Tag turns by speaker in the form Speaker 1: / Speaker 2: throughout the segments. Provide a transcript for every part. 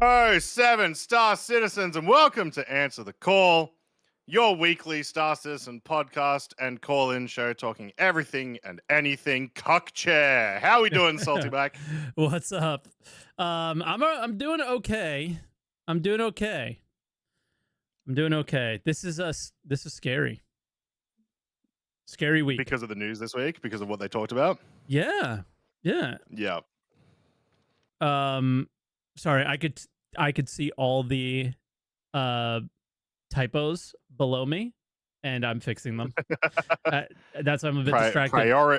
Speaker 1: Oh, 7 star citizens, and welcome to Answer the Call, your weekly Star Citizen podcast and call-in show talking everything and anything cuck chair. How we doing, SaltEMike?
Speaker 2: What's up? I'm doing okay. I'm doing okay. I'm doing okay. This is scary. Scary week.
Speaker 1: Because of the news this week, because of what they talked about.
Speaker 2: Yeah. Yeah.
Speaker 1: Yeah.
Speaker 2: Um sorry, I could see all the uh typos below me and I'm fixing them. Uh, that's why I'm a bit distracted. How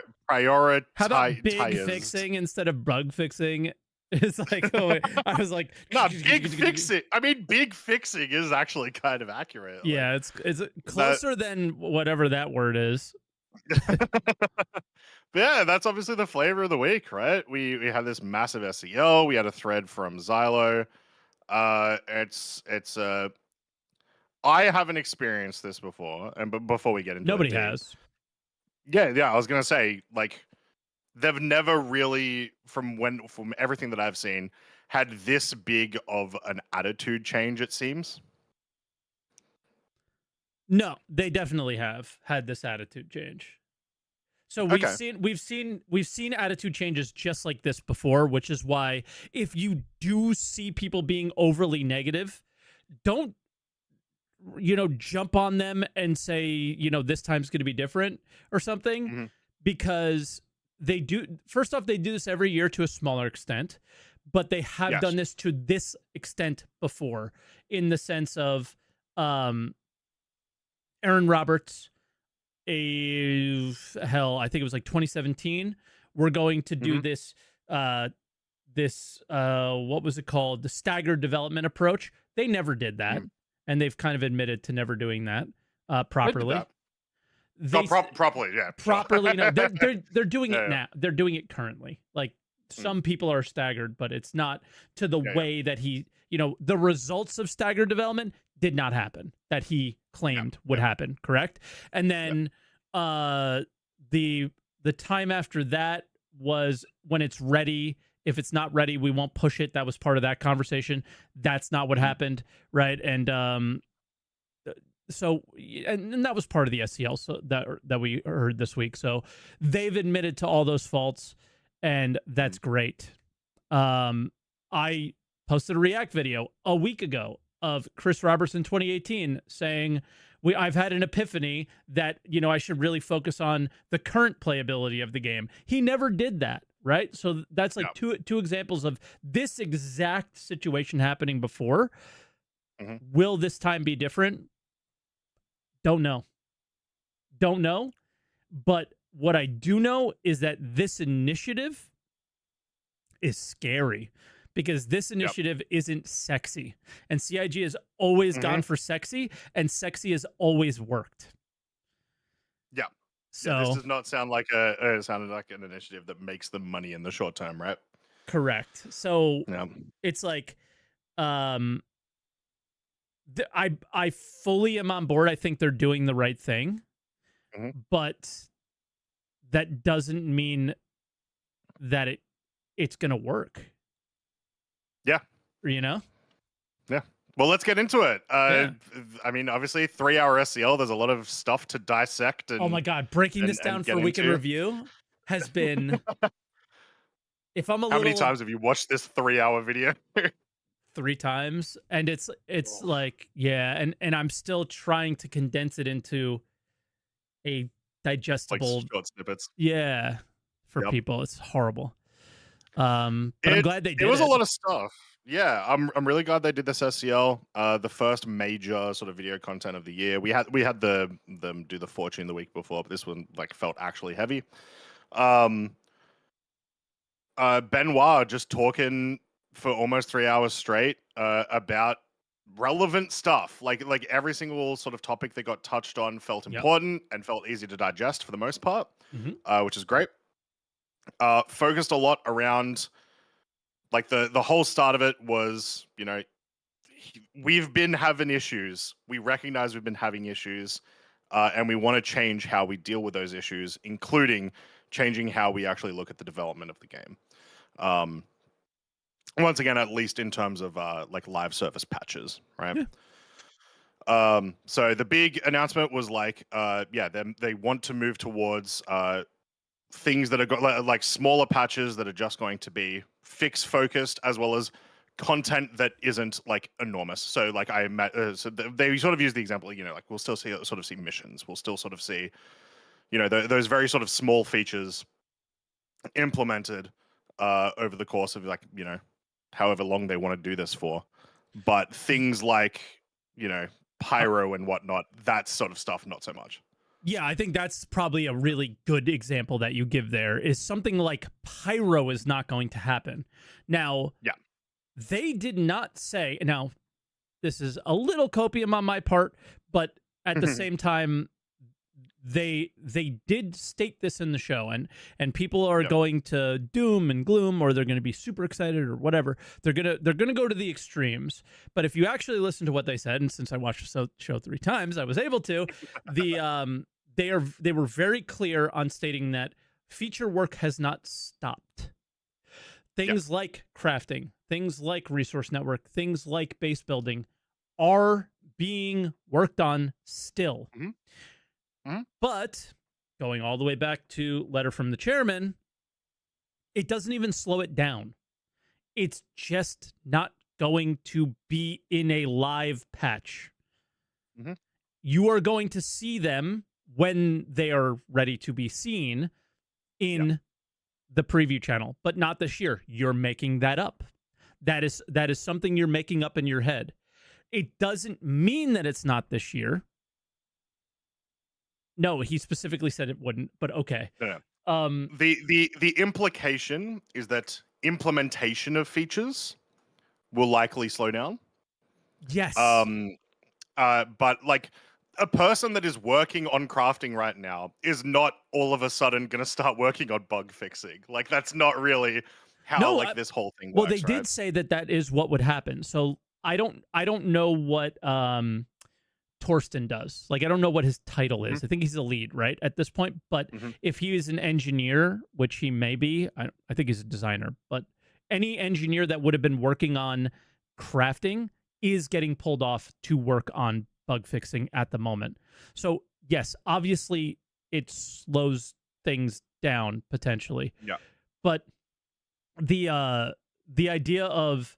Speaker 2: about big
Speaker 1: Prioritizers.
Speaker 2: fixing instead of bug fixing? It's like, oh, wait. I was like,
Speaker 1: No, big fixing. I mean, big fixing is actually kind of accurate.
Speaker 2: yeah, it's closer than whatever that word is.
Speaker 1: But yeah, that's obviously the flavor of the week, right? We had this massive SCL. We had a thread from Xylo. It's I haven't experienced this before, and but before we get into
Speaker 2: Nobody
Speaker 1: it, Dean,
Speaker 2: has.
Speaker 1: yeah, I was gonna say like they've never really, from everything that I've seen, had this big of an attitude change. It seems.
Speaker 2: No, they definitely have had this attitude change. So
Speaker 1: Okay.
Speaker 2: we've seen attitude changes just like this before, which is why if you do see people being overly negative, don't jump on them and say, this time's going to be different or something,
Speaker 1: Mhm.
Speaker 2: because they do. First off, they do this every year to a smaller extent, but they have
Speaker 1: Yes.
Speaker 2: done this to this extent before, in the sense of Aaron Roberts, I think it was like 2017. We're going to do
Speaker 1: Mhm.
Speaker 2: this what was it called? The staggered development approach. They never did that,
Speaker 1: Mhm.
Speaker 2: and they've kind of admitted to never doing that
Speaker 1: They did
Speaker 2: properly.
Speaker 1: that.
Speaker 2: They
Speaker 1: Oh, properly, yeah, sure.
Speaker 2: properly, they're doing
Speaker 1: Yeah,
Speaker 2: it
Speaker 1: yeah.
Speaker 2: now. They're doing it currently. Like,
Speaker 1: Mm.
Speaker 2: some people are staggered, but it's not to the
Speaker 1: Yeah, yeah.
Speaker 2: way that the results of staggered development did not happen that he
Speaker 1: Yeah,
Speaker 2: claimed would
Speaker 1: yeah,
Speaker 2: happen, correct? And
Speaker 1: yeah.
Speaker 2: then uh the time after that was when it's ready. If it's not ready, we won't push it. That was part of that conversation. That's not what
Speaker 1: Mhm.
Speaker 2: happened, right? And so and that was part of the SCL, so that we heard this week. So they've admitted to all those faults, and that's
Speaker 1: Mhm.
Speaker 2: great. I posted a React video a week ago of Chris Robertson 2018 saying, I've had an epiphany that I should really focus on the current playability of the game. He never did that, right? So that's
Speaker 1: Yeah.
Speaker 2: like two examples of this exact situation happening before.
Speaker 1: Mhm.
Speaker 2: Will this time be different? Don't know. Don't know. But what I do know is that this initiative is scary, because this
Speaker 1: Yep.
Speaker 2: initiative isn't sexy. And CIG has always
Speaker 1: Mhm.
Speaker 2: gone for sexy, and sexy has always worked.
Speaker 1: Yeah. Yeah, this
Speaker 2: So,
Speaker 1: does not sound like sounded like an initiative that makes them money in the short term, right?
Speaker 2: correct. So
Speaker 1: Yeah.
Speaker 2: it's like, um I fully am on board. I think they're doing the right thing,
Speaker 1: Mhm.
Speaker 2: but that doesn't mean that it's going to work,
Speaker 1: Yeah.
Speaker 2: you know?
Speaker 1: Yeah. Well, let's get into it.
Speaker 2: Yeah.
Speaker 1: I mean, obviously, 3 hour SCL. There's a lot of stuff to dissect
Speaker 2: Oh my
Speaker 1: and
Speaker 2: god, breaking
Speaker 1: and
Speaker 2: this
Speaker 1: and
Speaker 2: down
Speaker 1: get
Speaker 2: for week in
Speaker 1: into.
Speaker 2: review has been, if I'm a
Speaker 1: How many
Speaker 2: little,
Speaker 1: times have you watched this 3 hour video?
Speaker 2: 3 times, and it's
Speaker 1: Oh,
Speaker 2: like, yeah, and I'm still trying to condense it into a
Speaker 1: like
Speaker 2: digestible,
Speaker 1: short snippets.
Speaker 2: yeah, for
Speaker 1: Yep.
Speaker 2: people. It's horrible. But I'm
Speaker 1: It
Speaker 2: glad they
Speaker 1: it
Speaker 2: did
Speaker 1: was a
Speaker 2: it.
Speaker 1: lot of stuff. Yeah, I'm really glad they did this SCL. The first major sort of video content of the year. We had them do the fortune the week before, but this one like felt actually heavy. Um, Benoit just talking for almost 3 hours straight about relevant stuff. Like every single sort of topic that got touched on felt
Speaker 2: Yep.
Speaker 1: important and felt easy to digest for the most part,
Speaker 2: Mhm.
Speaker 1: which is great. Focused a lot around like the whole start of it was, we've been having issues. We recognize we've been having issues, and we want to change how we deal with those issues, including changing how we actually look at the development of the game. Um, Once again, at least in terms of like live service patches, right?
Speaker 2: Yeah.
Speaker 1: So the big announcement was like, yeah, they want to move towards things that are got like smaller patches that are just going to be fix focused, as well as content that isn't like enormous. So like so they sort of use the example, you know, like we'll still see missions, we'll still sort of see, you know, those very sort of small features implemented over the course of like, you know, however long they want to do this for. But things like, you know, pyro and whatnot, that sort of stuff, not so much.
Speaker 2: Yeah, I think that's probably a really good example that you give there is something like pyro is not going to happen. Now,
Speaker 1: Yeah.
Speaker 2: they did not say, now, this is a little copium on my part, but at the same time, they did state this in the show, and people are going to doom and gloom, or they're going to be super excited or whatever. They're gonna go to the extremes. But if you actually listen to what they said, and since I watched the show 3 times, I was able to. They were very clear on stating that feature work has not stopped. Things like crafting, things like resource network, things like base building are being worked on still. But going all the way back to letter from the chairman, it doesn't even slow it down. It's just not going to be in a live patch. You are going to see them when they are ready to be seen in the preview channel, but not this year. You're making that up. That is something you're making up in your head. It doesn't mean that it's not this year. No, he specifically said it wouldn't, but okay.
Speaker 1: Yeah. The implication is that implementation of features will likely slow down.
Speaker 2: Yes.
Speaker 1: But like a person that is working on crafting right now is not all of a sudden going to start working on bug fixing. Like that's not really how this whole thing works.
Speaker 2: Well, they did say that is what would happen. So I don't know what Torsten does. Like, I don't know what his title is. I think he's a lead, right, at this point. But if he is an engineer, which he may be, I think he's a designer, but any engineer that would have been working on crafting is getting pulled off to work on bug fixing at the moment. So, yes, obviously it slows things down potentially.
Speaker 1: Yeah.
Speaker 2: But the idea of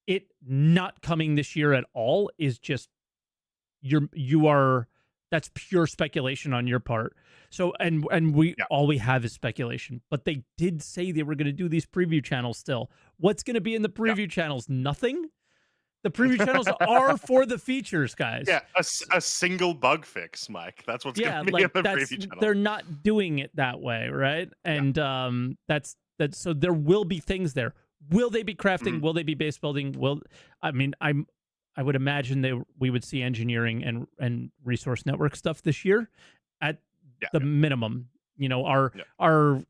Speaker 2: it not coming this year at all is just that's pure speculation on your part. So and all we have is speculation. But they did say they were going to do these preview channels still. What's going to be in the preview channels? Nothing. The preview channels are for the features, guys.
Speaker 1: Yeah, a single bug fix, Mike. That's what's going to be in the preview channel.
Speaker 2: They're not doing it that way, right? And that's so there will be things there. Will they be crafting? Will they be base building? I would imagine we would see engineering and resource network stuff this year at the minimum. You know, our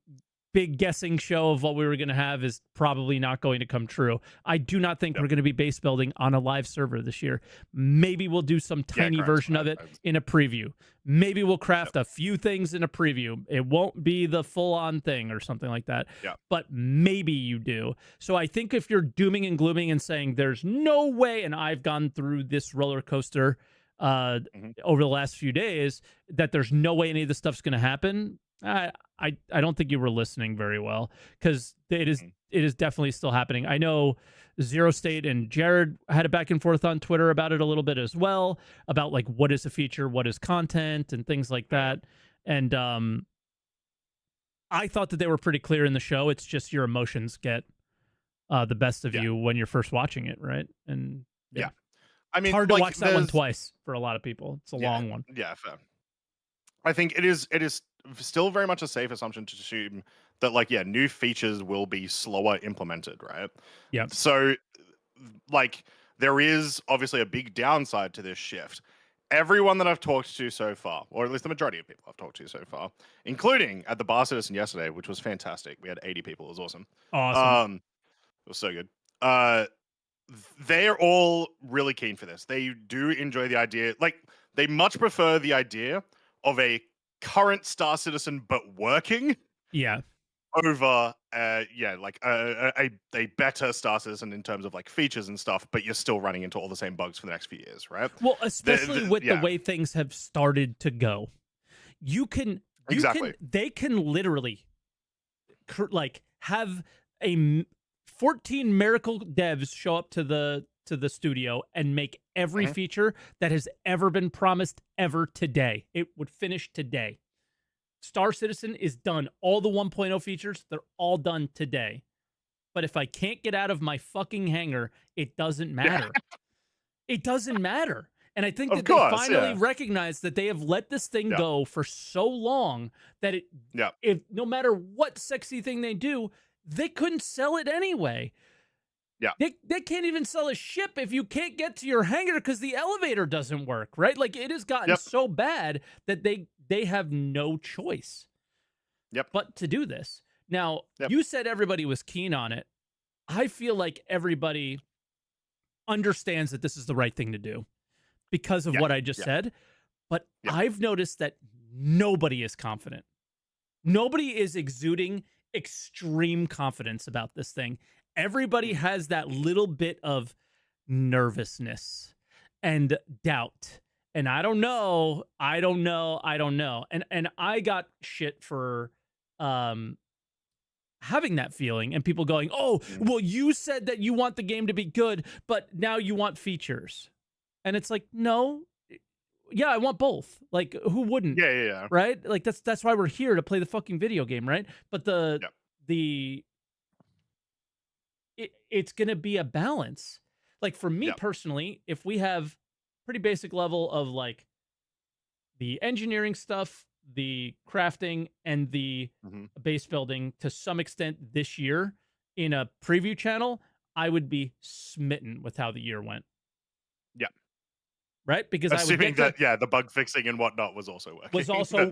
Speaker 2: big guessing show of what we were going to have is probably not going to come true. I do not think we're going to be base building on a live server this year. Maybe we'll do some tiny version of it in a preview. Maybe we'll craft a few things in a preview. It won't be the full-on thing or something like that. But maybe you do. So I think if you're dooming and glooming and saying there's no way, and I've gone through this roller coaster over the last few days, that there's no way any of this stuff's going to happen, I don't think you were listening very well, because it is definitely still happening. I know Zero State and Jared had a back and forth on Twitter about it a little bit as well, about like what is a feature, what is content, and things like that. And I thought that they were pretty clear in the show. It's just your emotions get the best of you when you're first watching it, right? And
Speaker 1: I mean,
Speaker 2: it's hard to watch that one twice for a lot of people. It's a long one.
Speaker 1: Yeah, fair. I think it is still very much a safe assumption to assume that new features will be slower implemented, right?
Speaker 2: Yeah.
Speaker 1: So like there is obviously a big downside to this shift. Everyone that I've talked to so far, or at least the majority of people I've talked to so far, including at the Bar Citizen yesterday, which was fantastic. We had 80 people. It was awesome. It was so good. They're all really keen for this. They do enjoy the idea. Like, they much prefer the idea of a current Star Citizen but working.
Speaker 2: Yeah.
Speaker 1: over like a better Star Citizen in terms of like features and stuff, but you're still running into all the same bugs for the next few years, right?
Speaker 2: Well, especially with the
Speaker 1: Yeah,
Speaker 2: way things have started to go.
Speaker 1: exactly.
Speaker 2: They can literally like have 14 miracle devs show up to the studio and make every feature that has ever been promised ever today. It would finish today. Star Citizen is done. All the 1.0 features, they're all done today. But if I can't get out of my fucking hangar, it doesn't matter. It doesn't matter. And I think that they finally recognize that they have let this thing go for so long that if no matter what sexy thing they do, they couldn't sell it anyway.
Speaker 1: Yeah.
Speaker 2: They can't even sell a ship if you can't get to your hangar because the elevator doesn't work, right? Like, it has gotten so bad that they have no choice but to do this. Now, you said everybody was keen on it. I feel like everybody understands that this is the right thing to do because of what I just said. But I've noticed that nobody is confident. Nobody is exuding extreme confidence about this thing. Everybody has that little bit of nervousness and doubt. And I don't know. And I got shit for having that feeling, and people going, "Oh, well, you said that you want the game to be good, but now you want features." And it's like, no. Yeah, I want both. Like, who wouldn't?
Speaker 1: Yeah.
Speaker 2: Right? Like, that's why we're here, to play the fucking video game, right? But it's going to be a balance. Like, for me personally, if we have pretty basic level of like the engineering stuff, the crafting, and the base building to some extent this year in a preview channel, I would be smitten with how the year went.
Speaker 1: Yeah.
Speaker 2: Right? Because
Speaker 1: assuming the bug fixing and whatnot was also working.
Speaker 2: Was also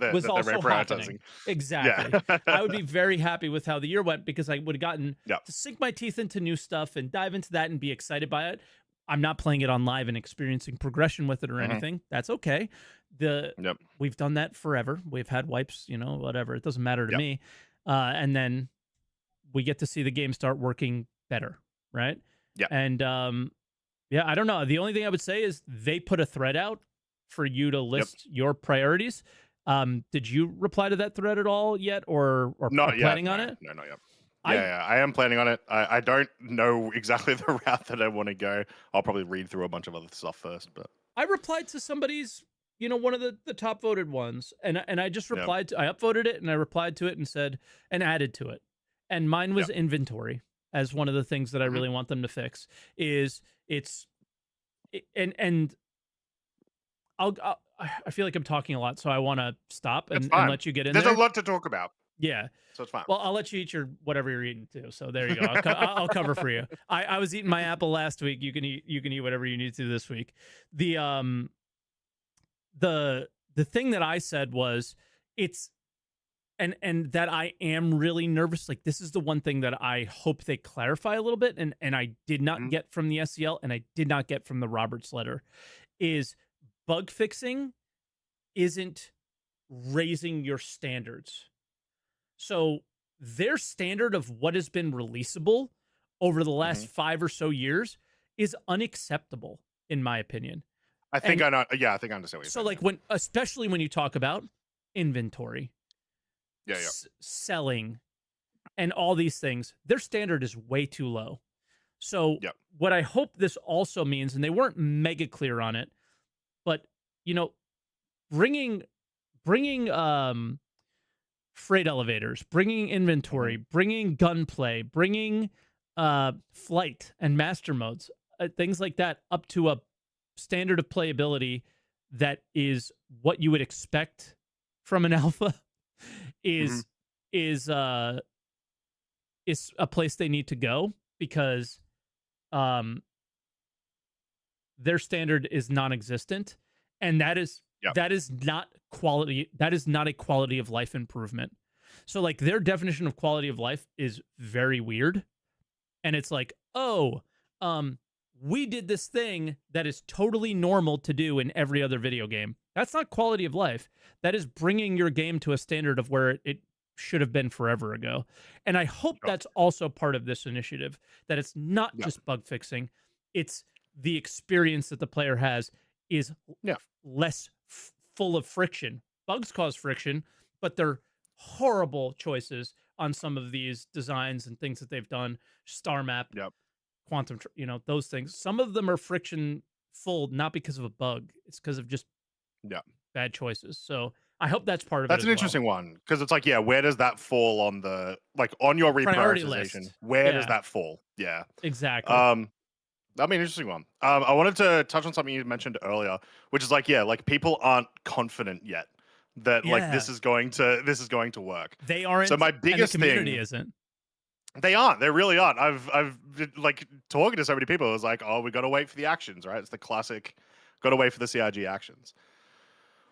Speaker 2: happening. Exactly.
Speaker 1: Yeah.
Speaker 2: I would be very happy with how the year went because I would have gotten to sink my teeth into new stuff and dive into that and be excited by it. I'm not playing it on live and experiencing progression with it or anything. That's okay. We've done that forever. We've had wipes, whatever. It doesn't matter to me. And then we get to see the game start working better, right?
Speaker 1: Yeah.
Speaker 2: And I don't know. The only thing I would say is they put a thread out for you to list your priorities. Did you reply to that thread at all yet, or
Speaker 1: not
Speaker 2: planning on it?
Speaker 1: No, not yet. I am planning on it. I don't know exactly the route that I want to go. I'll probably read through a bunch of other stuff first. But
Speaker 2: I replied to somebody's, one of the top voted ones, and I just replied to. I upvoted it and I replied to it and said and added to it, and mine was inventory as one of the things that I really want them to fix. I feel like I'm talking a lot, so I want to stop and let you get in.
Speaker 1: There's a lot to talk about.
Speaker 2: Yeah.
Speaker 1: So it's fine.
Speaker 2: Well, I'll let you eat whatever you're eating too. So there you go. I'll cover for you. I was eating my apple last week. You can eat whatever you need to this week. The thing that I said was and that I am really nervous. Like, this is the one thing that I hope they clarify a little bit, and I did not get from the SCL, and I did not get from the Roberts letter, is bug fixing isn't raising your standards. So their standard of what has been releasable over the last 5 or so years is unacceptable, in my opinion.
Speaker 1: I think I know. Yeah, I think I understand what you're saying.
Speaker 2: So, like, especially when you talk about inventory, selling, and all these things, their standard is way too low. So what I hope this also means, and they weren't mega clear on it, but bringing freight elevators, bringing inventory, bringing gunplay, bringing flight and master modes, things like that, up to a standard of playability that is what you would expect from an alpha is a place they need to go, because their standard is non-existent, and that is not quality. That is not a quality of life improvement. So, like, their definition of quality of life is very weird, and it's like, we did this thing that is totally normal to do in every other video game. That's not quality of life. That is bringing your game to a standard of where it should have been forever ago. And I hope
Speaker 1: Sure.
Speaker 2: that's also part of this initiative, that it's not
Speaker 1: Yeah.
Speaker 2: just bug fixing, it's the experience that the player has is
Speaker 1: Yeah.
Speaker 2: less full of friction. Bugs cause friction, but they're horrible choices on some of these designs and things that they've done. Star map,
Speaker 1: Yep.
Speaker 2: quantum, those things. Some of them are friction full, not because of a bug. It's because of just
Speaker 1: Yeah.
Speaker 2: bad choices. So I hope that's part of it
Speaker 1: That's
Speaker 2: as
Speaker 1: an
Speaker 2: well.
Speaker 1: interesting one because it's like, yeah, where does that fall on the on your
Speaker 2: Priority
Speaker 1: reprioritization?
Speaker 2: list.
Speaker 1: Where does
Speaker 2: Yeah,
Speaker 1: that fall? Yeah.
Speaker 2: exactly.
Speaker 1: That'd be an interesting one. I wanted to touch on something you mentioned earlier, which is like, yeah, like people aren't confident yet that like
Speaker 2: Yeah,
Speaker 1: this is going to work.
Speaker 2: they
Speaker 1: So
Speaker 2: aren't,
Speaker 1: my
Speaker 2: and the
Speaker 1: biggest
Speaker 2: community
Speaker 1: thing,
Speaker 2: isn't.
Speaker 1: they aren't. They really aren't. I've been, like talking to so many people. It was like, oh, we got to wait for the actions, right? It's the classic, got to wait for the CIG actions.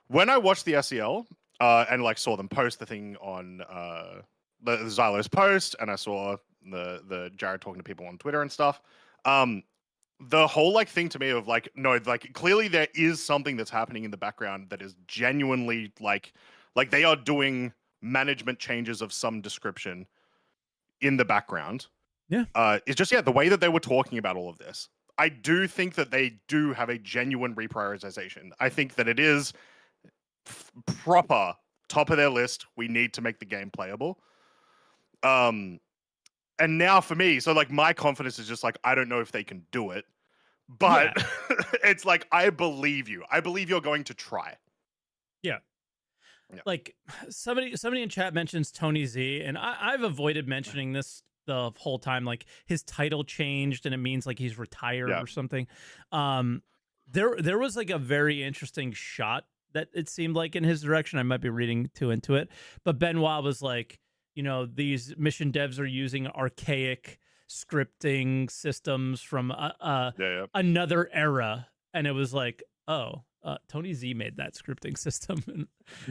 Speaker 1: When I watched the SCL and like saw them post the thing on the Xylos post, and I saw the Jared talking to people on Twitter and stuff. The whole like thing to me of like, no, like clearly there is something that's happening in the background that is genuinely like they are doing management changes of some description in the background.
Speaker 2: Yeah.
Speaker 1: It's just, yeah, the way that they were talking about all of this. I do think that they do have a genuine reprioritization. I think that it is proper top of their list. We need to make the game playable. And now for me, so like my confidence is just like, I don't know if they can do it, but
Speaker 2: Yeah.
Speaker 1: it's like, I believe you. I believe you're going to try.
Speaker 2: Yeah.
Speaker 1: Yeah.
Speaker 2: Like somebody in chat mentions Tony Z, and I've avoided mentioning this the whole time. Like his title changed, and it means like he's retired
Speaker 1: Yeah.
Speaker 2: or something. There was like a very interesting shot that it seemed like in his direction. I might be reading too into it, but Benoit was like, these mission devs are using archaic scripting systems from another era, and it was like, oh, Tony Z made that scripting system,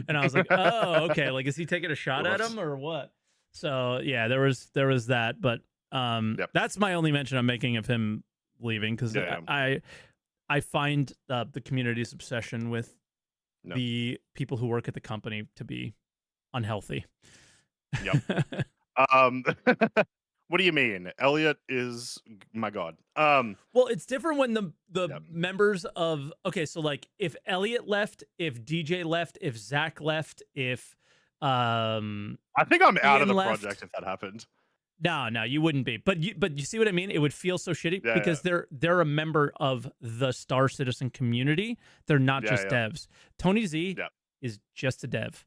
Speaker 2: and I was like, oh, okay, like is he taking a shot at him or what? So yeah, there was that, but that's my only mention I'm making of him leaving, because I find the community's obsession with the people who work at the company to be unhealthy.
Speaker 1: Yep. What do you mean? Elliot is my god.
Speaker 2: Well, it's different when the members of, okay, so like if Elliot left, if DJ left, if Zach left, if
Speaker 1: I think I'm out of the
Speaker 2: left,
Speaker 1: project if that happened.
Speaker 2: No, you wouldn't be. But you see what I mean? It would feel so shitty because they're a member of the Star Citizen community. They're not just devs. Tony Z is just a dev.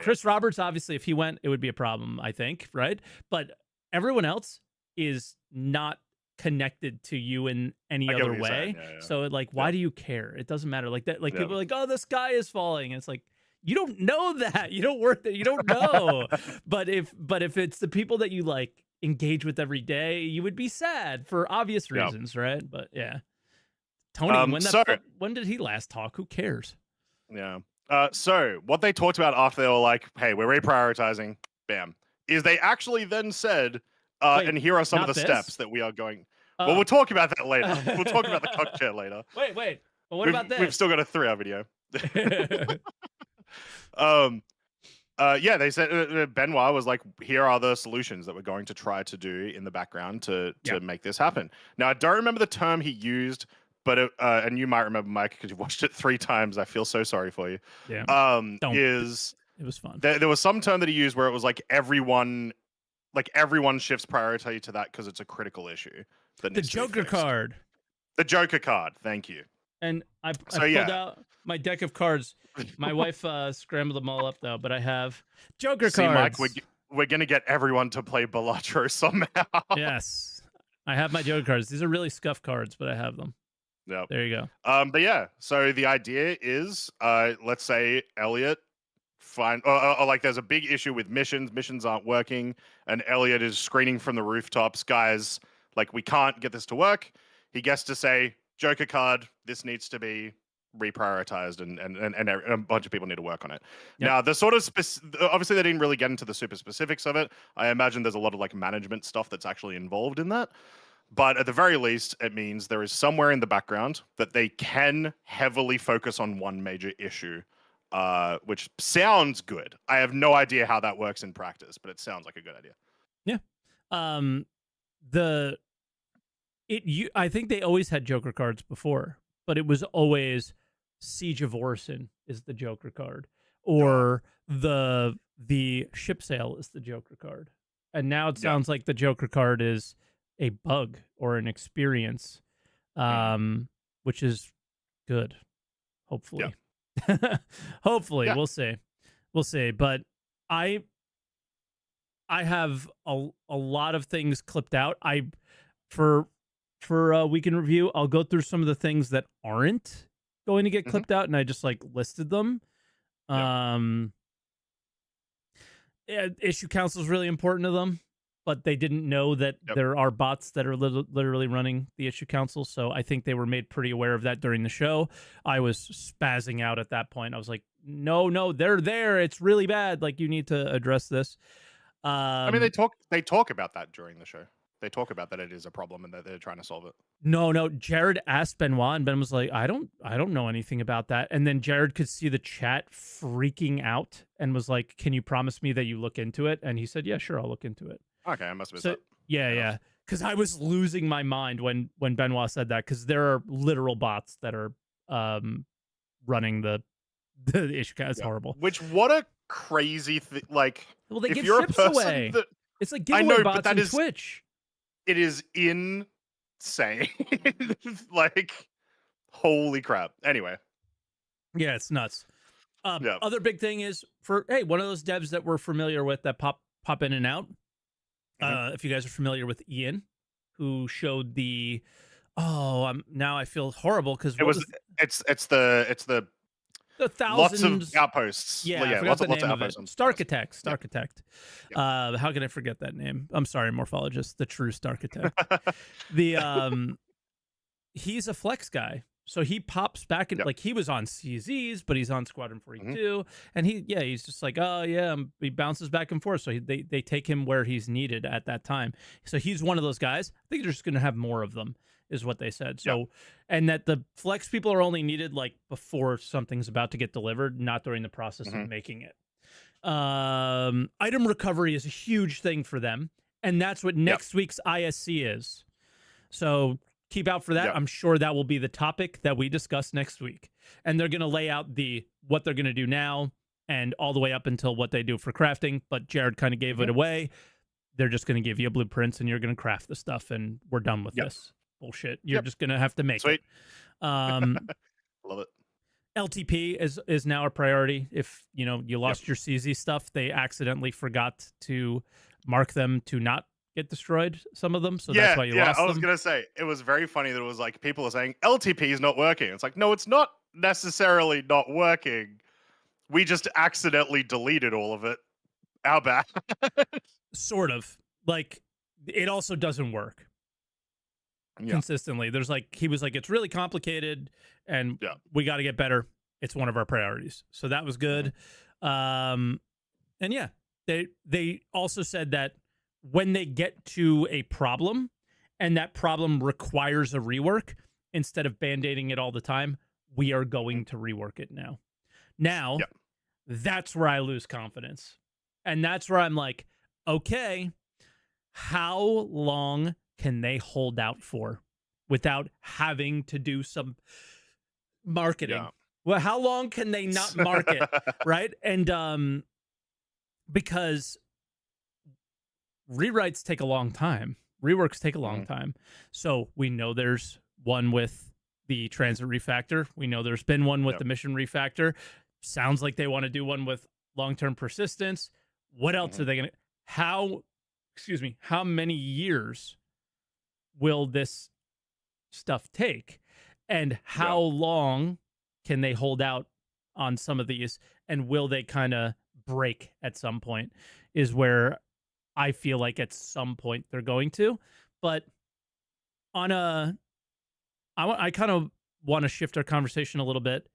Speaker 2: Chris Roberts, obviously, if he went, it would be a problem, I think, right? But everyone else is not connected to you in any other way. So, like, why do you care? It doesn't matter. Like that. Like people are like, "Oh, the sky is falling." And it's like, you don't know that. You don't work there. You don't know. but if it's the people that you like engage with every day, you would be sad for obvious reasons, right? But yeah, Tony, when did he last talk? Who cares?
Speaker 1: Yeah. So what they talked about after they were like, "Hey, we're reprioritizing," bam, is they actually then said,
Speaker 2: Wait,
Speaker 1: and here are some of the steps that we are going. Well, we'll talk about that later. We'll talk about the cock chair later.
Speaker 2: Wait. But what about this?
Speaker 1: We've still got a 3-hour video. They said Benoit was like, here are the solutions that we're going to try to do in the background to make this happen. Now, I don't remember the term he used, but and you might remember, Mike, because you've watched it 3 times. I feel so sorry for you.
Speaker 2: Yeah. It was fun.
Speaker 1: There was some term that he used where it was like everyone shifts priority to that because it's a critical issue. The
Speaker 2: Joker card.
Speaker 1: The Joker card. Thank you.
Speaker 2: And I pulled out my deck of cards. My wife scrambled them all up, though, but I have Joker cards.
Speaker 1: Mike, we're going to get everyone to play Balatro somehow.
Speaker 2: Yes. I have my Joker cards. These are really scuffed cards, but I have them.
Speaker 1: Yep.
Speaker 2: There you go.
Speaker 1: But yeah, so the idea is, let's say Elliot like there's a big issue with missions aren't working, and Elliot is screening from the rooftops, guys, like we can't get this to work. He gets to say, Joker card, this needs to be reprioritized, and a bunch of people need to work on it. Yep. Now, the sort of obviously they didn't really get into the super specifics of it. I imagine there's a lot of like management stuff that's actually involved in that. But at the very least, it means there is somewhere in the background that they can heavily focus on one major issue which sounds good. I have no idea how that works in practice, but it sounds like a good idea.
Speaker 2: Yeah. I think they always had Joker cards before, but it was always Siege of Orison is the Joker card, or the ship sail is the Joker card. And now it sounds like the Joker card is a bug or an experience, which is good. Hopefully, hopefully we'll see. But I have a lot of things clipped out. For a week in review, I'll go through some of the things that aren't going to get clipped out, and I just like listed them. Issue council is really important to them, but they didn't know that there are bots that are literally running the issue council. So I think they were made pretty aware of that during the show. I was spazzing out at that point. I was like, no, they're there. It's really bad. Like, you need to address this.
Speaker 1: I mean, they talk about that during the show. They talk about that it is a problem and that they're trying to solve it.
Speaker 2: No. Jared asked Benoit, and Ben was like, I don't know anything about that. And then Jared could see the chat freaking out and was like, can you promise me that you look into it? And he said, yeah, sure, I'll look into it.
Speaker 1: Okay, I must have missed that.
Speaker 2: Yeah. Because I was losing my mind when Benoit said that, because there are literal bots that are running the issue. It's horrible.
Speaker 1: Which, what a crazy thing. Like,
Speaker 2: well, they
Speaker 1: if
Speaker 2: give
Speaker 1: you're
Speaker 2: ships
Speaker 1: a person
Speaker 2: away.
Speaker 1: That,
Speaker 2: it's like giveaway bots on Twitch.
Speaker 1: It is insane. Like, holy crap. Anyway.
Speaker 2: Yeah, it's nuts. Other big thing is one of those devs that we're familiar with that pop in and out. If you guys are familiar with Ian, who showed the now I feel horrible because
Speaker 1: it's the
Speaker 2: thousands,
Speaker 1: lots of outposts.
Speaker 2: Lots of
Speaker 1: outposts.
Speaker 2: Starkitect. How can I forget that name? I'm sorry, Morphologist, the true Starkitect. He's a flex guy, so he pops back and like he was on CZs, but he's on Squadron 42, and he's just like, he bounces back and forth. So they take him where he's needed at that time. So he's one of those guys. I think they're just going to have more of them, is what they said. So, and that the flex people are only needed like before something's about to get delivered, not during the process of making it. Item recovery is a huge thing for them, and that's what next week's ISC is. So keep out for that. I'm sure that will be the topic that we discuss next week. And they're going to lay out what they're going to do now and all the way up until what they do for crafting. But Jared kind of gave it away. They're just going to give you blueprints and you're going to craft the stuff, and we're done with this bullshit. You're just going to have to make it.
Speaker 1: Love it.
Speaker 2: LTP is now a priority. If you lost your CZ stuff, they accidentally forgot to mark them to not get destroyed, some of them, so that's why you lost them.
Speaker 1: I was gonna say, it was very funny that it was like people are saying LTP is not working. It's like, no, it's not necessarily not working. We just accidentally deleted all of it. Our bad.
Speaker 2: Sort of. Like, it also doesn't work consistently. There's like, he was like, it's really complicated and we got to get better. It's one of our priorities. So that was good. And they also said that when they get to a problem and that problem requires a rework, instead of band-aiding it all the time, we are going to rework it now. That's where I lose confidence. And that's where I'm like, okay, how long can they hold out for without having to do some marketing? Well, how long can they not market, right? And because rewrites take a long time. Reworks take a long time. So we know there's one with the transit refactor. We know there's been one with the mission refactor. Sounds like they want to do one with long-term persistence. What else are they going to... How many years will this stuff take? And how long can they hold out on some of these? And will they kind of break at some point? Is where I feel like at some point they're going to. But on I kind of want to shift our conversation a little bit.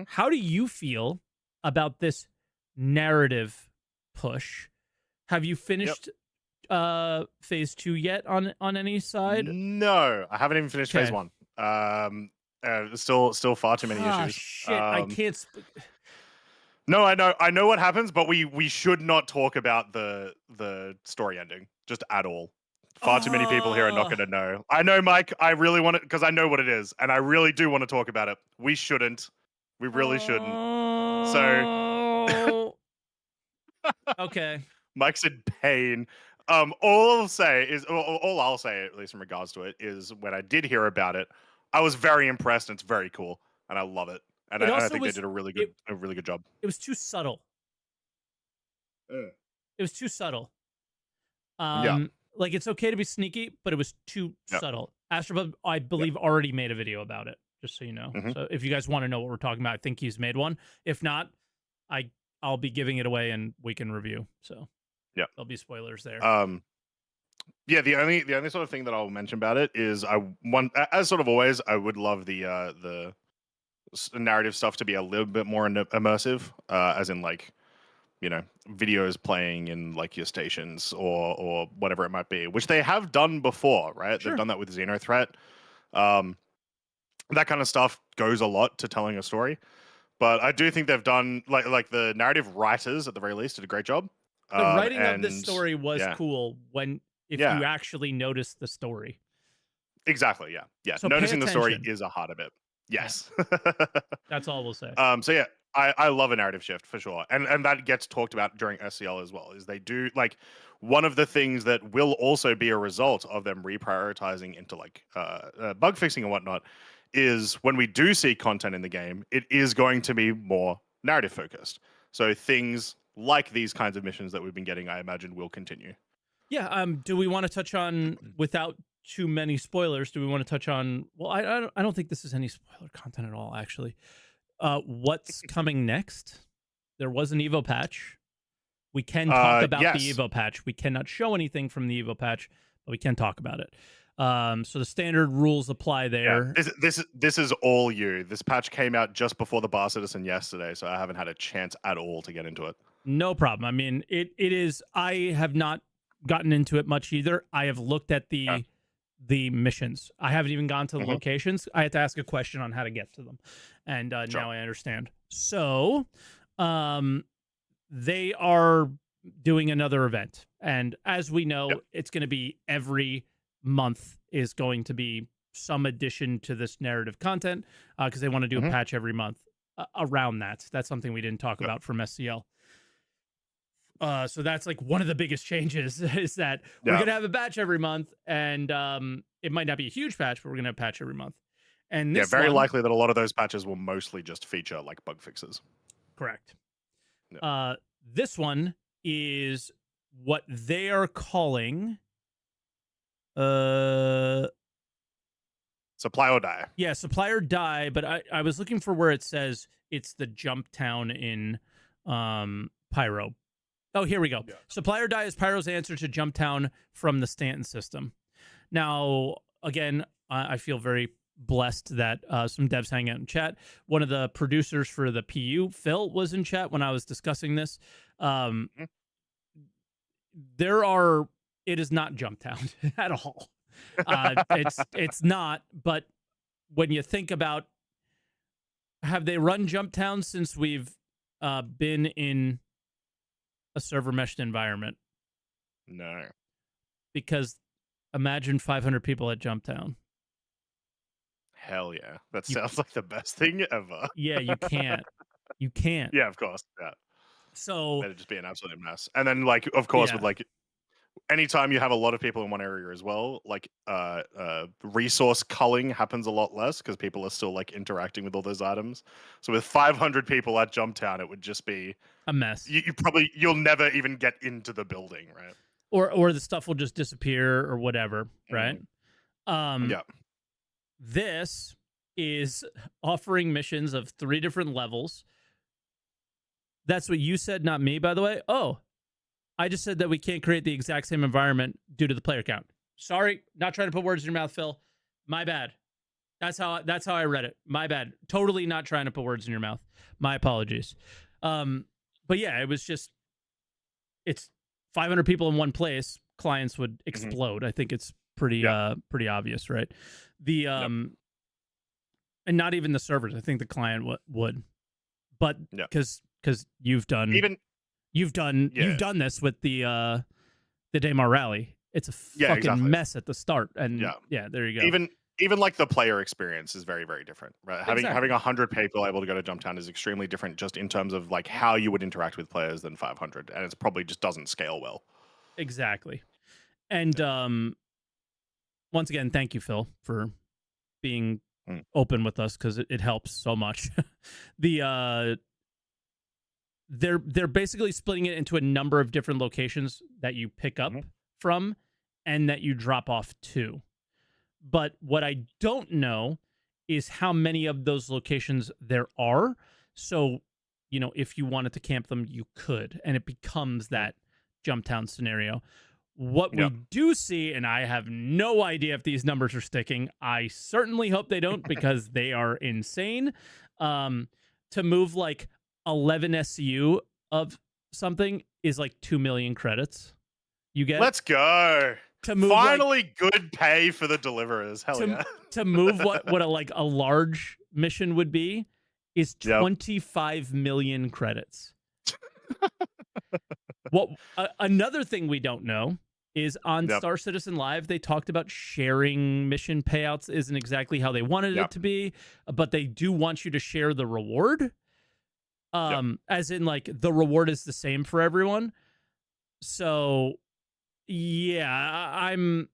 Speaker 2: How do you feel about this narrative push? Have you finished phase 2 yet on any side?
Speaker 1: No, I haven't even finished phase 1. Still far too many issues.
Speaker 2: Shit, I can't.
Speaker 1: No, I know what happens, but we should not talk about the story ending just at all. Far too many people here are not going to know. I know, Mike. I really want to because I know what it is, and I really do want to talk about it. We shouldn't. We really shouldn't. So,
Speaker 2: okay.
Speaker 1: Mike's in pain. All I'll say is, all I'll say, at least in regards to it, is when I did hear about it, I was very impressed. And it's very cool, and I love it. And I think they did a really good job.
Speaker 2: It was too subtle. It was too subtle. Like, it's okay to be sneaky, but it was too subtle. Astrobub, I believe, already made a video about it, just so you know. So if you guys want to know what we're talking about, I think he's made one. If not, I'll be giving it away and we can review. So there'll be spoilers there.
Speaker 1: Yeah, the only sort of thing that I'll mention about it is as sort of always, I would love the narrative stuff to be a little bit more immersive, as in like, you know, videos playing in like your stations or whatever it might be, which they have done before, right? They've done that with Xenothreat. That kind of stuff goes a lot to telling a story. But I do think they've done like the narrative writers at the very least did a great job.
Speaker 2: The writing of this story was cool if you actually notice the story.
Speaker 1: Exactly. Yeah. So noticing the story is a harder bit. Yes.
Speaker 2: That's all we'll say.
Speaker 1: So yeah, I love a narrative shift for sure. And that gets talked about during SCL as well, is they do like one of the things that will also be a result of them reprioritizing into like bug fixing and whatnot is when we do see content in the game, it is going to be more narrative focused. So things like these kinds of missions that we've been getting, I imagine, will continue.
Speaker 2: Yeah. Do we want to touch on, without too many spoilers, do we want to touch on, well, I don't think this is any spoiler content at all, actually. What's coming next? There was an Evo patch. We can talk about the Evo patch. We cannot show anything from the Evo patch, but we can talk about it. So the standard rules apply there.
Speaker 1: Yeah, this is all you. This patch came out just before the Bar Citizen yesterday, so I haven't had a chance at all to get into it.
Speaker 2: No problem. I mean, it is. I have not gotten into it much either. I have looked at the missions. I haven't even gone to the locations. I had to ask a question on how to get to them, and now I understand. So, they are doing another event, and as we know, it's going to be every month is going to be some addition to this narrative content because they want to do a patch every month around that. That's something we didn't talk about from SCL. So that's like one of the biggest changes is that we're going to have a patch every month, and it might not be a huge patch, but we're going to have a patch every month. And this
Speaker 1: very likely that a lot of those patches will mostly just feature like bug fixes.
Speaker 2: Correct. This one is what they are calling
Speaker 1: Supply or die.
Speaker 2: Yeah, supply or die, but I was looking for where it says it's the jump town in Pyro. Oh, here we go. Yeah. Supply or die is Pyro's answer to jump town from the Stanton system. Now, again, I feel very blessed that some devs hang out in chat. One of the producers for the PU, Phil, was in chat when I was discussing this. It is not jump town at all. It's not, but when you think about, have they run jump town since we've been in a server meshed environment?
Speaker 1: No.
Speaker 2: Because imagine 500 people at jump town.
Speaker 1: Hell yeah. That sounds like the best thing ever.
Speaker 2: Yeah, you can't. You can't.
Speaker 1: Yeah, of course. Yeah.
Speaker 2: So
Speaker 1: it'd just be an absolute mess. And then like, of course, with like, anytime you have a lot of people in one area as well, like resource culling happens a lot less because people are still like interacting with all those items. So with 500 people at Jump Town, it would just be
Speaker 2: a mess.
Speaker 1: You'll never even get into the building, right?
Speaker 2: Or the stuff will just disappear or whatever, right?
Speaker 1: Yeah.
Speaker 2: This is offering missions of 3 different levels. That's what you said, not me, by the way. Oh, I just said that we can't create the exact same environment due to the player count. Sorry, not trying to put words in your mouth, Phil. My bad. That's how I read it. My bad. Totally not trying to put words in your mouth. My apologies. But yeah, it was just, it's 500 people in one place. Clients would explode. I think it's pretty obvious, right? The and not even the servers. I think the client would, but because because you've done
Speaker 1: Even
Speaker 2: you've done this with the Daymar rally. It's a fucking
Speaker 1: exactly.
Speaker 2: mess at the start, and there you go.
Speaker 1: Even like the player experience is very, very different, right?
Speaker 2: Exactly.
Speaker 1: Having 100 people able to go to Jumptown is extremely different, just in terms of like how you would interact with players than 500, and it's probably just doesn't scale well.
Speaker 2: Exactly. And once again, thank you, Phil, for being open with us, because it helps so much. They're basically splitting it into a number of different locations that you pick up from and that you drop off to. But what I don't know is how many of those locations there are. So, you know, if you wanted to camp them, you could, and it becomes that Jumptown scenario. What we do see, and I have no idea if these numbers are sticking, I certainly hope they don't, because they are insane. To move like 11 SCU of something is like 2 million credits. You get?
Speaker 1: Let's go.
Speaker 2: To move,
Speaker 1: finally, good pay for the deliverers. Hell yeah.
Speaker 2: To move what a large mission would be is 25 million credits. Another thing we don't know is on Star Citizen Live, they talked about sharing mission payouts isn't exactly how they wanted it to be, but they do want you to share the reward. As in, like, the reward is the same for everyone. So and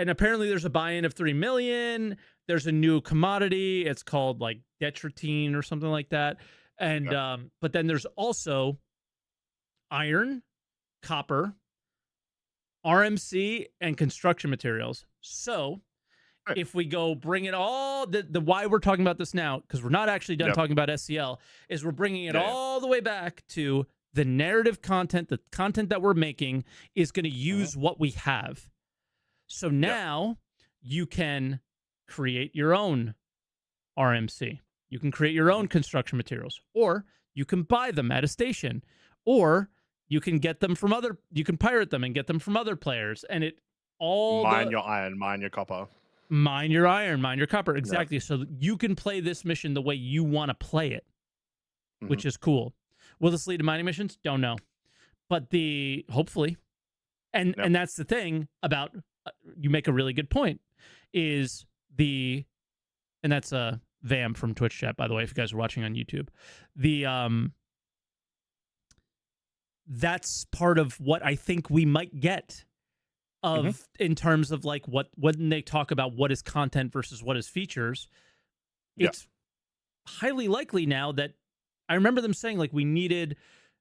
Speaker 2: apparently there's a buy-in of 3 million. There's a new commodity. It's called like Detratine or something like that. And but then there's also iron, copper, RMC, and construction materials. So if we go bring it all, the why we're talking about this now, because we're not actually done talking about SCL, is we're bringing it all the way back to the narrative content. The content that we're making is going to use what we have. So now you can create your own RMC. You can create your own construction materials, or you can buy them at a station, or you can get them from you can pirate them and get them from other players. And it all
Speaker 1: mine your iron, mine your copper.
Speaker 2: Mine your iron, mine your copper. Exactly. So you can play this mission the way you want to play it, which is cool. Will this lead to mining missions? Don't know. But hopefully. And that's the thing about, you make a really good point, is and that's Vam from Twitch chat, by the way, if you guys are watching on YouTube. That's part of what I think we might get in terms of like when they talk about what is content versus what is features. It's highly likely now that, I remember them saying like we needed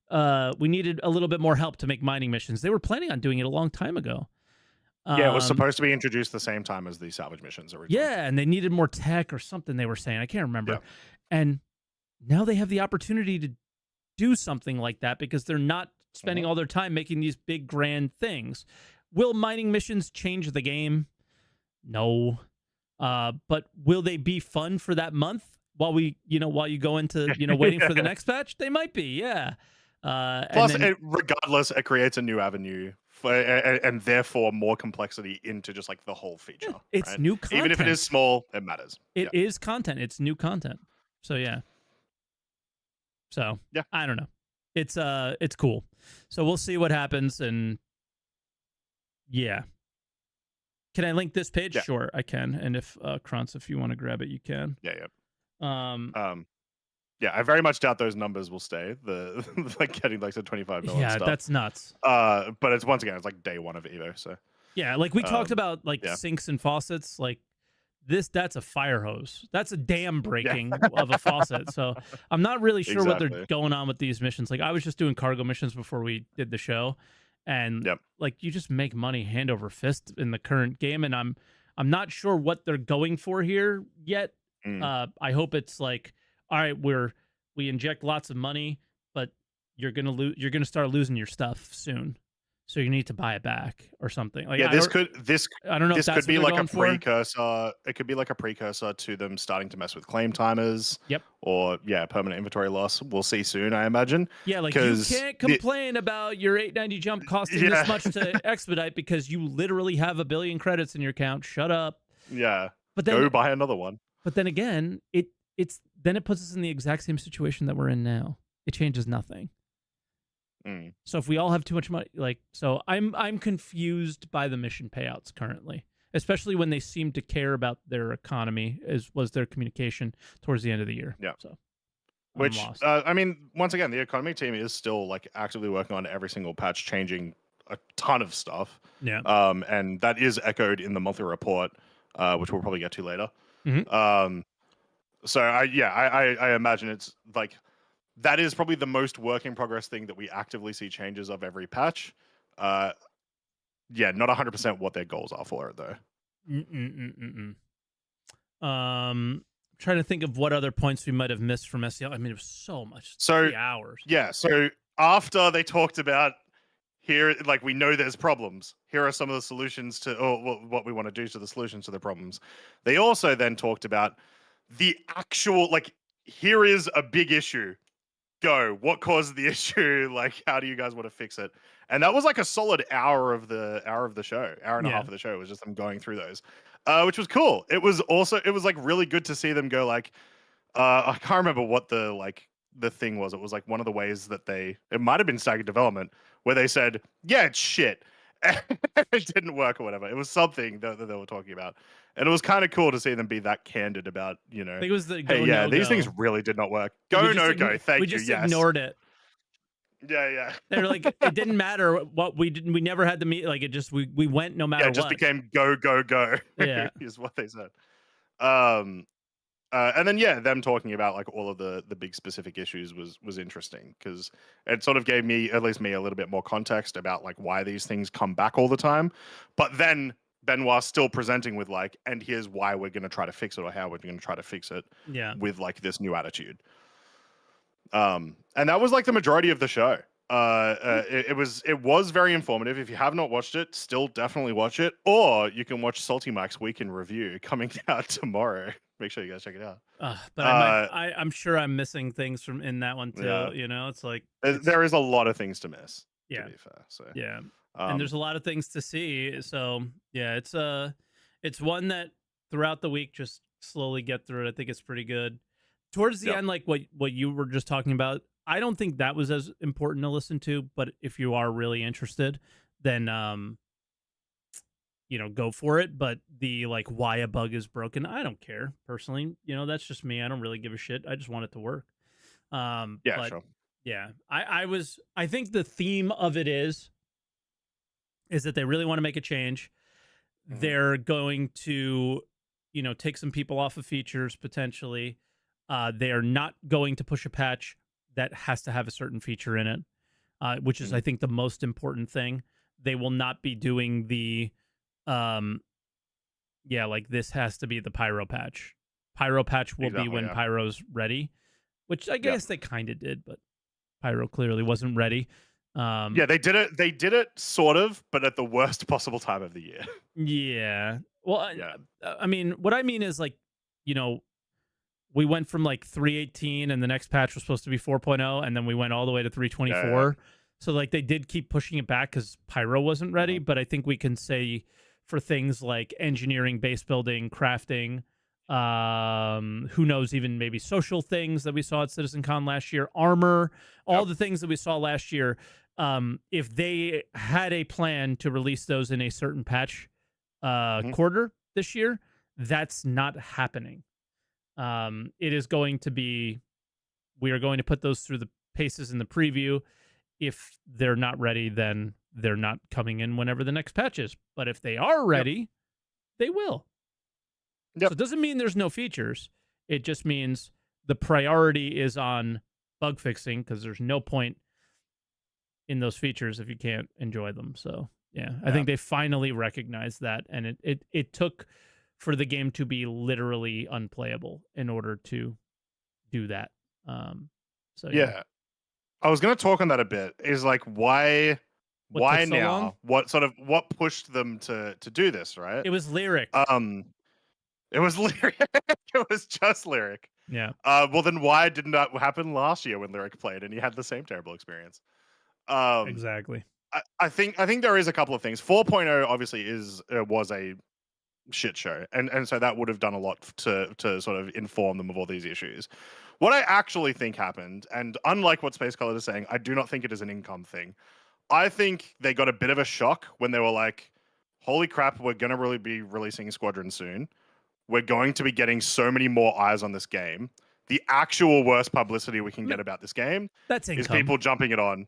Speaker 2: a little bit more help to make mining missions. They were planning on doing it a long time ago.
Speaker 1: It was supposed to be introduced the same time as the salvage missions originally.
Speaker 2: Yeah, and they needed more tech or something they were saying. I can't remember. And now they have the opportunity to do something like that, because they're not spending all their time making these big grand things. Will mining missions change the game? No. But will they be fun for that month while you go into, waiting for the next patch? They might be, yeah.
Speaker 1: Plus, regardless, it creates a new avenue and therefore more complexity into just like the whole feature.
Speaker 2: It's new content.
Speaker 1: Even if it is small, it matters.
Speaker 2: It is content. It's new content. So yeah. So I don't know. It's cool. So we'll see what happens, and can I link this page? Sure, I can. And if Croncy, if you want to grab it, you can.
Speaker 1: I very much doubt those numbers will stay. The like getting like the 25 million stuff.
Speaker 2: That's nuts.
Speaker 1: But it's it's like day one of Evo. So
Speaker 2: like we talked about like sinks and faucets, like that's a fire hose. That's a dam breaking of a faucet. So I'm not really sure what they're going on with these missions. Like, I was just doing cargo missions before we did the show, and like, you just make money hand over fist in the current game, and I'm not sure what they're going for here yet. I hope it's like, all right, we inject lots of money, but you're gonna start losing your stuff soon, so you need to buy it back or something. Like,
Speaker 1: this could be like a
Speaker 2: precursor.
Speaker 1: It could be like a precursor to them starting to mess with claim timers. Or permanent inventory loss. We'll see soon, I imagine.
Speaker 2: Yeah, like, you can't complain about your 890 jump costing this much to expedite because you literally have 1 billion credits in your account. Shut up.
Speaker 1: Yeah.
Speaker 2: But then
Speaker 1: go buy another one.
Speaker 2: But then again, it puts us in the exact same situation that we're in now. It changes nothing.
Speaker 1: Mm.
Speaker 2: So if we all have too much money, like, so I'm confused by the mission payouts currently, especially when they seem to care about their economy, as was their communication towards the end of the year.
Speaker 1: Yeah.
Speaker 2: So I'm
Speaker 1: Which,
Speaker 2: lost.
Speaker 1: I mean, once again, the economy team is still like actively working on every single patch, changing a ton of stuff.
Speaker 2: Yeah.
Speaker 1: And that is echoed in the monthly report, which we'll probably get to later.
Speaker 2: Mhm.
Speaker 1: So I imagine it's like that is probably the most work in progress thing that we actively see changes of every patch. Yeah, not 100% what their goals are for it though.
Speaker 2: Trying to think of what other points we might have missed from SCL. I mean, it was so much.
Speaker 1: So
Speaker 2: 3 hours.
Speaker 1: yeah, so after they talked about here, like we know there's problems. Here are some of the solutions to, or what we want to do to the solutions to the problems. They also then talked about the actual, like, here is a big issue. Go. What caused the issue? Like, how do you guys want to fix it? And that was like a solid hour of the show, hour and a half of the show. It was just them going through those, which was cool. It was like really good to see them go like, I can't remember what the thing was. It was like one of the ways that it might have been staggered development where they said, yeah, it's shit. It didn't work or whatever. It was something that they were talking about. And it was kind of cool to see them be that candid about,
Speaker 2: I think it was the
Speaker 1: hey,
Speaker 2: go,
Speaker 1: yeah,
Speaker 2: no
Speaker 1: these things
Speaker 2: go.
Speaker 1: really did not work.
Speaker 2: We
Speaker 1: Go,
Speaker 2: just
Speaker 1: no go.
Speaker 2: we
Speaker 1: Thank you.
Speaker 2: just
Speaker 1: Yes.
Speaker 2: ignored it.
Speaker 1: Yeah.
Speaker 2: They're like, it didn't matter what we didn't. We never had the meet. Like, it just we went no matter
Speaker 1: Yeah,
Speaker 2: what.
Speaker 1: it just became go, go, go.
Speaker 2: Yeah.
Speaker 1: Is what they said. And then them talking about like all of the big specific issues was interesting because it sort of gave me, at least me, a little bit more context about like why these things come back all the time. But then Benoit still presenting with like, and here's why we're going to try to fix it, or how we're going to try to fix it.
Speaker 2: Yeah.
Speaker 1: With like this new attitude. And that was like the majority of the show. It was very informative. If you have not watched it, still definitely watch it, or you can watch SaltEMike's Week in Review coming out tomorrow. Make sure you guys check it out.
Speaker 2: But I'm sure I'm missing things from in that one too.
Speaker 1: Yeah.
Speaker 2: You know, it's like
Speaker 1: there is a lot of things to miss.
Speaker 2: Yeah.
Speaker 1: To be fair, so
Speaker 2: yeah, and there's a lot of things to see. So yeah, it's one that throughout the week just slowly get through it. I think it's pretty good. Towards the end, like what you were just talking about, I don't think that was as important to listen to. But if you are really interested, then go for it. But the like why a bug is broken, I don't care personally. That's just me. I don't really give a shit. I just want it to work.
Speaker 1: Yeah,
Speaker 2: but,
Speaker 1: sure.
Speaker 2: Yeah, I think the theme of it is that they really want to make a change. Mm-hmm. They're going to, take some people off of features potentially. They are not going to push a patch that has to have a certain feature in it, which is, I think, the most important thing. They will not be doing the, like this has to be the Pyro patch. Pyro patch will be when Pyro's ready, which I guess they kind of did, but Pyro clearly wasn't ready.
Speaker 1: Yeah, they did it. They did it sort of, but at the worst possible time of the year.
Speaker 2: Yeah. Well, I mean, what I mean is like, we went from like 3.18 and the next patch was supposed to be 4.0, and then we went all the way to 3.24. Yeah. So like they did keep pushing it back because Pyro wasn't ready. But I think we can say for things like engineering, base building, crafting, who knows, even maybe social things that we saw at CitizenCon last year, armor, all the things that we saw last year. If they had a plan to release those in a certain patch quarter this year, that's not happening. It is going to be, we are going to put those through the paces in the preview. If they're not ready, then they're not coming in whenever the next patch is. But if they are ready, they will. Yep. So it doesn't mean there's no features. It just means the priority is on bug fixing, because there's no point in those features if you can't enjoy them. So yeah, I think they finally recognized that, and it took for the game to be literally unplayable in order to do that. So
Speaker 1: yeah. I was going to talk on that a bit. Is like why now? Long? What pushed them to do this? Right?
Speaker 2: It was Lyric.
Speaker 1: It was Lyric. It was just Lyric.
Speaker 2: Yeah.
Speaker 1: Well, then why didn't that happen last year when Lyric played and he had the same terrible experience?
Speaker 2: Exactly.
Speaker 1: I think there is a couple of things. 4.0 obviously was a shit show, and so that would have done a lot to sort of inform them of all these issues. What I actually think happened, and unlike what Space Color is saying, I do not think it is an income thing. I think they got a bit of a shock when they were like, "Holy crap, we're gonna really be releasing Squadron soon. We're going to be getting so many more eyes on this game. The actual worst publicity we can get about this game
Speaker 2: That's
Speaker 1: is
Speaker 2: income.
Speaker 1: people jumping it on."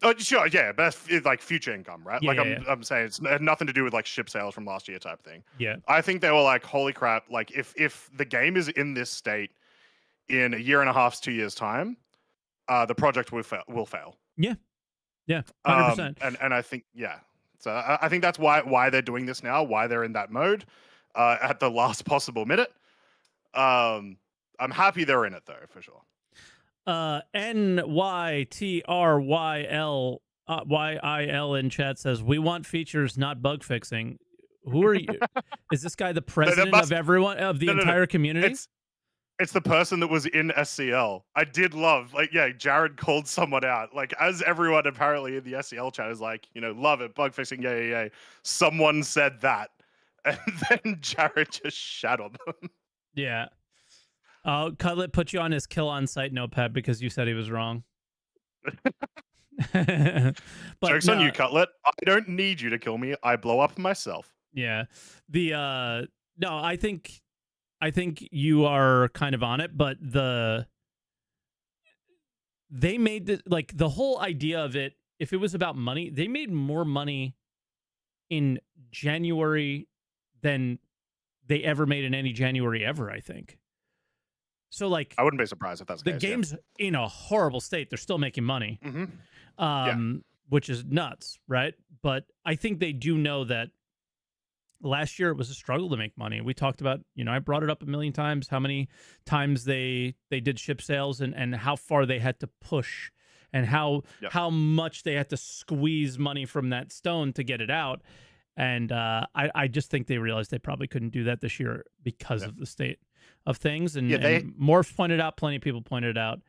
Speaker 1: Oh, sure, yeah, but that's like future income, right?
Speaker 2: Yeah,
Speaker 1: Like
Speaker 2: yeah,
Speaker 1: I'm saying, it had nothing to do with like ship sales from last year type thing.
Speaker 2: yeah.
Speaker 1: I think they were like, "Holy crap!" Like if the game is in this state in a year and a half, 2 years time, the project will fail.
Speaker 2: Yeah. Yeah. 100%.
Speaker 1: And I think yeah, so I think that's why they're doing this now, why they're in that mode, at the last possible minute. I'm happy they're in it though, for sure.
Speaker 2: NYTRYL YIL in chat says, "We want features, not bug fixing." Who are you? Is this guy the president of everyone, of the entire community?
Speaker 1: It's the person that was in SCL. I did love, like, yeah, Jared called someone out. Like, as everyone apparently in the SCL chat is like, love it, bug fixing, yeah. Someone said that. And then Jared just shat on them.
Speaker 2: Yeah. Cutlet put you on his kill on site notepad because you said he was wrong.
Speaker 1: But joke's on you, Cutlet. I don't need you to kill me. I blow up myself.
Speaker 2: Yeah. No, I think you are kind of on it, but they made the whole idea of it, if it was about money, they made more money in January than they ever made in any January ever, I think. So like,
Speaker 1: I wouldn't be surprised if that's the case,
Speaker 2: game's in a horrible state. They're still making money, which is nuts, right? But I think they do know that last year it was a struggle to make money. We talked about, I brought it up a million times, how many times they did ship sales and how far they had to push and how much they had to squeeze money from that stone to get it out. And I just think they realized they probably couldn't do that this year because of the state of things. And, and Morph pointed out, plenty of people pointed out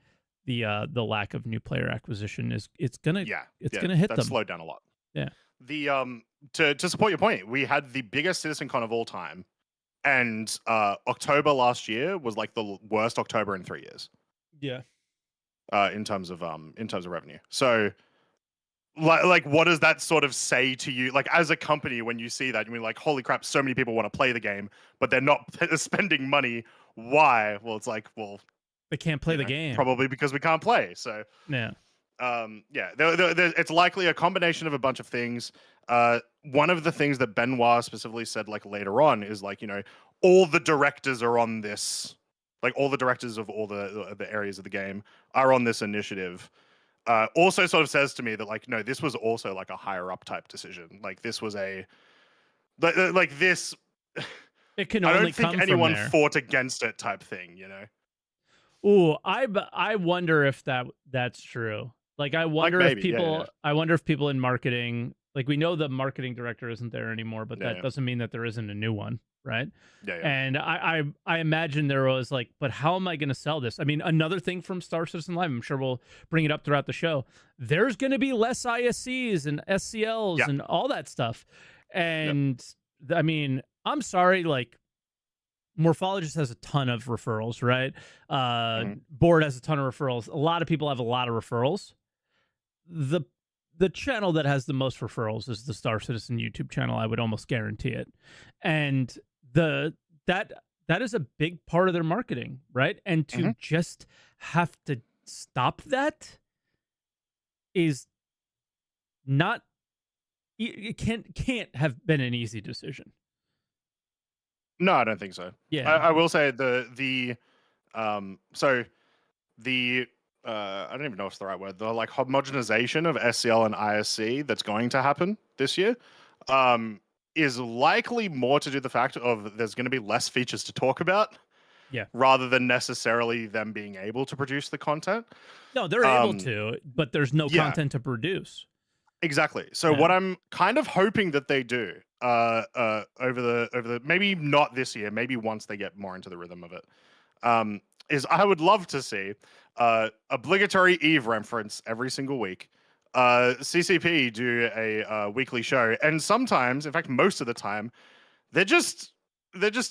Speaker 2: the lack of new player acquisition it's gonna hit them.
Speaker 1: Slowed down a lot.
Speaker 2: Yeah.
Speaker 1: The to support your point, we had the biggest CitizenCon of all time, and October last year was like the worst October in 3 years.
Speaker 2: Yeah.
Speaker 1: In terms of revenue. So like what does that sort of say to you, like, as a company, when you see that? You mean, like, holy crap, so many people want to play the game, but they're not spending money. Why? Well, it's like, well,
Speaker 2: they can't play the game.
Speaker 1: Probably because we can't play. So
Speaker 2: yeah.
Speaker 1: It's likely a combination of a bunch of things. One of the things that Benoit specifically said, like, later on is like, all the directors are on this, like, all the directors of all the areas of the game are on this initiative. Also sort of says to me that, like, no, this was also like a higher up type decision. Like, this was like this.
Speaker 2: It can
Speaker 1: I
Speaker 2: only
Speaker 1: don't think
Speaker 2: come
Speaker 1: anyone
Speaker 2: from there.
Speaker 1: fought against it type thing,
Speaker 2: Ooh, I wonder if that's true. Like, I wonder if people, I wonder if people in marketing, like, we know the marketing director isn't there anymore, but that doesn't mean that there isn't a new one, right?
Speaker 1: Yeah.
Speaker 2: And I imagine there was like, but how am I going to sell this? I mean, another thing from Star Citizen Live, I'm sure we'll bring it up throughout the show. There's going to be less ISCs and SCLs and all that stuff. And I mean, I'm sorry, like, Morphologist has a ton of referrals, right? Board has a ton of referrals. A lot of people have a lot of referrals. The channel that has the most referrals is the Star Citizen YouTube channel. I would almost guarantee it. And that is a big part of their marketing, right? And to just have to stop that is not, it can't have been an easy decision.
Speaker 1: No, I don't think so.
Speaker 2: Yeah,
Speaker 1: I will say I don't even know if it's the right word. The, like, homogenization of SCL and ISC that's going to happen this year is likely more to do with the fact of there's going to be less features to talk about.
Speaker 2: Yeah.
Speaker 1: Rather than necessarily them being able to produce the content.
Speaker 2: No, they're able to, but there's no content to produce.
Speaker 1: Exactly. So what I'm kind of hoping that they do over the maybe not this year, maybe once they get more into the rhythm of it, is I would love to see obligatory Eve reference every single week. CCP do a weekly show, and sometimes, in fact, most of the time, they're just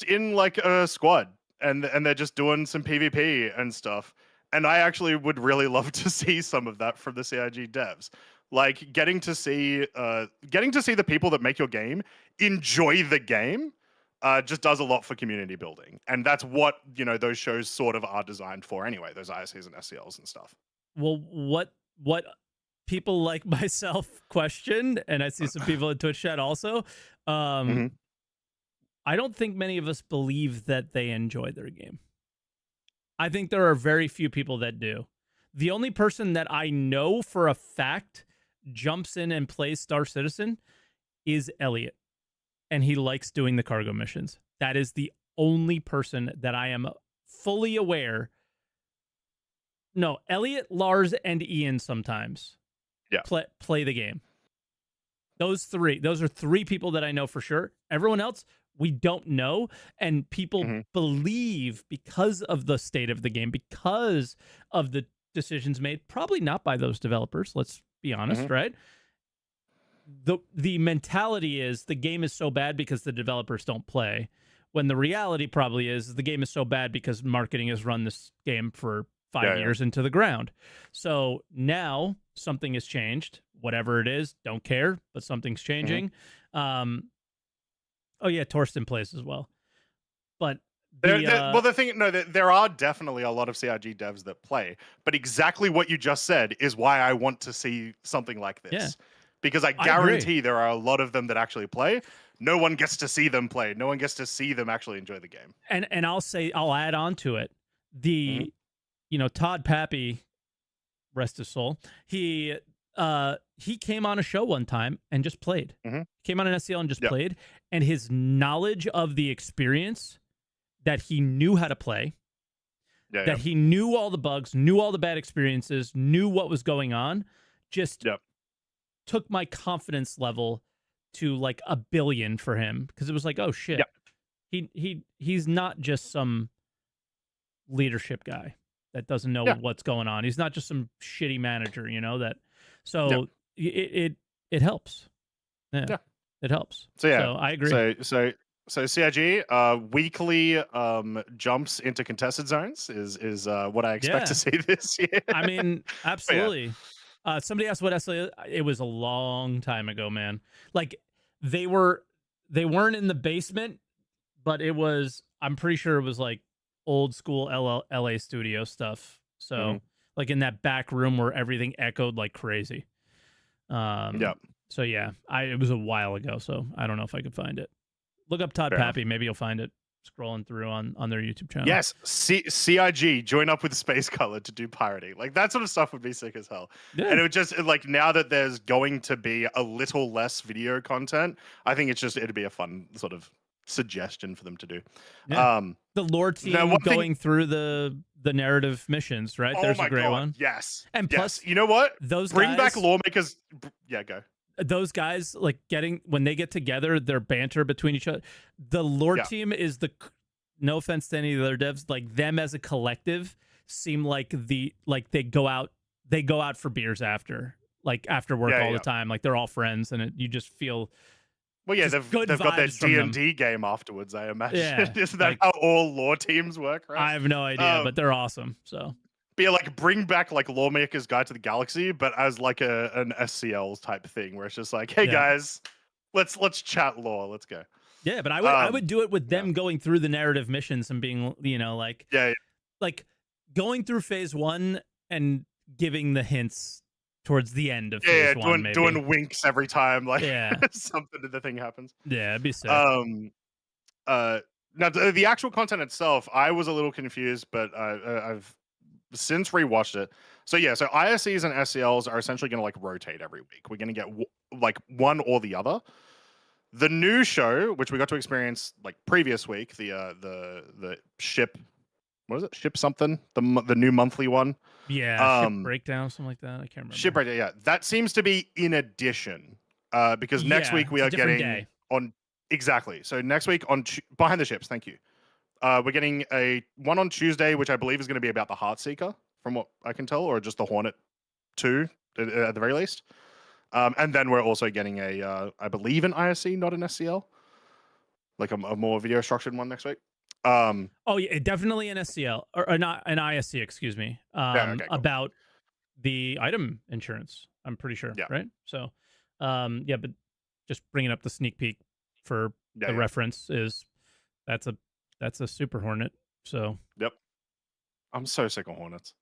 Speaker 1: in like a squad, and they're just doing some PvP and stuff. And I actually would really love to see some of that from the CIG devs. Like getting to see the people that make your game enjoy the game just does a lot for community building. And that's what, those shows sort of are designed for anyway, those ISCs and SCLs and stuff.
Speaker 2: Well, what people like myself question, and I see some people in Twitch chat also,
Speaker 1: Mhm.
Speaker 2: I don't think many of us believe that they enjoy their game. I think there are very few people that do. The only person that I know for a fact jumps in and plays Star Citizen is Elliot, and he likes doing the cargo missions. That is the only person that I am fully aware. No, Elliot, Lars, and Ian sometimes play the game. Those are three people that I know for sure. Everyone else, we don't know. And people believe because of the state of the game, because of the decisions made, probably not by those developers, let's be honest, right? The mentality is the game is so bad because the developers don't play, when the reality probably is the game is so bad because marketing has run this game for 5 years into the ground. So now something has changed, whatever it is, don't care, but something's changing. Oh yeah, Torsten plays as well. But
Speaker 1: the thing, no, there are definitely a lot of CIG devs that play, but exactly what you just said is why I want to see something like this.
Speaker 2: Yeah.
Speaker 1: Because I guarantee there are a lot of them that actually play. No one gets to see them play. No one gets to see them actually enjoy the game.
Speaker 2: And I'll add on to it. Todd Pappy, rest his soul, he came on a show one time and just played. Came on an SCL and just played, and his knowledge of the experience, that he knew how to play, that he knew all the bugs, knew all the bad experiences, knew what was going on, just took my confidence level to like 1 billion for him, because it was like, oh shit, he's not just some leadership guy that doesn't know what's going on. He's not just some shitty manager, that. So it helps. Yeah, it helps. So I agree.
Speaker 1: So CIG weekly jumps into contested zones is what I expect to see this year.
Speaker 2: I mean, absolutely. Somebody asked what SCL is. It was a long time ago, man. Like they weren't in the basement, but it was, I'm pretty sure it was like old school LA studio stuff. So like in that back room where everything echoed like crazy. So yeah, it was a while ago, so I don't know if I could find it. Look up Todd Pappy, maybe you'll find it scrolling through on their YouTube channel.
Speaker 1: Yes, CIG join up with Space Color to do pirating. Like that sort of stuff would be sick as hell. And it would just like, now that there's going to be a little less video content, I think it'd be a fun sort of suggestion for them to do.
Speaker 2: The lore team going through the narrative missions, right? There's a great one.
Speaker 1: Yes.
Speaker 2: And plus,
Speaker 1: you know what?
Speaker 2: Those
Speaker 1: bring
Speaker 2: guys,
Speaker 1: back lawmakers. Yeah, go.
Speaker 2: Those guys, like when they get together, their banter between each other. The lore team is no offense to any of the other devs, like them as a collective seem like they go out for beers after work all the time. Like they're all friends, and you just feel.
Speaker 1: Well, yeah, they've got their D&D game afterwards, I imagine. Yeah, Isn't that how all lore teams work, right?
Speaker 2: I have no idea, but they're awesome. So.
Speaker 1: But yeah, like bring back like Lawmaker's Guide to the Galaxy, but as like an SCL type thing, where it's just like, hey guys, let's chat lore, let's go.
Speaker 2: Yeah, but I would do it with them going through the narrative missions and being, like like going through phase 1 and giving the hints towards the end of phase 1, maybe.
Speaker 1: Doing winks every time, like something to the thing happens.
Speaker 2: Yeah, it'd be sick.
Speaker 1: Now the actual content itself, I was a little confused, but I've since rewatched it. So ISCs and SCLs are essentially going to like rotate every week. We're going to get like one or the other. The new show, which we got to experience like previous week, the ship, what is it? Ship something? The new monthly one.
Speaker 2: Yeah, ship breakdown, something like that. I can't remember.
Speaker 1: Ship breakdown. Yeah, that seems to be in addition, because next week we are getting on exactly. So next week on Behind the Ships. Thank you. We're getting a one on Tuesday, which I believe is going to be about the Heartseeker, from what I can tell, or just the Hornet 2 at the very least. And then we're also getting I believe an ISC, not an SCL. like a more video structured one next week.
Speaker 2: Oh yeah, definitely an SCL or not an ISC, excuse me.
Speaker 1: Yeah, okay, cool.
Speaker 2: About the item insurance. I'm pretty sure,
Speaker 1: Yeah,
Speaker 2: right? So, yeah, but just bringing up the sneak peek for
Speaker 1: yeah,
Speaker 2: the
Speaker 1: yeah.
Speaker 2: reference is that's a Super Hornet. So
Speaker 1: Yep. I'm so sick of Hornets.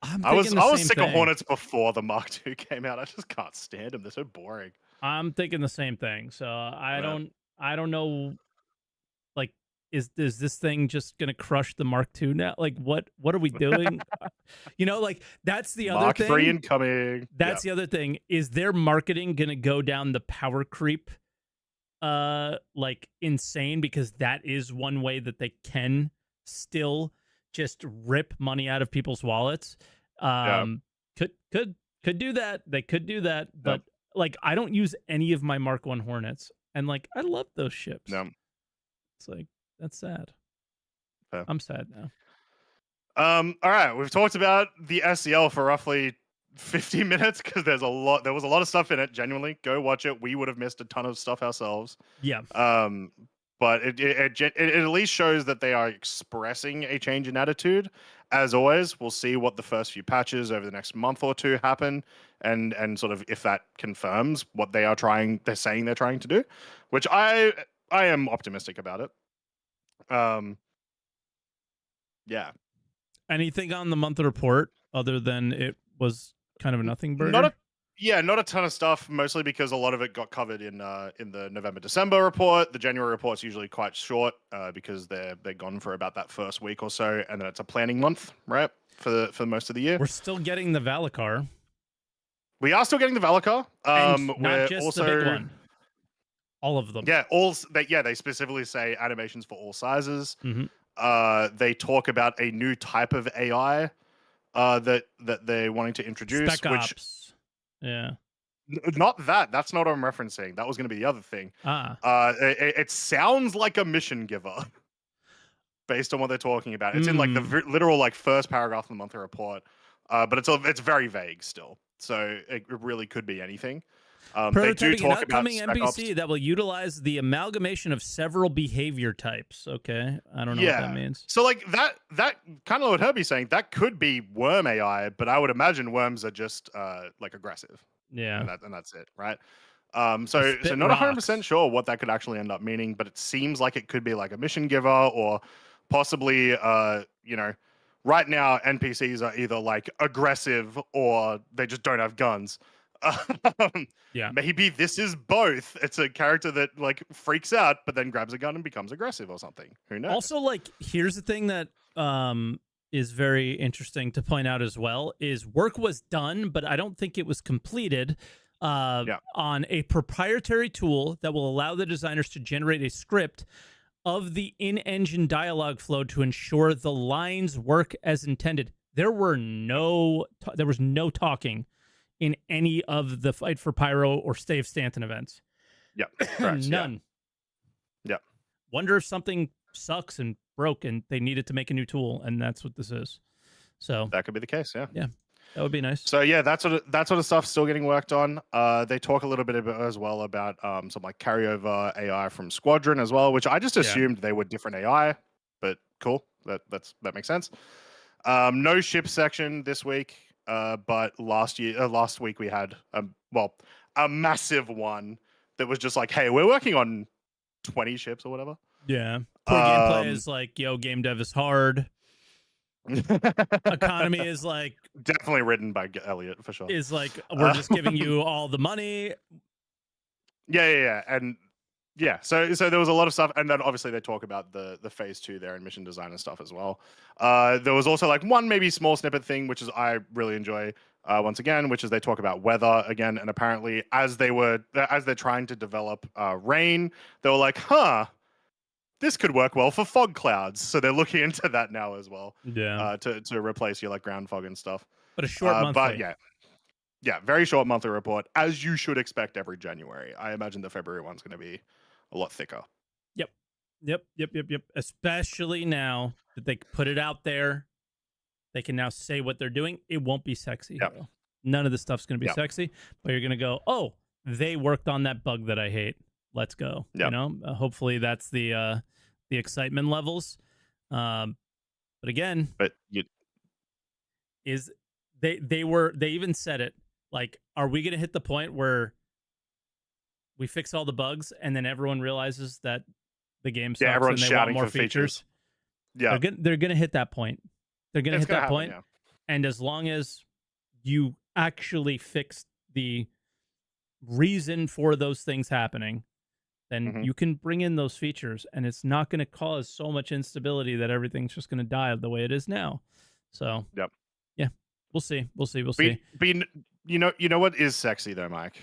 Speaker 2: I'm
Speaker 1: I was
Speaker 2: thinking the
Speaker 1: I was
Speaker 2: same
Speaker 1: sick of
Speaker 2: thing.
Speaker 1: Hornets before the Mark II came out. I just can't stand them. They're so boring.
Speaker 2: I'm thinking the same thing. So
Speaker 1: Man.
Speaker 2: I don't know. Like, is this thing just gonna crush the Mark II now? Like, what are we doing? Like that's the other
Speaker 1: Mark III
Speaker 2: thing.
Speaker 1: incoming. Yeah.
Speaker 2: That's the other thing. Is their marketing gonna go down the power creep like insane, because that is one way that they can still just rip money out of people's wallets.
Speaker 1: Yeah.
Speaker 2: Could do that. They could do that,
Speaker 1: Yep.
Speaker 2: but like I don't use any of my Mark 1 Hornets, and like I love those ships.
Speaker 1: Yeah.
Speaker 2: It's like that's sad.
Speaker 1: Fair.
Speaker 2: I'm sad now.
Speaker 1: All right, we've talked about the SCL for roughly 50 minutes because there was a lot of stuff in it. Genuinely, go watch it. We would have missed a ton of stuff ourselves.
Speaker 2: Yeah.
Speaker 1: But it at least shows that they are expressing a change in attitude. As always, we'll see what the first few patches over the next month or two happen, and sort of if that confirms what they're saying they're trying to do, which I am optimistic about it. Yeah.
Speaker 2: Anything on the month report other than it was kind of a nothing
Speaker 1: Not
Speaker 2: burger?
Speaker 1: not a ton of stuff, mostly because a lot of it got covered in the November-December report. The January report's usually quite short because they're gone for about that first week or so, and then it's a planning month, right, for most of the year.
Speaker 2: We're still getting the Valacar.
Speaker 1: We are still getting the Valakar.
Speaker 2: And not
Speaker 1: We're
Speaker 2: just
Speaker 1: also,
Speaker 2: the big one. All of them.
Speaker 1: Yeah, they specifically say animations for all sizes.
Speaker 2: Mm-hmm.
Speaker 1: They talk about a new type of AI that they're wanting to introduce,
Speaker 2: Spec Ops. Yeah.
Speaker 1: Not that. That's not what I'm referencing. That was going to be the other thing. It sounds like a mission giver, based on what they're talking about. It's in like the literal like first paragraph of the monthly report, but it's very vague still. So it really could be anything. They do
Speaker 2: Prototyping an
Speaker 1: talk about
Speaker 2: upcoming NPC that will utilize the amalgamation of several behavior types. Okay, I don't know what that means.
Speaker 1: So like that kind of what Herbie's saying, that could be worm AI, but I would imagine worms are just like aggressive.
Speaker 2: Yeah,
Speaker 1: and that's it, right? So not 100% sure what that could actually end up meaning, but it seems like it could be like a mission giver, or possibly right now NPCs are either like aggressive or they just don't have guns.
Speaker 2: Yeah,
Speaker 1: maybe this is both. It's a character that like freaks out but then grabs a gun and becomes aggressive or something. Who knows?
Speaker 2: Also, like, here's the thing that is very interesting to point out as well is work was done, but I don't think it was completed on a proprietary tool that will allow the designers to generate a script of the in-engine dialogue flow to ensure the lines work as intended. There was no talking in any of the Fight for Pyro or Stave Stanton events.
Speaker 1: Yeah.
Speaker 2: None.
Speaker 1: Yeah.
Speaker 2: Wonder if something sucks and broke and they needed to make a new tool, and that's what this is. So
Speaker 1: that could be the case. Yeah.
Speaker 2: That would be nice.
Speaker 1: So yeah, that sort of stuff's still getting worked on. They talk a little bit as well about some like carryover AI from Squadron as well, which I just assumed they were different AI, but cool. That makes sense. No ship section this week, but last week we had a massive one that was just like, hey, we're working on 20 ships or whatever.
Speaker 2: Yeah. Poor gameplay is like, yo, game dev is hard. Economy is like
Speaker 1: definitely written by Elliot for sure.
Speaker 2: Is like, we're just giving you all the money.
Speaker 1: Yeah. And yeah, so there was a lot of stuff, and then obviously they talk about the phase 2 there and mission design and stuff as well. There was also like one maybe small snippet thing, which is I really enjoy once again, which is they talk about weather again, and apparently as they're trying to develop rain, they were like, this could work well for fog clouds, so they're looking into that now as well.
Speaker 2: Yeah,
Speaker 1: to replace your like ground fog and stuff.
Speaker 2: But a short monthly.
Speaker 1: But yeah, very short monthly report, as you should expect every January. I imagine the February one's going to be a lot thicker.
Speaker 2: Yep. Especially now that they put it out there, they can now say what they're doing. It won't be sexy. None of this stuff's going to be sexy, but you're going to go, oh, they worked on that bug that I hate. let's go.
Speaker 1: Yeah.
Speaker 2: You know, hopefully that's the excitement levels. But again,
Speaker 1: But you,
Speaker 2: is they even said it, like, are we going to hit the point where we fix all the bugs and then everyone realizes that the game sucks
Speaker 1: everyone's
Speaker 2: and they want
Speaker 1: shouting
Speaker 2: more
Speaker 1: for features.
Speaker 2: Yeah, they're gonna hit that point. They're gonna hit that
Speaker 1: happen,
Speaker 2: point.
Speaker 1: yeah.
Speaker 2: And as long as you actually fix the reason for those things happening, then you can bring in those features, and it's not going to cause so much instability that everything's just going to die the way it is now. So,
Speaker 1: Yep.
Speaker 2: Yeah, we'll see. We'll see.
Speaker 1: But you know what is sexy though, Mike?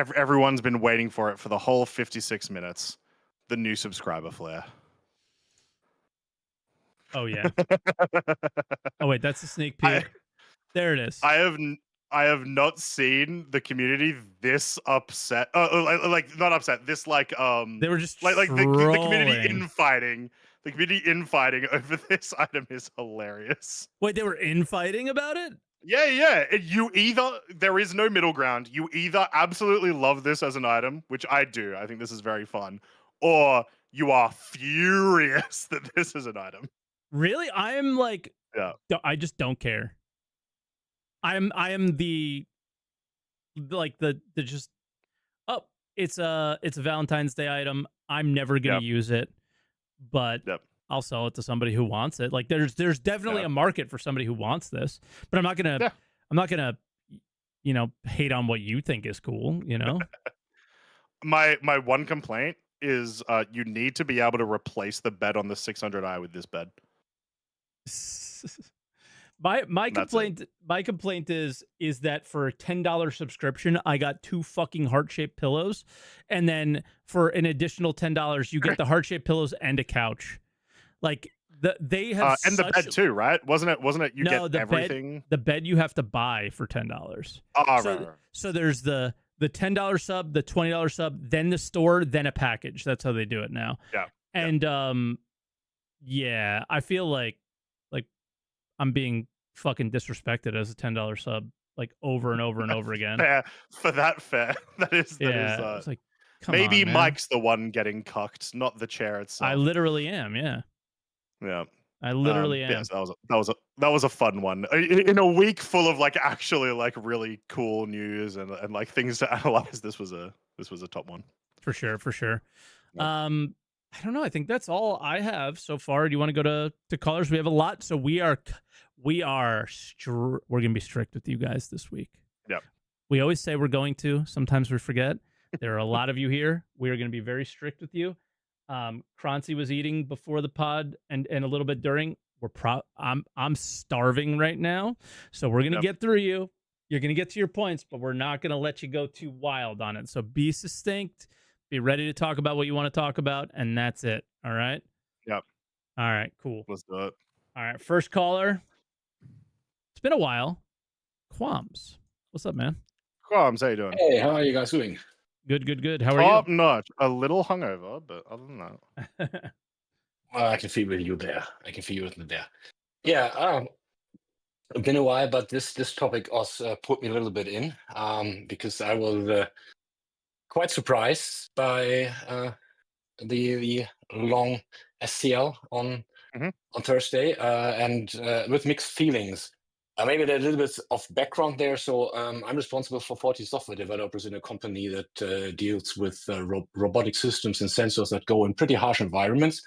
Speaker 1: Everyone's been waiting for it for the whole 56 minutes. The new subscriber flare.
Speaker 2: Oh yeah. Oh wait, that's a sneak peek. There it is.
Speaker 1: I have not seen the community this upset. Like not upset. This like
Speaker 2: they were just
Speaker 1: like the community infighting. The community infighting over this item is hilarious.
Speaker 2: Wait, they were infighting about it?
Speaker 1: Yeah. You either, there is no middle ground. You either absolutely love this as an item, which I do. I think this is very fun, or you are furious that this is an item.
Speaker 2: Really? I'm like,
Speaker 1: yeah.
Speaker 2: I just don't care. I am the just, oh, it's a Valentine's Day item. I'm never gonna use it, but I'll sell it to somebody who wants it. Like there's definitely a market for somebody who wants this, but I'm not gonna you know, hate on what you think is cool, you know.
Speaker 1: My one complaint is you need to be able to replace the bed on the 600i with this bed.
Speaker 2: My complaint is that for a $10 subscription, I got 2 fucking heart-shaped pillows, and then for an additional $10, you get the heart-shaped pillows and a couch. Like they have
Speaker 1: and the bed too, right? Wasn't it? You get everything.
Speaker 2: The bed you have to buy for $10.
Speaker 1: Oh,
Speaker 2: right. So there's the $10 sub, the $20 sub, then the store, then a package. That's how they do it now.
Speaker 1: Yeah.
Speaker 2: And yeah, I feel like I'm being fucking disrespected as a $10 sub, like over and over and over again.
Speaker 1: Fair. That is.
Speaker 2: It's like,
Speaker 1: maybe
Speaker 2: on, man.
Speaker 1: Mike's the one getting cucked, not the chair itself.
Speaker 2: I literally am. Yeah.
Speaker 1: Yeah.
Speaker 2: I literally am.
Speaker 1: Yes, that was a fun one. In a week full of like actually like really cool news and like things to analyze, this was a top one.
Speaker 2: For sure.
Speaker 1: Yep.
Speaker 2: I don't know. I think that's all I have so far. Do you want to go to callers? We have a lot, so we're gonna be strict with you guys this week.
Speaker 1: Yep.
Speaker 2: We always say we're going to. Sometimes we forget. There are a lot of you here. We are going to be very strict with you. Croncy was eating before the pod and a little bit during. I'm starving right now, so we're gonna get through you. You're gonna get to your points, but we're not gonna let you go too wild on it. So be succinct. Be ready to talk about what you want to talk about, and that's it. All right?
Speaker 1: Yep.
Speaker 2: All right, cool.
Speaker 1: Let's do it.
Speaker 2: All right, first caller. It's been a while. Quams. What's up, man?
Speaker 1: Quams, how you doing?
Speaker 3: Hey, how are you guys doing?
Speaker 2: Good. How are
Speaker 1: Top notch. A little hungover, but other than
Speaker 2: that.
Speaker 3: Well, I can feel you there. Yeah, it's been a while, but this topic also put me a little bit in because I was quite surprised by the long SCL on Thursday and with mixed feelings. Maybe a little bit of background there. So I'm responsible for 40 software developers in a company that deals with robotic systems and sensors that go in pretty harsh environments.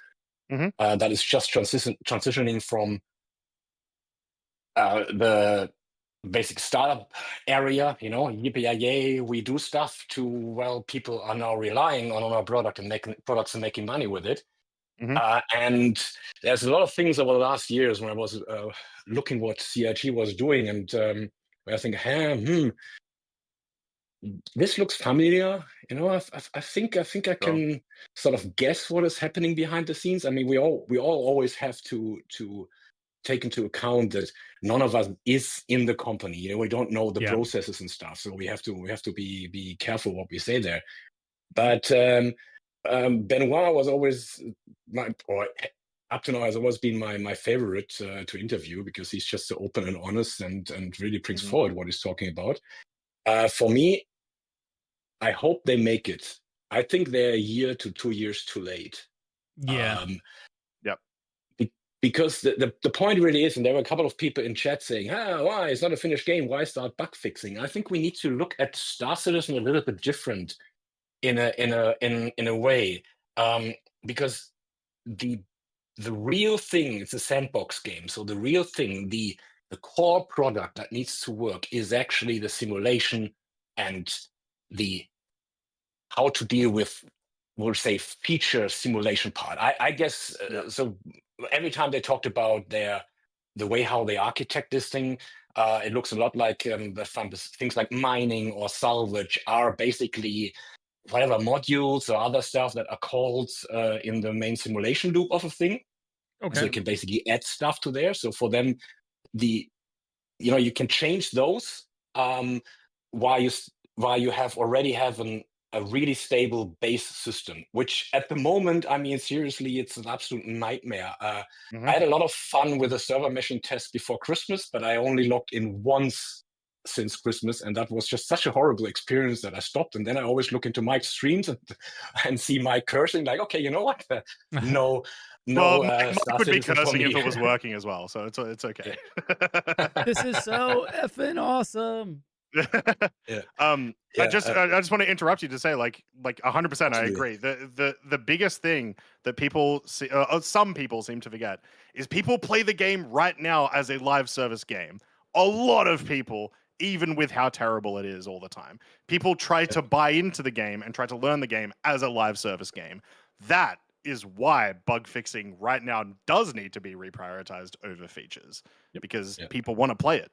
Speaker 3: That is just transitioning from the basic startup area, you know, yippee we do stuff, to, well, people are now relying on our product and making products and making money with it. And there's a lot of things over the last years when I was looking what CIG was doing, and I think, this looks familiar. You know, I think I can sort of guess what is happening behind the scenes. I mean, we all always have to take into account that none of us is in the company. You know, we don't know the processes and stuff, so we have to be careful what we say there. But Benoit was always up to now has always been my favorite to interview, because he's just so open and honest and really brings forward what he's talking about. For me, I hope they make it. I think they're a year to 2 years too late.
Speaker 2: Yeah.
Speaker 1: Yep.
Speaker 3: Because the point really is, and there were a couple of people in chat saying, why it's not a finished game? Why start bug fixing? I think we need to look at Star Citizen a little bit different in a way, because the real thing, it's a sandbox game. So the real thing, the core product that needs to work is actually the simulation and the how to deal with, we'll say, feature simulation part. I guess so. Every time they talked about the way how they architect this thing, it looks a lot like things like mining or salvage are basically whatever modules or other stuff that are called in the main simulation loop of a thing.
Speaker 2: Okay.
Speaker 3: So you can basically add stuff to there. So for them, you can change those while you already have a really stable base system, which at the moment, I mean, seriously, it's an absolute nightmare. I had a lot of fun with the server meshing test before Christmas, but I only logged in once since Christmas, and that was just such a horrible experience that I stopped. And then I always look into Mike's streams and see Mike cursing, like, okay, you know what? No.
Speaker 1: Well, Mike
Speaker 3: Star
Speaker 1: would be
Speaker 3: Citizen for
Speaker 1: cursing if
Speaker 3: me.
Speaker 1: it was working as well, so it's okay.
Speaker 2: This is so effing awesome.
Speaker 1: I just want to interrupt you to say, like 100%, I agree. The biggest thing that people see, some people seem to forget, is people play the game right now as a live service game. A lot of people, even with how terrible it is all the time, people try to buy into the game and try to learn the game as a live service game. That is why bug fixing right now does need to be reprioritized over features, because people want to play it.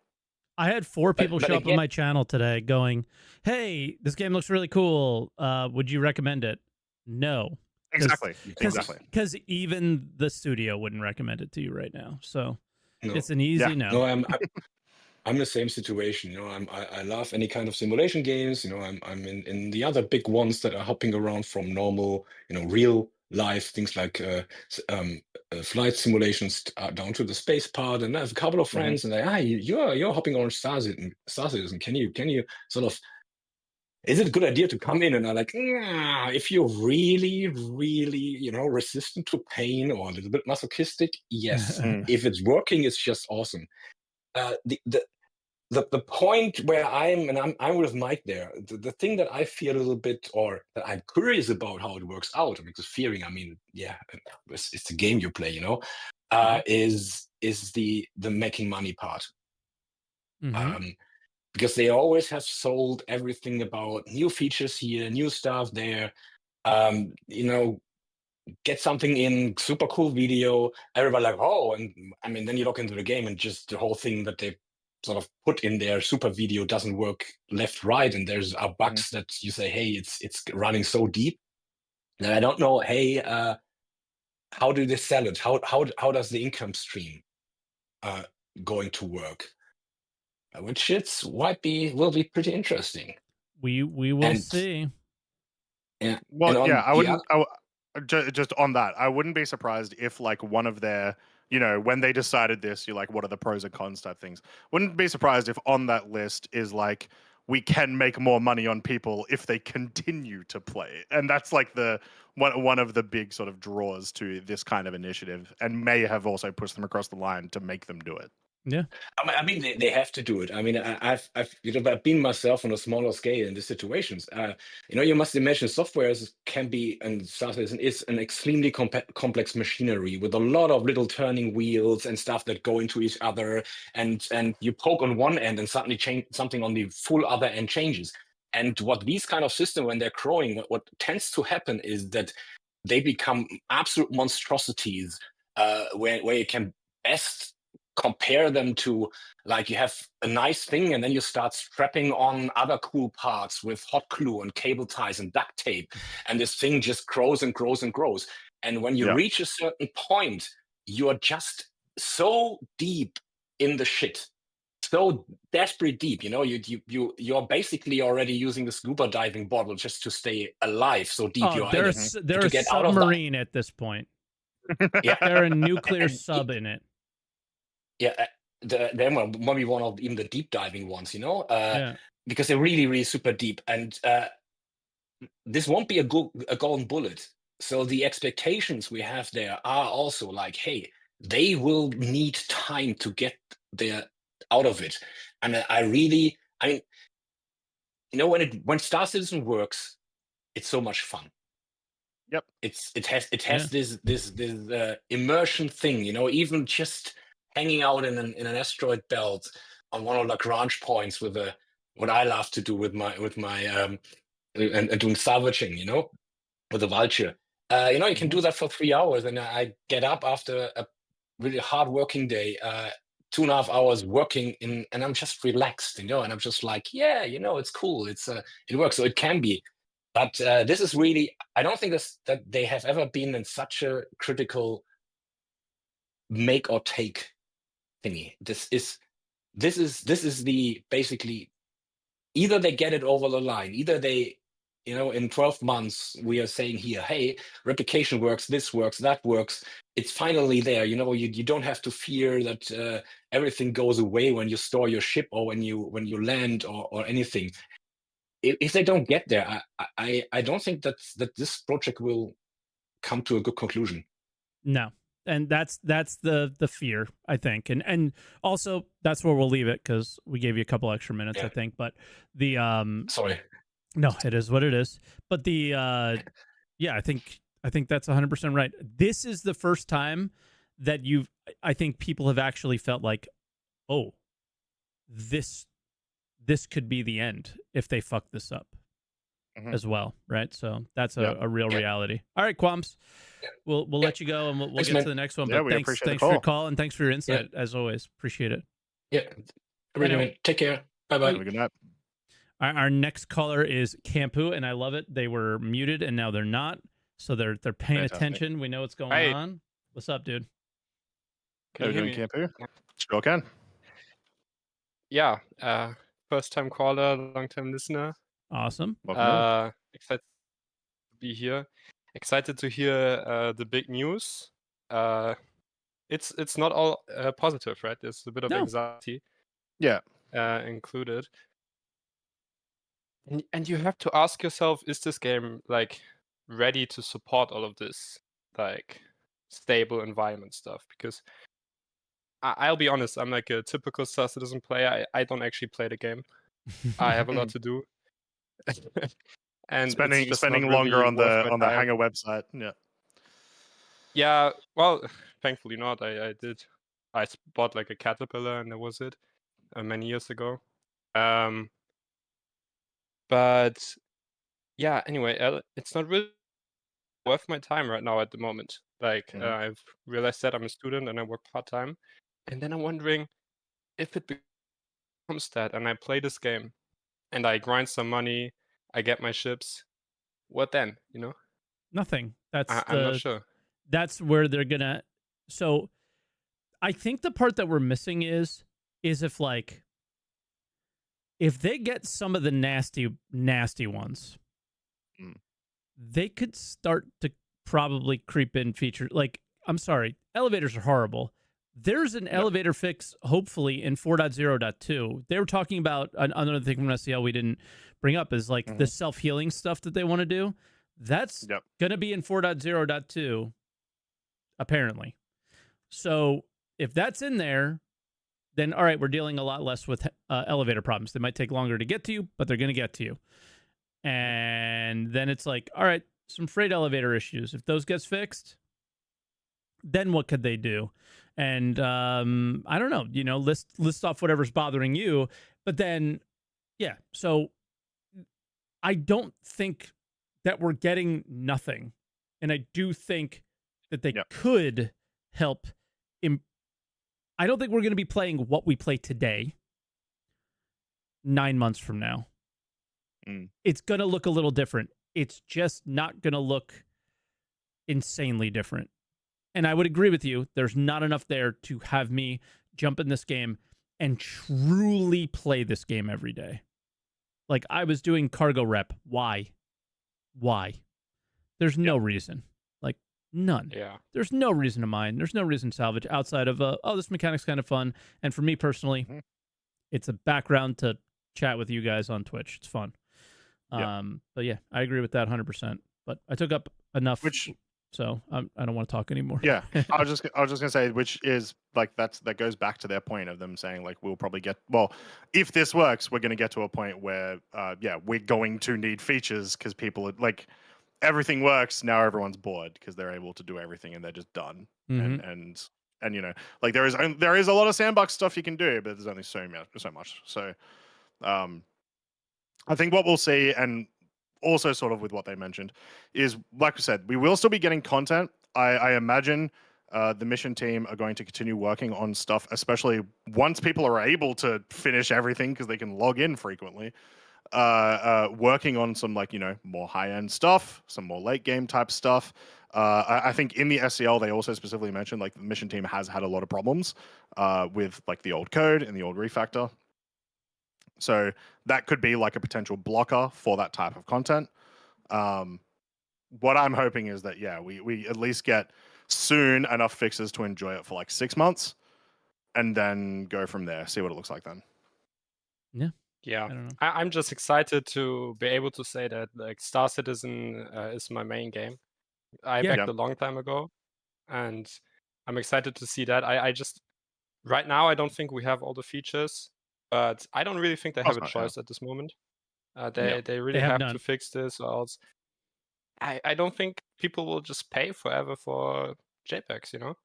Speaker 2: I had 4 people show up on my channel today going, hey, this game looks really cool. Would you recommend it? No.
Speaker 1: Exactly.
Speaker 2: Because even the studio wouldn't recommend it to you right now. So it's an easy no.
Speaker 3: No, I'm in the same situation. I love any kind of simulation games. I'm in the other big ones that are hopping around from normal, real life things like flight simulations down to the space part. And I have a couple of friends, and you're hopping on Star Citizen. Can you sort of? Is it a good idea to come in? And I'm like, if you're really, really, resistant to pain or a little bit masochistic, yes. If it's working, it's just awesome. The point where I'm with Mike there, the thing that I fear a little bit, or that I'm curious about how it works out, because fearing, I mean, it's a game you play, is the making money part. Because they always have sold everything about new features here, new stuff there, get something in, super cool video, everybody like, oh, and I mean, then you look into the game and just the whole thing that they sort of put in their super video doesn't work left, right, and there's bugs that you say, hey, it's running so deep that I don't know, hey, how do they sell it? How does the income stream going to work? Which will be pretty interesting.
Speaker 2: We will see.
Speaker 3: Yeah.
Speaker 1: Well, I wouldn't. Just on that, I wouldn't be surprised if, like, one of their, when they decided this, you're like, what are the pros and cons type things. Wouldn't be surprised if on that list is like, we can make more money on people if they continue to play, and that's like one of the big sort of draws to this kind of initiative, and may have also pushed them across the line to make them do it.
Speaker 2: Yeah,
Speaker 3: I mean, they have to do it. I mean, I've been myself on a smaller scale in these situations. You must imagine software can be, and Star Citizen is an extremely complex machinery with a lot of little turning wheels and stuff that go into each other, and you poke on one end and suddenly change something on the full other end changes. And what these kind of systems, when they're growing, what tends to happen is that they become absolute monstrosities, where you can best compare them to, like, you have a nice thing and then you start strapping on other cool parts with hot glue and cable ties and duct tape, and this thing just grows and grows and grows. And when you reach a certain point, you are just so deep in the shit, so desperately deep. You're basically already using the scuba diving bottle just to stay alive. So deep you are.
Speaker 2: They're a submarine at this point. They're a nuclear sub in it.
Speaker 3: Yeah, they're maybe one of even the deep diving ones, because they're really, really super deep. And this won't be a golden bullet. So the expectations we have there are also like, hey, they will need time to get there out of it. And I mean, when Star Citizen works, it's so much fun.
Speaker 1: Yep.
Speaker 3: It has this immersion thing, even just hanging out in an asteroid belt on one of the Lagrange points with what I love to do with my and doing salvaging, with the vulture. You can do that for 3 hours, and I get up after a really hard working day, 2.5 hours working and I'm just relaxed, and I'm just like, yeah, it's cool. It works. So it can be. But this is really, I don't think that they have ever been in such a critical make or take thingy. This is the basically, either they get it over the line, either they, in 12 months we are saying here, hey, replication works, this works, that works. It's finally there. You don't have to fear that everything goes away when you store your ship or when you land or anything. If they don't get there, I don't think that this project will come to a good conclusion.
Speaker 2: No. And that's the fear, I think. And also that's where we'll leave it, because we gave you a couple extra minutes, I think. But the
Speaker 3: sorry.
Speaker 2: No, it is what it is. But the I think that's 100% right. This is the first time that I think people have actually felt like, oh, this could be the end if they fuck this up as well, right? So that's a real reality. All right, Quams, we'll let you go, and we'll get to the next one.
Speaker 1: Yeah,
Speaker 2: but thanks for your call, and thanks for your insight as always. Appreciate it.
Speaker 3: Yeah, anyway, take care. Bye.
Speaker 1: Have a good night.
Speaker 2: Our next caller is Kampu, and I love it. They were muted and now they're not, so they're paying attention. We know what's going on. What's up, dude?
Speaker 1: How are you doing, Kampu? Sure can.
Speaker 4: Yeah, first time caller, long time listener.
Speaker 2: Awesome.
Speaker 4: Excited to be here. Excited to hear the big news. It's not all positive, right? There's a bit of anxiety.
Speaker 1: Yeah.
Speaker 4: Included. And you have to ask yourself, is this game like ready to support all of this like stable environment stuff? Because I'll be honest, I'm like a typical Star Citizen player. I don't actually play the game. I have a lot to do. And
Speaker 1: spending longer on the Hangar website.
Speaker 4: Yeah, well, thankfully not. I did. I bought like a Caterpillar, and that was it many years ago. But yeah, anyway, it's not really worth my time right now at the moment. Like, I've realized that I'm a student and I work part-time. And then I'm wondering if it becomes that and I play this game and I grind some money, I get my ships, what then,
Speaker 2: Nothing.
Speaker 4: I'm not sure.
Speaker 2: That's where they're gonna. So I think the part that we're missing is if they get some of the nasty ones, they could start to probably creep in features. Like, I'm sorry, elevators are horrible. There's an elevator fix, hopefully, in 4.0.2. They were talking about another thing from SCL we didn't bring up is like the self-healing stuff that they want to do. That's going to be in 4.0.2, apparently. So if that's in there, then all right, we're dealing a lot less with elevator problems. They might take longer to get to you, but they're going to get to you. And then it's like, all right, some freight elevator issues. If those gets fixed, then what could they do? And I don't know, list off whatever's bothering you. But then, so I don't think that we're getting nothing. And I do think that they could help. I don't think we're going to be playing what we play today 9 months from now. It's going to look a little different. It's just not going to look insanely different. And I would agree with you. There's not enough there to have me jump in this game and truly play this game every day. Like, I was doing cargo rep. Why? There's no reason. Like, none.
Speaker 4: Yeah.
Speaker 2: There's no reason to mine. There's no reason to salvage outside of, this mechanic's kind of fun. And for me personally, it's a background to chat with you guys on Twitch. It's fun.
Speaker 1: Yeah.
Speaker 2: But yeah, I agree with that 100%. But I took up enough,
Speaker 1: Which
Speaker 2: so I don't want to talk anymore.
Speaker 1: yeah, I was just gonna say, which is like that goes back to their point of them saying like we'll probably get, well, if this works, we're gonna get to a point where we're going to need features because people are like, everything works now, everyone's bored because they're able to do everything and they're just done. And you know, like there is a lot of sandbox stuff you can do, but there's only so much. So I think what we'll see, and also sort of with what they mentioned, is like we said, we will still be getting content. I imagine the mission team are going to continue working on stuff, especially once people are able to finish everything because they can log in frequently. Working on some like, you know, more high-end stuff, some more late game type stuff. I think in the SCL they also specifically mentioned like the mission team has had a lot of problems with like the old code and the old refactor. So that could be like a potential blocker for that type of content. What I'm hoping is that we at least get soon enough fixes to enjoy it for like 6 months, and then go from there. See what it looks like then.
Speaker 4: Yeah,
Speaker 2: I don't know.
Speaker 4: I'm just excited to be able to say that like Star Citizen is my main game. I
Speaker 2: Yeah.
Speaker 4: backed a long time ago, and I'm excited to see that. I just right now I don't think we have all the features, but I don't really think they have a choice at this moment. They really
Speaker 2: have
Speaker 4: have
Speaker 2: none.
Speaker 4: to fix this, or else I don't think people will just pay forever for JPEGs, you know.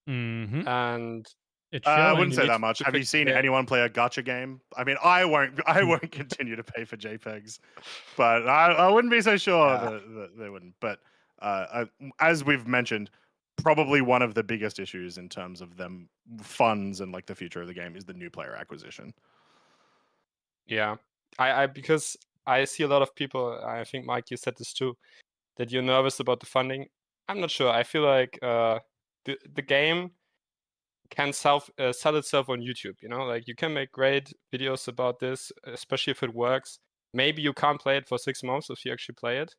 Speaker 2: Mm-hmm.
Speaker 4: And
Speaker 2: It's
Speaker 1: I
Speaker 2: showing.
Speaker 1: wouldn't
Speaker 4: You
Speaker 1: say
Speaker 4: need
Speaker 1: that much.
Speaker 4: to
Speaker 1: Have you
Speaker 4: fix the
Speaker 1: seen
Speaker 4: game.
Speaker 1: anyone play a gacha game? I mean, I won't continue to pay for JPEGs, but I wouldn't be so sure
Speaker 4: Yeah.
Speaker 1: that they wouldn't. But as we've mentioned, probably one of the biggest issues in terms of them funds and like the future of the game is the new player acquisition.
Speaker 4: Yeah, I because I see a lot of people. I think Mike, you said this too, that you're nervous about the funding. I'm not sure. I feel like the game can sell itself on YouTube. You know, like you can make great videos about this, especially if it works. Maybe you can't play it for 6 months if you actually play it,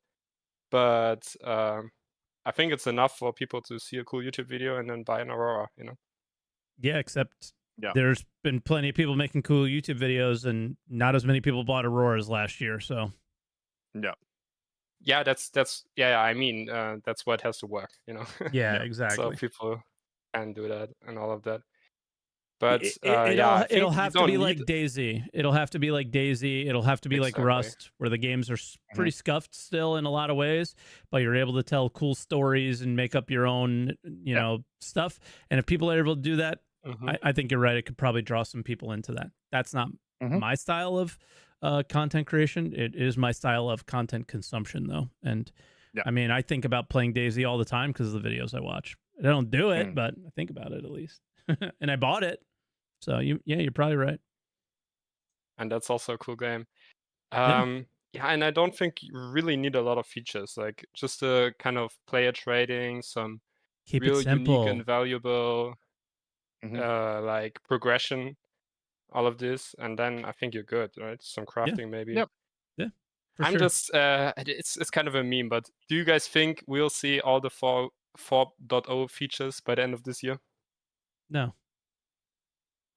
Speaker 4: but I think it's enough for people to see a cool YouTube video and then buy an Aurora. You know.
Speaker 2: Yeah, except
Speaker 1: Yeah.
Speaker 2: there's been plenty of people making cool YouTube videos, and not as many people bought Auroras last year. So
Speaker 4: Yeah, that's yeah. I mean, that's what has to work. You know.
Speaker 2: yeah,
Speaker 1: Yeah.
Speaker 2: exactly.
Speaker 4: So people can do that and all of that. But
Speaker 2: It'll
Speaker 4: I think
Speaker 2: have to be like Daisy. It'll have to be like Daisy. It'll have to be like
Speaker 4: Exactly.
Speaker 2: Rust, where the games are pretty scuffed still in a lot of ways, but you're able to tell cool stories and make up your own, you know, stuff. And if people are able to do that, I think you're right. It could probably draw some people into that. That's not my style of content creation. It is my style of content consumption, though. And I mean, I think about playing Daisy all the time because of the videos I watch. I don't do it, but I think about it at least. And I bought it. So you're probably right.
Speaker 4: And that's also a cool game. Yeah, and I don't think you really need a lot of features, like just a kind of player trading, some
Speaker 2: Keep
Speaker 4: real
Speaker 2: it simple.
Speaker 4: unique and valuable like progression, all of this, and then I think you're good, right? Some crafting maybe.
Speaker 1: Yep.
Speaker 2: Yeah. For
Speaker 4: I'm
Speaker 2: sure.
Speaker 4: just it's kind of a meme, but do you guys think we'll see all the 4.0 features by the end of this year?
Speaker 2: No.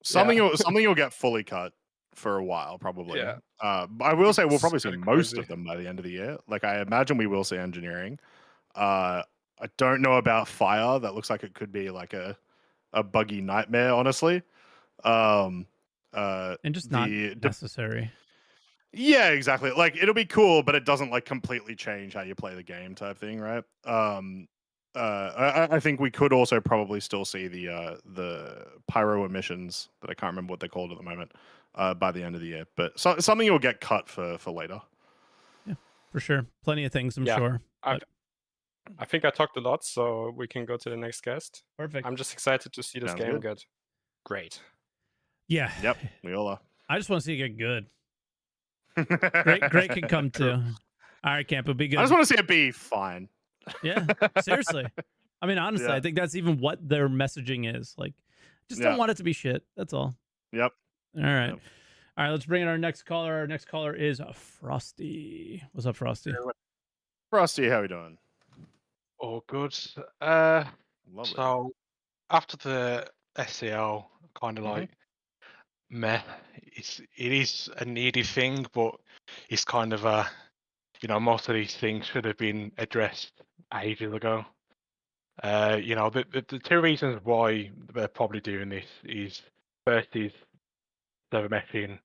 Speaker 1: Something you'll get fully cut for a while, probably.
Speaker 4: Yeah.
Speaker 1: I will say we'll probably see
Speaker 4: kinda
Speaker 1: most
Speaker 4: crazy.
Speaker 1: of them by the end of the year. Like I imagine we will see engineering. I don't know about fire. That looks like it could be like a buggy nightmare, honestly.
Speaker 2: And just not necessary.
Speaker 1: Yeah, exactly. Like it'll be cool, but it doesn't like completely change how you play the game, type thing, right? I think we could also probably still see the pyro emissions that I can't remember what they're called at the moment by the end of the year. But something will get cut for later.
Speaker 2: Yeah, for sure. Plenty of things, I'm sure.
Speaker 4: I think I talked a lot, so we can go to the next guest.
Speaker 2: Perfect.
Speaker 4: I'm just excited to see this
Speaker 1: Sounds
Speaker 4: game
Speaker 1: good.
Speaker 4: get great.
Speaker 2: Yeah.
Speaker 1: Yep, we all are.
Speaker 2: I just want to see it get good. Great can come too. All right, Kampu, be good.
Speaker 1: I just want to see it be fine.
Speaker 2: Yeah, seriously. I mean, honestly, I think that's even what their messaging is. Like, just don't want it to be shit. That's all.
Speaker 1: Yep.
Speaker 2: All right. All right, let's bring in our next caller. Our next caller is Frosty. What's up, Frosty?
Speaker 1: Frosty, how are we doing?
Speaker 5: All good.
Speaker 1: Lovely.
Speaker 5: So after the SCL, kind of like meh. It is a needy thing, but it's kind of a most of these things should have been addressed ages ago. The two reasons why they're probably doing this is first is server meshing.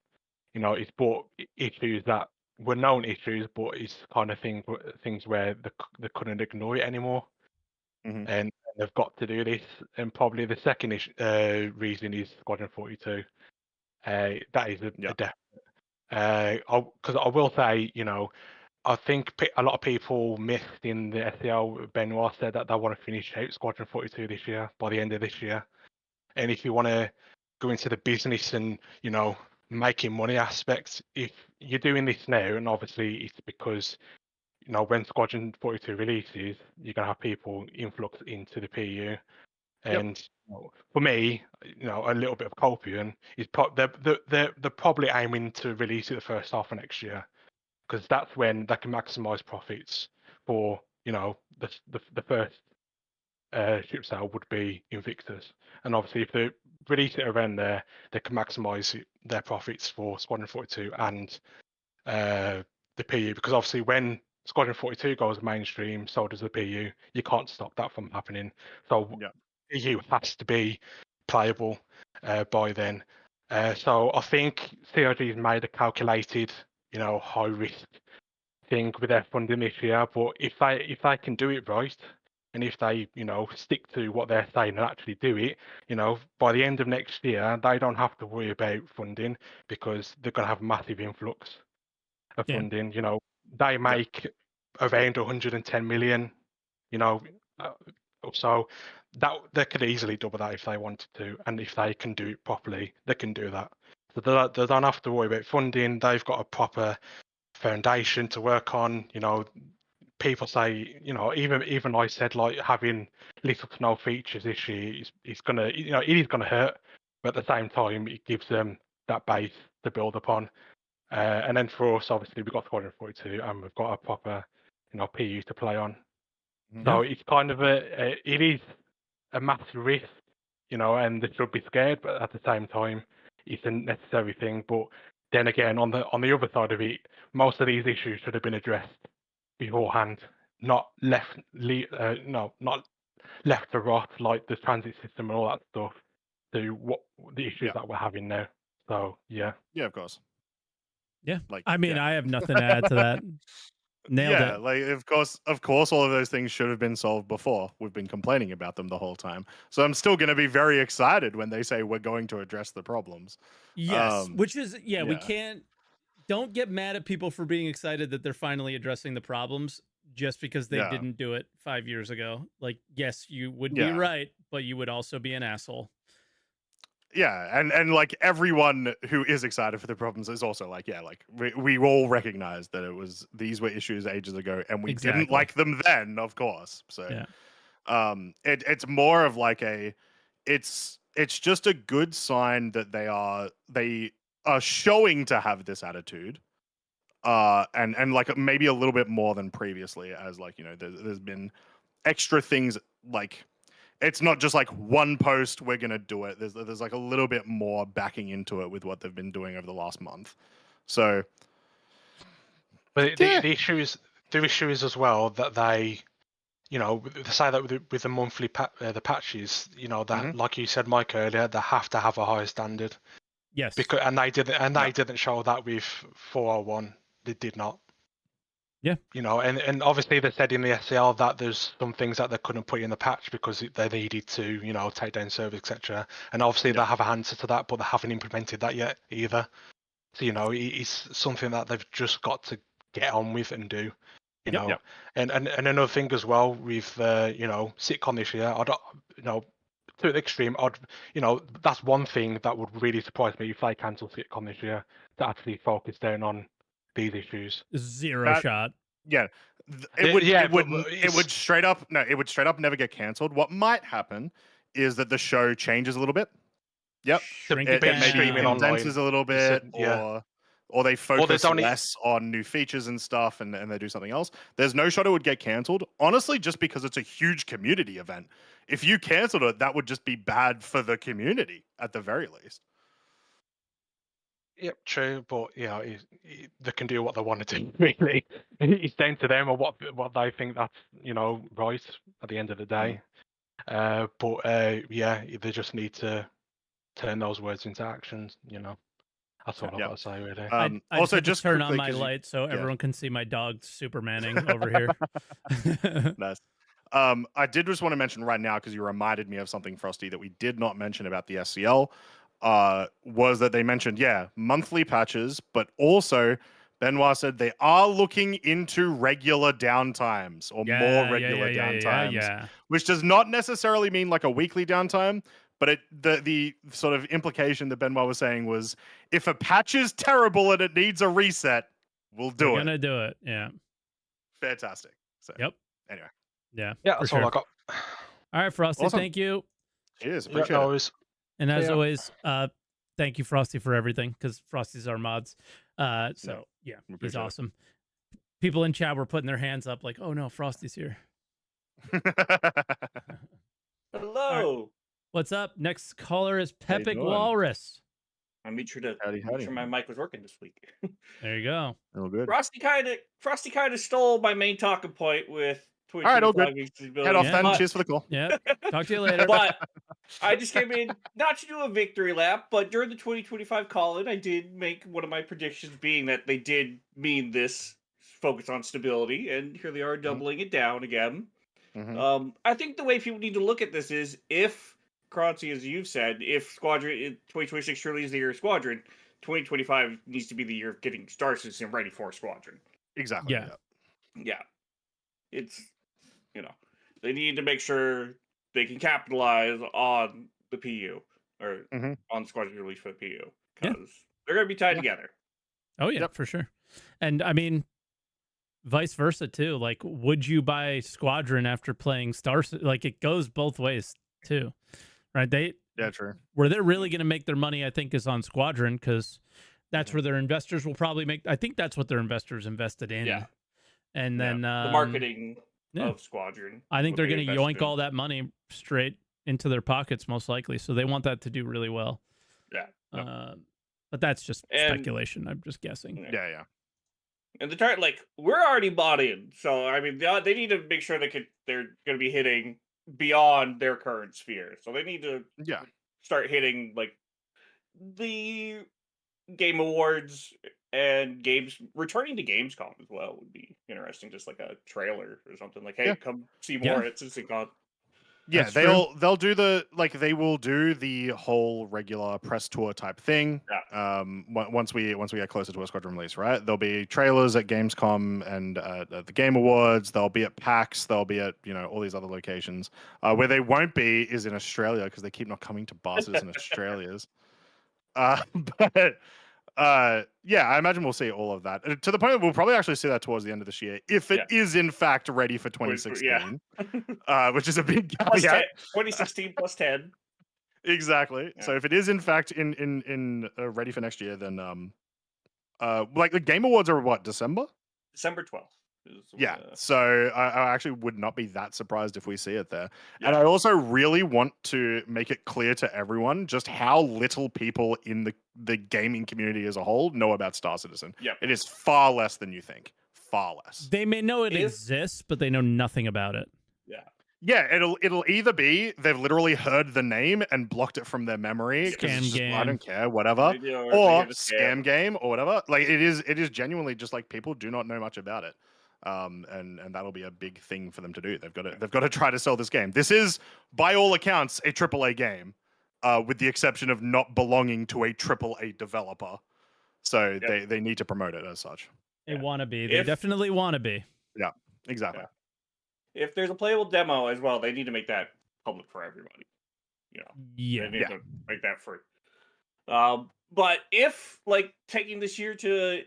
Speaker 5: It's brought issues that were known issues, but it's kind of things where they couldn't ignore it anymore, and they've got to do this. And probably the second reason is Squadron 42. That is a definite. Because I will say, I think a lot of people missed in the SCL. Benoit said that they want to finish out Squadron 42 this year, by the end of this year. And if you want to go into the business and, making money aspects, if you're doing this now, and obviously it's because, when Squadron 42 releases, you're going to have people influx into the PU. And for me, a little bit of copium is they're probably aiming to release it the first half of next year, because that's when they can maximize profits for the first ship sale would be Invictus, and obviously if they release it around there, they can maximize their profits for Squadron 42 and the PU, because obviously when Squadron 42 goes mainstream, so does the PU. You can't stop that from happening. So PU has to be playable by then. So I think CRG's made a calculated, high risk thing with their funding this year. But if they can do it right, and if they, stick to what they're saying and actually do it, by the end of next year, they don't have to worry about funding, because they're going to have a massive influx of funding. They make around 110 million, so that they could easily double that if they wanted to, and if they can do it properly, they can do that. So they don't have to worry about funding. They've got a proper foundation to work on. People say, even I said, like, having little to no features this year is gonna, it is gonna hurt, but at the same time, it gives them that base to build upon. And then for us, obviously, we've got Squadron 42, and we've got a proper, PU to play on. So it's kind of it is a massive risk, and they should be scared, but at the same time, it's a necessary thing. But then again, on the other side of it, most of these issues should have been addressed beforehand, not left to rot, like the transit system and all that stuff, to what the issues that we're having now. So yeah,
Speaker 1: of course.
Speaker 2: Yeah, I mean, I have nothing to add to that. Nailed it.
Speaker 1: Like of course, all of those things should have been solved before. We've been complaining about them the whole time, so I'm still going to be very excited when they say we're going to address the problems.
Speaker 2: Yes, which is we can't. Don't get mad at people for being excited that they're finally addressing the problems just because they didn't do it 5 years ago. Like, yes, you would be right, but you would also be an asshole.
Speaker 1: Yeah, and like everyone who is excited for the problems is also like, we all recognize that these were issues ages ago, and we didn't like them then, of course. So, it's more of like it's just a good sign that they are showing to have this attitude, and like maybe a little bit more than previously, as like there's been extra things like. It's not just like one post, we're going to do it. There's like a little bit more backing into it with what they've been doing over the last month. So,
Speaker 5: but the issue is as well that they, they say that with the monthly the patches, that like you said, Mike, earlier, they have to have a higher standard.
Speaker 2: Yes.
Speaker 5: Because they didn't show that with 401. They did not.
Speaker 2: Yeah.
Speaker 5: And obviously they said in the SCL that there's some things that they couldn't put in the patch because they needed to, take down servers, etc. And obviously they have an answer to that, but they haven't implemented that yet either. So, it's something that they've just got to get on with and do. And another thing as well with sitcom this year, I don't, to the extreme, that's one thing that would really surprise me if they cancel sitcom this year, to actually focus down on these issues.
Speaker 2: Zero shot.
Speaker 1: Yeah. It would straight up never get cancelled. What might happen is that the show changes a little bit. Yep.
Speaker 2: It
Speaker 1: maybe condenses a little bit, or they focus less on new features and stuff, and they do something else. There's no shot it would get cancelled. Honestly, just because it's a huge community event. If you cancelled it, that would just be bad for the community at the very least.
Speaker 5: Yep, true, but they can do what they want to do. Really, it's down to them or what they think that's right at the end of the day. They just need to turn those words into actions. That's all I've got to say, really.
Speaker 2: I
Speaker 1: also,
Speaker 2: just
Speaker 1: just
Speaker 2: turn
Speaker 1: quickly,
Speaker 2: on my
Speaker 1: 'cause you-
Speaker 2: light so everyone can see my dog Supermaning over here.
Speaker 1: Nice. I did just want to mention right now, because you reminded me of something, Frosty, that we did not mention about the SCL, was that they mentioned, monthly patches, but also Benoit said they are looking into regular downtimes or more regular downtimes, which does not necessarily mean like a weekly downtime, but the sort of implication that Benoit was saying was, if a patch is terrible and it needs a reset, we'll do it.
Speaker 2: We're gonna do it. Yeah.
Speaker 1: Fantastic. So,
Speaker 2: Yep.
Speaker 1: Anyway.
Speaker 2: Yeah.
Speaker 5: That's all I got.
Speaker 2: All right, Frosty.
Speaker 1: Awesome.
Speaker 2: Thank you.
Speaker 1: Cheers. Appreciate it.
Speaker 2: And as always, thank you, Frosty, for everything, because Frosty's our mods. He's awesome. People in chat were putting their hands up like, oh no, Frosty's here.
Speaker 6: Hello.
Speaker 2: Right. What's up? Next caller is PepicWalrus.
Speaker 6: I made sure to make sure my mic was working this week.
Speaker 2: There you go.
Speaker 1: Oh, good.
Speaker 6: Frosty kind of stole my main talking point with Twitch.
Speaker 1: All right, all good. Head off then. Cheers for the call.
Speaker 2: Yeah. Talk to you later.
Speaker 6: But I just came in not to do a victory lap, but during the 2025 call-in, I did make one of my predictions, being that they did mean this focus on stability, and here they are doubling it down again. I think the way people need to look at this is, if Croncy, as you've said, if Squadron 2026 surely is the year of Squadron, 2025 needs to be the year of getting Star Citizen ready for Squadron.
Speaker 1: Exactly.
Speaker 6: Yeah. It's, they need to make sure they can capitalize on the PU, or on Squadron release for the PU, because they're going to be tied together.
Speaker 2: Oh, yeah, for sure. And I mean, vice versa, too. Like, would you buy Squadron after playing Star Citizen? Like, it goes both ways, too. Right?
Speaker 1: True.
Speaker 2: Where they're really going to make their money, I think, is on Squadron, because that's where their investors will probably make. I think that's what their investors invested in. Yeah. And then
Speaker 6: the marketing of Squadron.
Speaker 2: I think they're going to yoink all that money straight into their pockets, most likely. So they want that to do really well.
Speaker 6: Yeah.
Speaker 2: But that's just speculation. I'm just guessing.
Speaker 1: Yeah.
Speaker 6: And we're already bought in. So I mean, they need to make sure they're going to be hitting beyond their current sphere. So they need to start hitting like the Game Awards and games, returning to Gamescom as well would be interesting. Just like a trailer or something, like, hey, come see more at CitizenCon.
Speaker 1: Yeah, they'll do they will do the whole regular press tour type thing. Once we get closer to a Squadron release, right? There'll be trailers at Gamescom and the Game Awards. They'll be at PAX. They'll be at all these other locations. Where they won't be is in Australia, because they keep not coming to buses in Australia's. I imagine we'll see all of that, to the point that we'll probably actually see that towards the end of this year, if it is in fact ready for 2016. Which is a big caveat.
Speaker 6: 2016 plus 10.
Speaker 1: Exactly. So if it is in fact in ready for next year, then like the Game Awards are what, December
Speaker 6: 12th.
Speaker 1: So I actually would not be that surprised if we see it there. And I also really want to make it clear to everyone just how little people in the gaming community as a whole know about Star Citizen. It is far less than you think. Far less.
Speaker 2: They may know it exists, but they know nothing about it.
Speaker 1: It'll either be they've literally heard the name and blocked it from their memory because I don't care, whatever, or scam game or whatever. Like it is genuinely just like people do not know much about it. And that'll be a big thing for them to do. They've got to try to sell this game. This is, by all accounts, a AAA game, with the exception of not belonging to a AAA developer. So they need to promote it as such.
Speaker 2: They want to be. They definitely want to be.
Speaker 1: Yeah, exactly.
Speaker 6: If there's a playable demo as well, they need to make that public for everybody. They need to make that free. But if taking this year to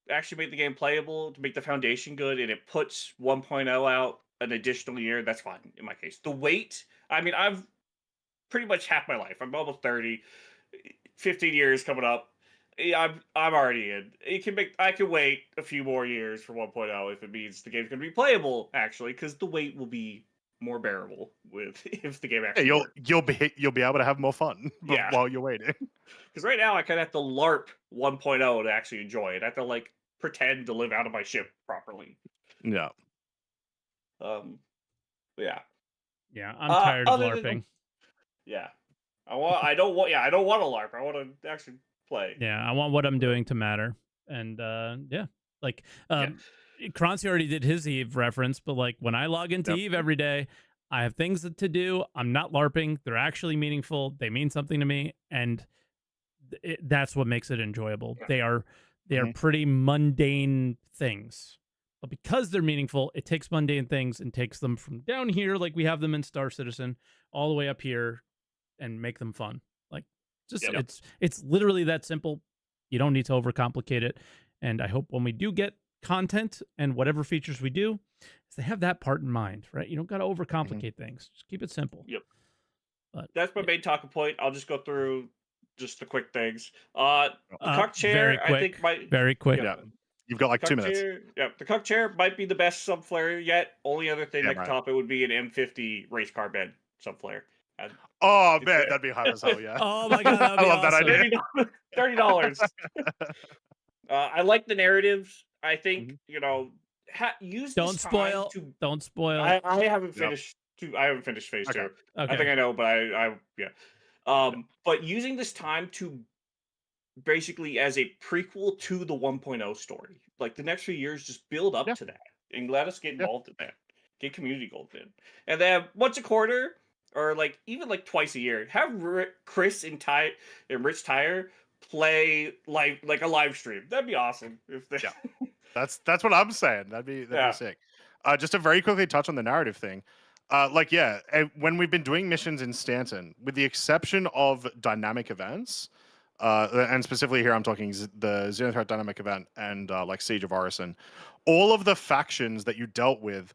Speaker 6: actually make the game playable, to make the foundation good, and it puts 1.0 out an additional year, that's fine in my case. The wait, I mean, I've pretty much half my life. I'm almost 30, 15 years coming up. I'm already in. I can wait a few more years for 1.0 if it means the game's going to be playable, actually, because the wait will be more bearable with if the game
Speaker 1: Yeah,
Speaker 6: actually
Speaker 1: you'll be able to have more fun
Speaker 6: Yeah.
Speaker 1: while you're waiting.
Speaker 6: Because right now I kind of have to LARP 1.0 to actually enjoy it. I have to like pretend to live out of my ship properly.
Speaker 1: Yeah.
Speaker 6: But yeah.
Speaker 2: Yeah, I'm tired of
Speaker 6: other than-
Speaker 2: LARPing.
Speaker 6: Yeah. I don't want to LARP. I want to actually play.
Speaker 2: Yeah, I want what I'm doing to matter. And yeah, like Croncy already did his Eve reference, but like when I log into Eve every day, I have things to do. I'm not LARPing. They're actually meaningful. They mean something to me, and that's what makes it enjoyable.
Speaker 6: Yeah.
Speaker 2: They are pretty mundane things, but because they're meaningful, it takes mundane things and takes them from down here, like we have them in Star Citizen, all the way up here, and make them fun. Like just it's literally that simple. You don't need to overcomplicate it. And I hope when we do get content and whatever features we do, is they have that part in mind, right? You don't got to overcomplicate things. Just keep it simple.
Speaker 6: Yep.
Speaker 2: But
Speaker 6: that's my main talking point. I'll just go through just the quick things. The cuck chair, I think, might
Speaker 2: very quick.
Speaker 1: Yeah. You've got like 2 minutes.
Speaker 6: The cuck chair might be the best subflare yet. Only other thing that can top it would be an M50 race car bed subflare.
Speaker 1: Oh man, that'd be hot as hell, yeah.
Speaker 2: Oh my god, that'd be
Speaker 1: I love
Speaker 2: awesome.
Speaker 1: that idea.
Speaker 6: $30. I like the narratives. I think use.
Speaker 2: Don't
Speaker 6: this
Speaker 2: spoil.
Speaker 6: Time
Speaker 2: Don't spoil.
Speaker 6: I haven't finished. I haven't finished phase 2.
Speaker 2: Okay.
Speaker 6: I think I know, but but using this time to basically as a prequel to the 1.0 story, like the next few years, just build up to that and let us get involved in that. Get community gold in, and then once a quarter. Or like even like twice a year, have Chris and Rich Tyre play like a live stream. That'd be awesome. If they...
Speaker 1: That's what I'm saying. That'd be sick. Just to very quickly touch on the narrative thing. When we've been doing missions in Stanton, with the exception of dynamic events, and specifically here I'm talking the Xenothreat dynamic event and like Siege of Orison, all of the factions that you dealt with,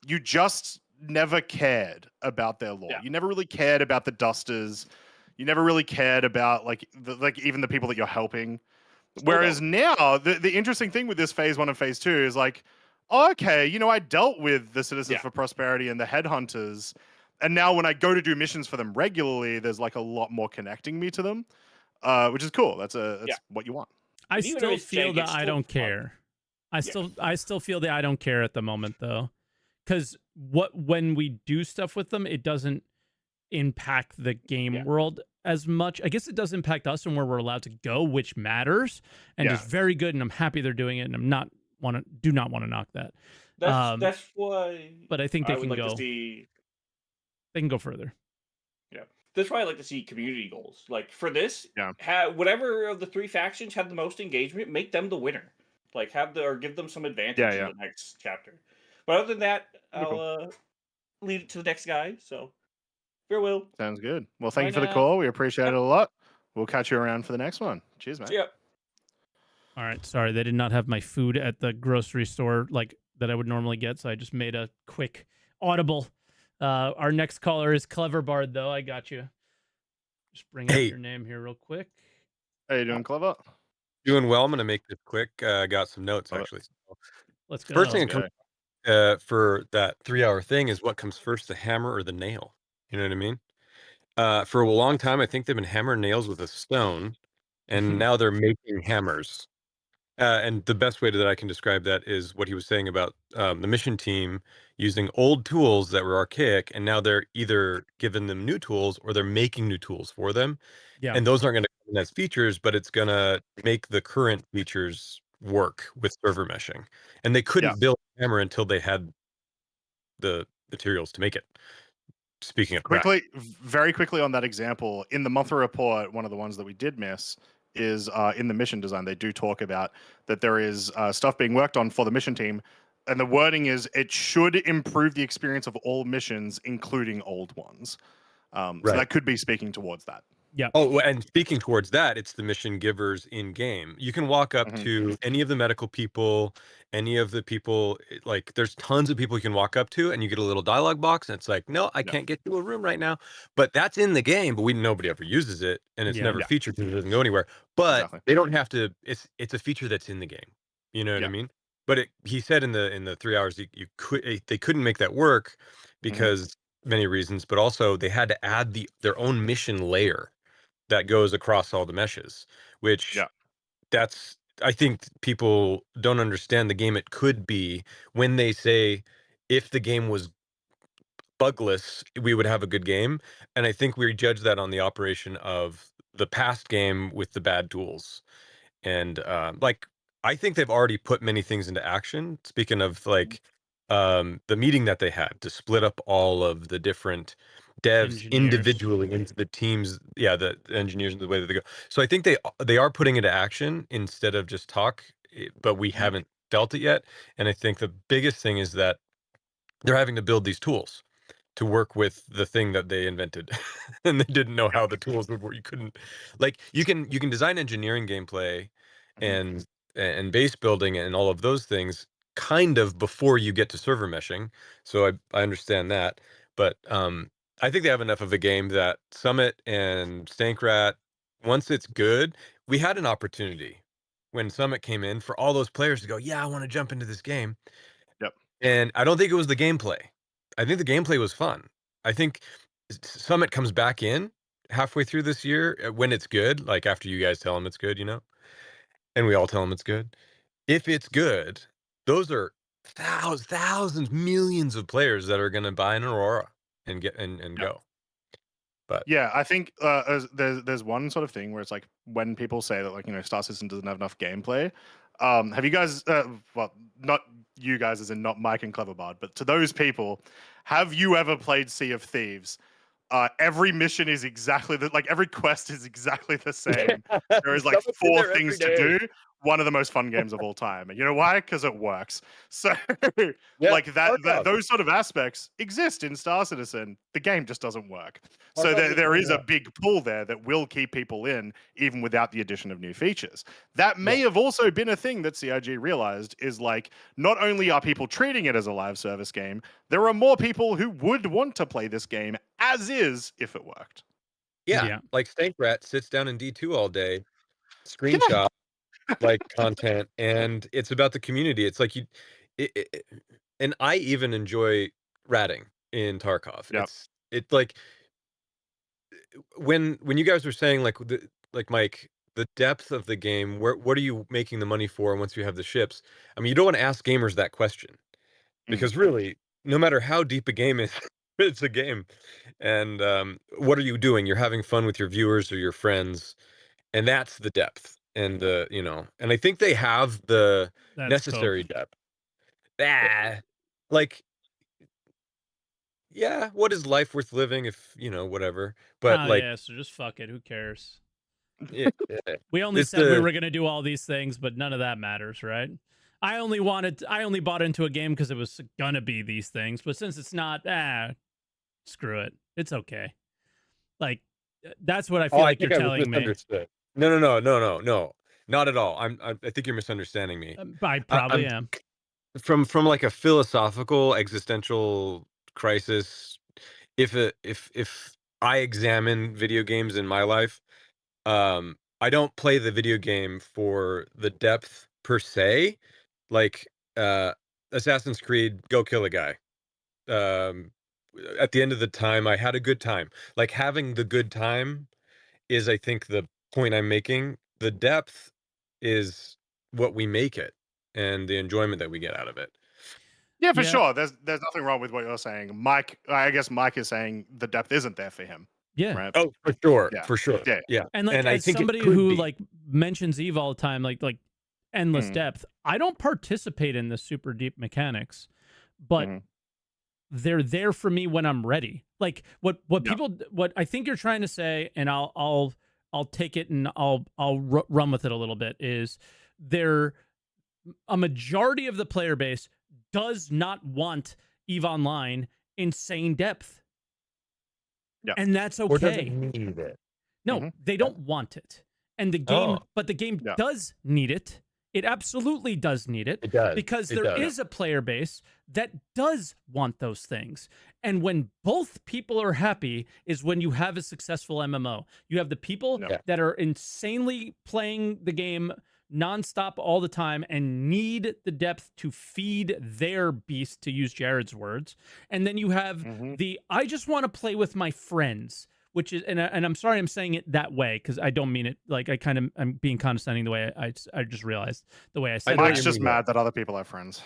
Speaker 1: you just never cared about their lore. You never really cared about the Dusters. You never really cared about even the people that you're helping. Whereas now, the interesting thing with this phase 1 and phase 2 is like, okay, I dealt with the Citizens for Prosperity and the Headhunters, and now when I go to do missions for them regularly, there's like a lot more connecting me to them, which is cool. That's what you want.
Speaker 2: I still feel that I don't care. I still feel that I don't care at the moment though. Because when we do stuff with them, it doesn't impact the game world as much. I guess it does impact us and where we're allowed to go, which matters and is very good. And I'm happy they're doing it, and do not want to knock that.
Speaker 6: That's why.
Speaker 2: But I think they can go.
Speaker 6: They
Speaker 2: can go further.
Speaker 6: Yeah, that's why I like to see community goals. Like for this, whatever of the 3 factions have the most engagement, make them the winner. Like give them some advantage in the next chapter. But other than that, I'll lead it to the next guy. So, farewell.
Speaker 1: Sounds good. Well, thank you for the call. We appreciate it a lot. We'll catch you around for the next one. Cheers, man.
Speaker 6: Yep.
Speaker 2: All right. Sorry, they did not have my food at the grocery store like that I would normally get, so I just made a quick audible. Our next caller is CleverBard, though. I got you. Just bring up your name here real quick.
Speaker 1: How you doing, Clever?
Speaker 7: Doing well. I'm going to make this quick. I got some notes, actually.
Speaker 2: Let's go.
Speaker 7: First thing that comes for that 3-hour thing is what comes first, the hammer or the nail? You know what I mean? For a long time, I think they've been hammering nails with a stone, and now they're making hammers. And the best way that I can describe that is what he was saying about the mission team using old tools that were archaic, and now they're either giving them new tools or they're making new tools for them.
Speaker 2: Yeah.
Speaker 7: And those aren't going to come in as features, but it's going to make the current features work with server meshing. And they couldn't build a hammer until they had the materials to make it. Speaking of
Speaker 1: very quickly on that example, in the monthly report, one of the ones that we did miss is in the mission design. They do talk about that there is stuff being worked on for the mission team, and the wording is it should improve the experience of all missions, including old ones. So that could be speaking towards that.
Speaker 2: Yeah.
Speaker 7: Oh, and speaking towards that, it's the mission givers in game. You can walk up to any of the medical people, any of the people, like there's tons of people you can walk up to, and you get a little dialogue box, and it's like, no, I can't get to a room right now. But that's in the game, but nobody ever uses it, and it's never featured because it doesn't go anywhere. But they don't have to. It's a feature that's in the game. You know what I mean? but he said in the 3 hours they couldn't make that work because many reasons, but also they had to add their own mission layer that goes across all the meshes, which I think people don't understand the game it could be when they say if the game was bugless, we would have a good game. And I think we judge that on the operation of the past game with the bad tools. And like, I think they've already put many things into action. Speaking of like the meeting that they had to split up all of the different devs individually into the teams, the engineers and the way that they go. So I think they are putting it into action instead of just talk, but we haven't felt it yet. And I think the biggest thing is that they're having to build these tools to work with the thing that they invented and they didn't know how the tools would work. You couldn't, like, you can design engineering gameplay and base building and all of those things kind of before you get to server meshing. So I understand that, but I think they have enough of a game that Summit and Stankrat, once it's good, we had an opportunity when Summit came in for all those players to go, yeah, I want to jump into this game. And I don't think it was the gameplay. I think the gameplay was fun. I think Summit comes back in halfway through this year when it's good, like after you guys tell them it's good, and we all tell them it's good. If it's good, those are thousands, millions of players that are going to buy an Aurora and get and go. But
Speaker 1: yeah, I think there's one sort of thing where it's like when people say that, like, Star Citizen doesn't have enough gameplay. Have you guys, well, not you guys as in not Mike and CleverBard, but to those people, have you ever played Sea of Thieves? Every mission is exactly every quest is exactly the same. There is like 4 things to do. One of the most fun games of all time. And you know why? Because it works. So like those sort of aspects exist in Star Citizen. The game just doesn't work. So there is a big pull there that will keep people in even without the addition of new features. That may have also been a thing that CIG realized is like, not only are people treating it as a live service game, there are more people who would want to play this game as is if it worked.
Speaker 7: Yeah. Like Stankrat sits down in D2 all day, screenshot like content, and it's about the community. It's like and I even enjoy ratting in Tarkov. It's like when you guys were saying like Mike, the depth of the game, what are you making the money for once you have the ships? I mean, you don't want to ask gamers that question because really, no matter how deep a game is, it's a game. And what are you doing? You're having fun with your viewers or your friends, and that's the depth. And and I think they have the necessary depth. Like, yeah, what is life worth living if whatever? But
Speaker 2: so just fuck it. Who cares?
Speaker 7: Yeah,
Speaker 2: we only said we were gonna do all these things, but none of that matters, right? I only bought into a game because it was gonna be these things, but since it's not, screw it. It's okay. Like, that's what I feel like you're telling me.
Speaker 7: No, not at all. I think you're misunderstanding me.
Speaker 2: I probably am.
Speaker 7: From like a philosophical existential crisis, if I examine video games in my life, I don't play the video game for the depth per se. Like Assassin's Creed, go kill a guy. At the end of the time, I had a good time. Like, having the good time is, I think, the point I'm making. The depth is what we make it and the enjoyment that we get out of it.
Speaker 1: Yeah, for sure. There's nothing wrong with what you're saying. Mike, I guess Mike is saying the depth isn't there for him.
Speaker 2: Yeah.
Speaker 1: Right?
Speaker 7: Oh, for sure. Yeah. For sure. Yeah.
Speaker 2: And like, as somebody who like mentions Eve all the time, like endless depth, I don't participate in the super deep mechanics, but they're there for me when I'm ready. Like what I think you're trying to say, and I'll take it and I'll run with it a little bit, is a majority of the player base does not want EVE Online insane depth.
Speaker 1: Yeah.
Speaker 2: And that's okay.
Speaker 7: Or doesn't need it.
Speaker 2: No, they don't want it. And the game, but the game does need it. It absolutely does need it.
Speaker 7: It does.
Speaker 2: Because there is a player base that does want those things. And when both people are happy is when you have a successful MMO. You have the people that are insanely playing the game nonstop all the time and need the depth to feed their beast, to use Jared's words. And then you have the I just want to play with my friends, which is, and I'm sorry I'm saying it that way because I don't mean it like I'm being condescending the way I just realized the way I said it.
Speaker 1: Mike's just mad that other people have friends.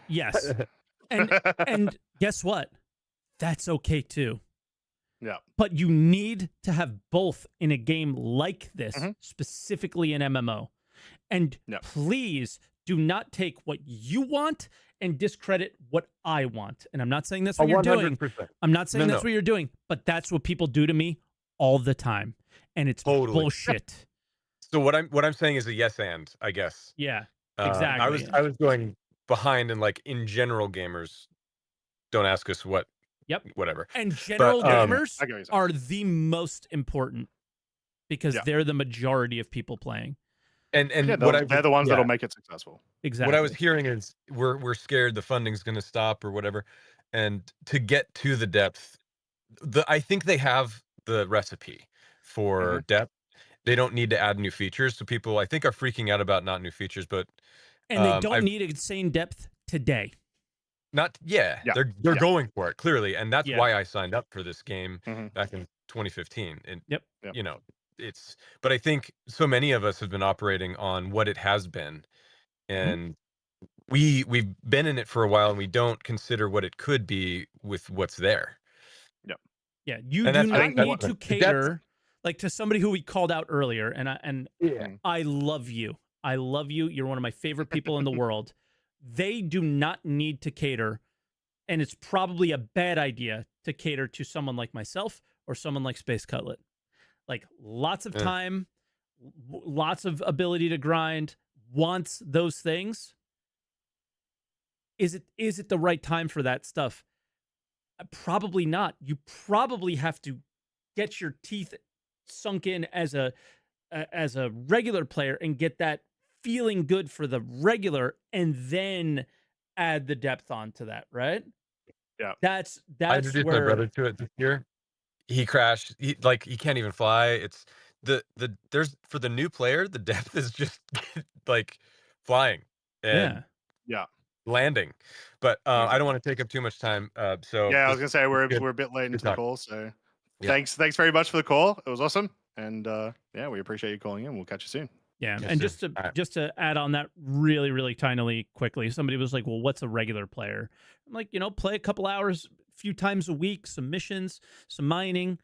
Speaker 2: Yes. And guess what? That's okay too.
Speaker 1: Yeah.
Speaker 2: But you need to have both in a game like this, specifically an MMO. And please do not take what you want and discredit what I want. And I'm not saying that's what you're doing. I'm not saying that's what you're doing, but that's what people do to me all the time. And it's bullshit.
Speaker 7: So what I'm saying is a yes and, I guess.
Speaker 2: Yeah. Exactly.
Speaker 7: I was going behind, and like in general, gamers don't ask us what.
Speaker 2: Yep.
Speaker 7: Whatever.
Speaker 2: And general gamers are the most important because they're the majority of people playing.
Speaker 7: And
Speaker 1: they're the ones that'll make it successful.
Speaker 2: Exactly.
Speaker 7: What I was hearing is we're scared the funding's going to stop or whatever, and to get to the depth, I think they have the recipe for depth. They don't need to add new features. So people, I think, are freaking out about not new features, but
Speaker 2: they don't need insane depth today.
Speaker 7: They're going for it clearly, and that's why I signed up for this game back in 2015. And you know, but I think so many of us have been operating on what it has been, and we've been in it for a while, and we don't consider what it could be with what's there.
Speaker 2: Yeah, you do not need to cater like to somebody who we called out earlier, and I love you. I love you. You're one of my favorite people in the world. They do not need to cater, and it's probably a bad idea to cater to someone like myself or someone like Space Cutlet. Like lots of time, lots of ability to grind, wants those things. Is it the right time for that stuff? Probably not. You probably have to get your teeth sunk in as a regular player and get that feeling good for the regular, and then add the depth onto that, right?
Speaker 1: Yeah.
Speaker 2: That's
Speaker 7: I introduced my brother to it this year. He crashed. He can't even fly. It's there's for the new player, the depth is just like flying and landing. But I don't want to take up too much time. So
Speaker 1: I was gonna say we're a bit late into the call, so thanks very much for the call. It was awesome, and we appreciate you calling in. We'll catch you soon.
Speaker 2: Yeah, yes, and just to add on that really, really tinily quickly, somebody was like, well, what's a regular player? I'm like, play a couple hours, a few times a week, some missions, some mining.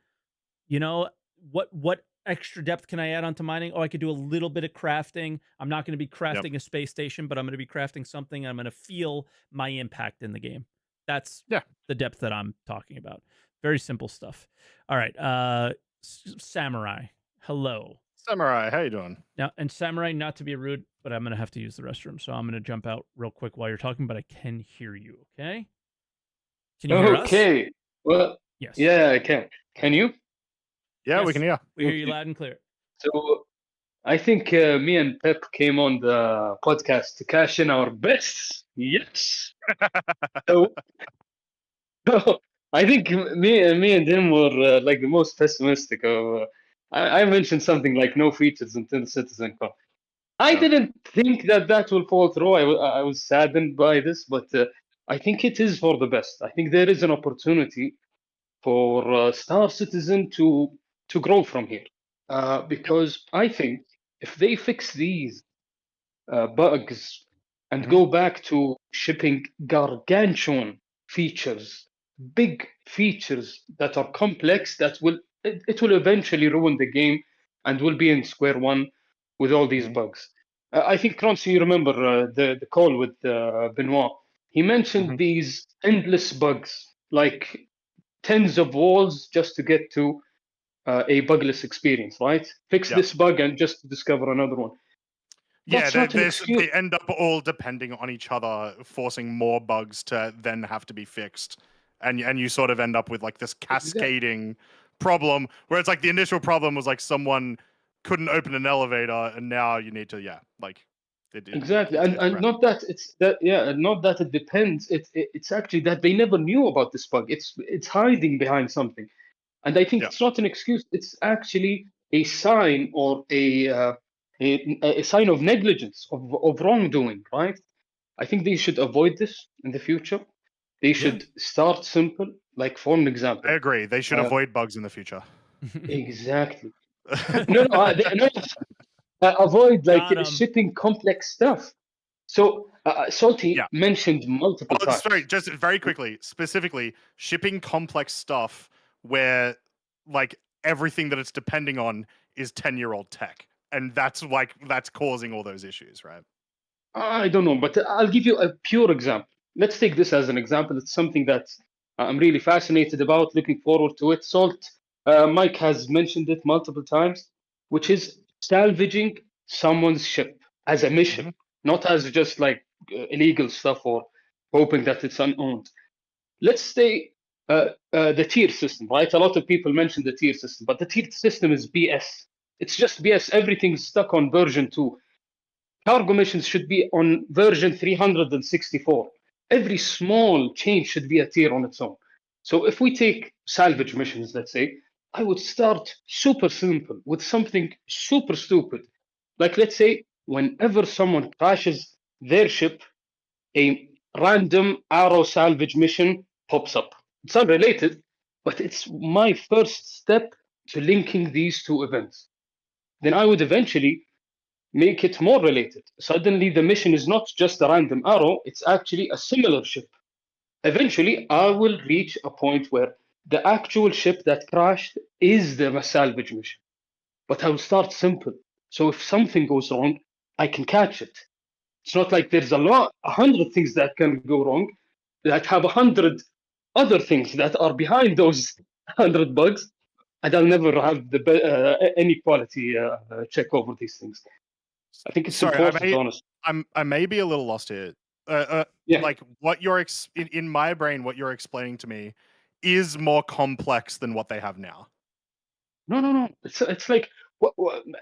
Speaker 2: What extra depth can I add onto mining? Oh, I could do a little bit of crafting. I'm not going to be crafting a space station, but I'm going to be crafting something. I'm going to feel my impact in the game. That's the depth that I'm talking about. Very simple stuff. All right, Samurai, hello.
Speaker 1: Samurai, how you doing?
Speaker 2: Now, and Samurai, not to be rude, but I'm going to have to use the restroom, so I'm going to jump out real quick while you're talking, but I can hear you, okay? Can you hear us?
Speaker 8: Okay. Well,
Speaker 2: yes.
Speaker 8: Yeah, I can. Can you?
Speaker 1: Yeah, we can hear.
Speaker 2: We hear you loud and clear.
Speaker 8: So, I think me and Pep came on the podcast to cash in our bets. Yes. so, I think me and him were like the most pessimistic of... I mentioned something like no features until Citizen Come. I didn't think that will fall through. I was saddened by this, but I think it is for the best. I think there is an opportunity for Star Citizen to grow from here. Because I think if they fix these bugs and go back to shipping gargantuan features, big features that are complex, it will eventually ruin the game, and we'll be in square one with all these bugs. I think, Croncy, you remember the call with Benoit. He mentioned these endless bugs, like tens of walls just to get to a bugless experience, right? Fix this bug and just discover another one.
Speaker 1: They end up all depending on each other, forcing more bugs to then have to be fixed. And you sort of end up with like this cascading problem where it's like the initial problem was like someone couldn't open an elevator, and now you need to
Speaker 8: exactly. And not that not that it depends. It's actually that they never knew about this bug. It's hiding behind something, and I think it's not an excuse. It's actually a sign or a a sign of negligence, of wrongdoing, right? I think they should avoid this in the future. They should start simple, like for an example.
Speaker 1: I agree. They should avoid bugs in the future.
Speaker 8: Exactly. No, avoid like
Speaker 2: Got 'em.
Speaker 8: shipping complex stuff. So Salty mentioned multiple times.
Speaker 1: Sorry, just very quickly, specifically shipping complex stuff where like everything that it's depending on is 10-year-old tech, and that's causing all those issues, right?
Speaker 8: I don't know, but I'll give you a pure example. Let's take this as an example. It's something that I'm really fascinated about, looking forward to it. Mike has mentioned it multiple times, which is salvaging someone's ship as a mission, not as just like illegal stuff or hoping that it's unowned. Let's say the tier system, right? A lot of people mention the tier system, but the tier system is BS. It's just BS. Everything's stuck on version 2. Cargo missions should be on version 364. Every small change should be a tier on its own. So if we take salvage missions, let's say, I would start super simple with something super stupid. Like, let's say, whenever someone crashes their ship, a random arrow salvage mission pops up. It's unrelated, but it's my first step to linking these two events. Then I would eventually make it more related. Suddenly, the mission is not just a random arrow, it's actually a similar ship. Eventually, I will reach a point where the actual ship that crashed is the salvage mission. But I will start simple. So if something goes wrong, I can catch it. It's not like there's 100 things that can go wrong that have 100 other things that are behind those 100 bugs, and I'll never have any quality check over these things. I think it's important, honestly.
Speaker 1: I may be a little lost here. Like what you're in my brain, what you're explaining to me is more complex than what they have now.
Speaker 8: No. It's like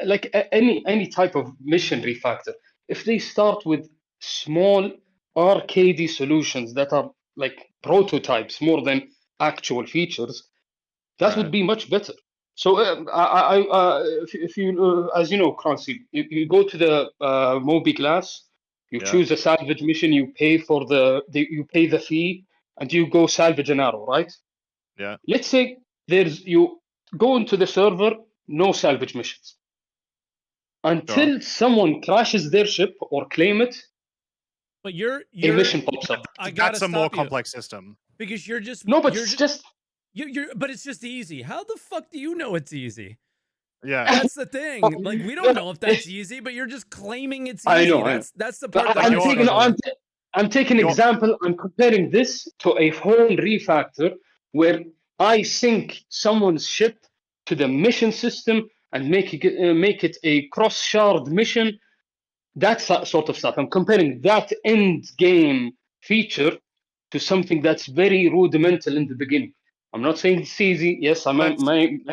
Speaker 8: like any type of mission refactor. If they start with small arcadey solutions that are like prototypes more than actual features, that would be much better. So if you as you know, Croncy, you go to the Moby Glass, you choose a salvage mission, you pay for you pay the fee, and you go salvage an arrow, right?
Speaker 1: Yeah.
Speaker 8: Let's say you go into the server, no salvage missions. Until someone crashes their ship or claim it,
Speaker 2: but your
Speaker 8: mission pops up.
Speaker 1: That's a more complex system.
Speaker 2: Because you're just
Speaker 8: but it's just
Speaker 2: but it's just easy. How the fuck do you know it's easy?
Speaker 1: Yeah,
Speaker 2: that's the thing. Like we don't know if that's easy, but you're just claiming it's easy.
Speaker 8: I know.
Speaker 2: That's the part.
Speaker 8: I'm taking an example. I'm comparing this to a whole refactor where I sync someone's ship to the mission system and make it a cross-shard mission. That sort of stuff. I'm comparing that end game feature to something that's very rudimental in the beginning. I'm not saying it's easy. Yes, I might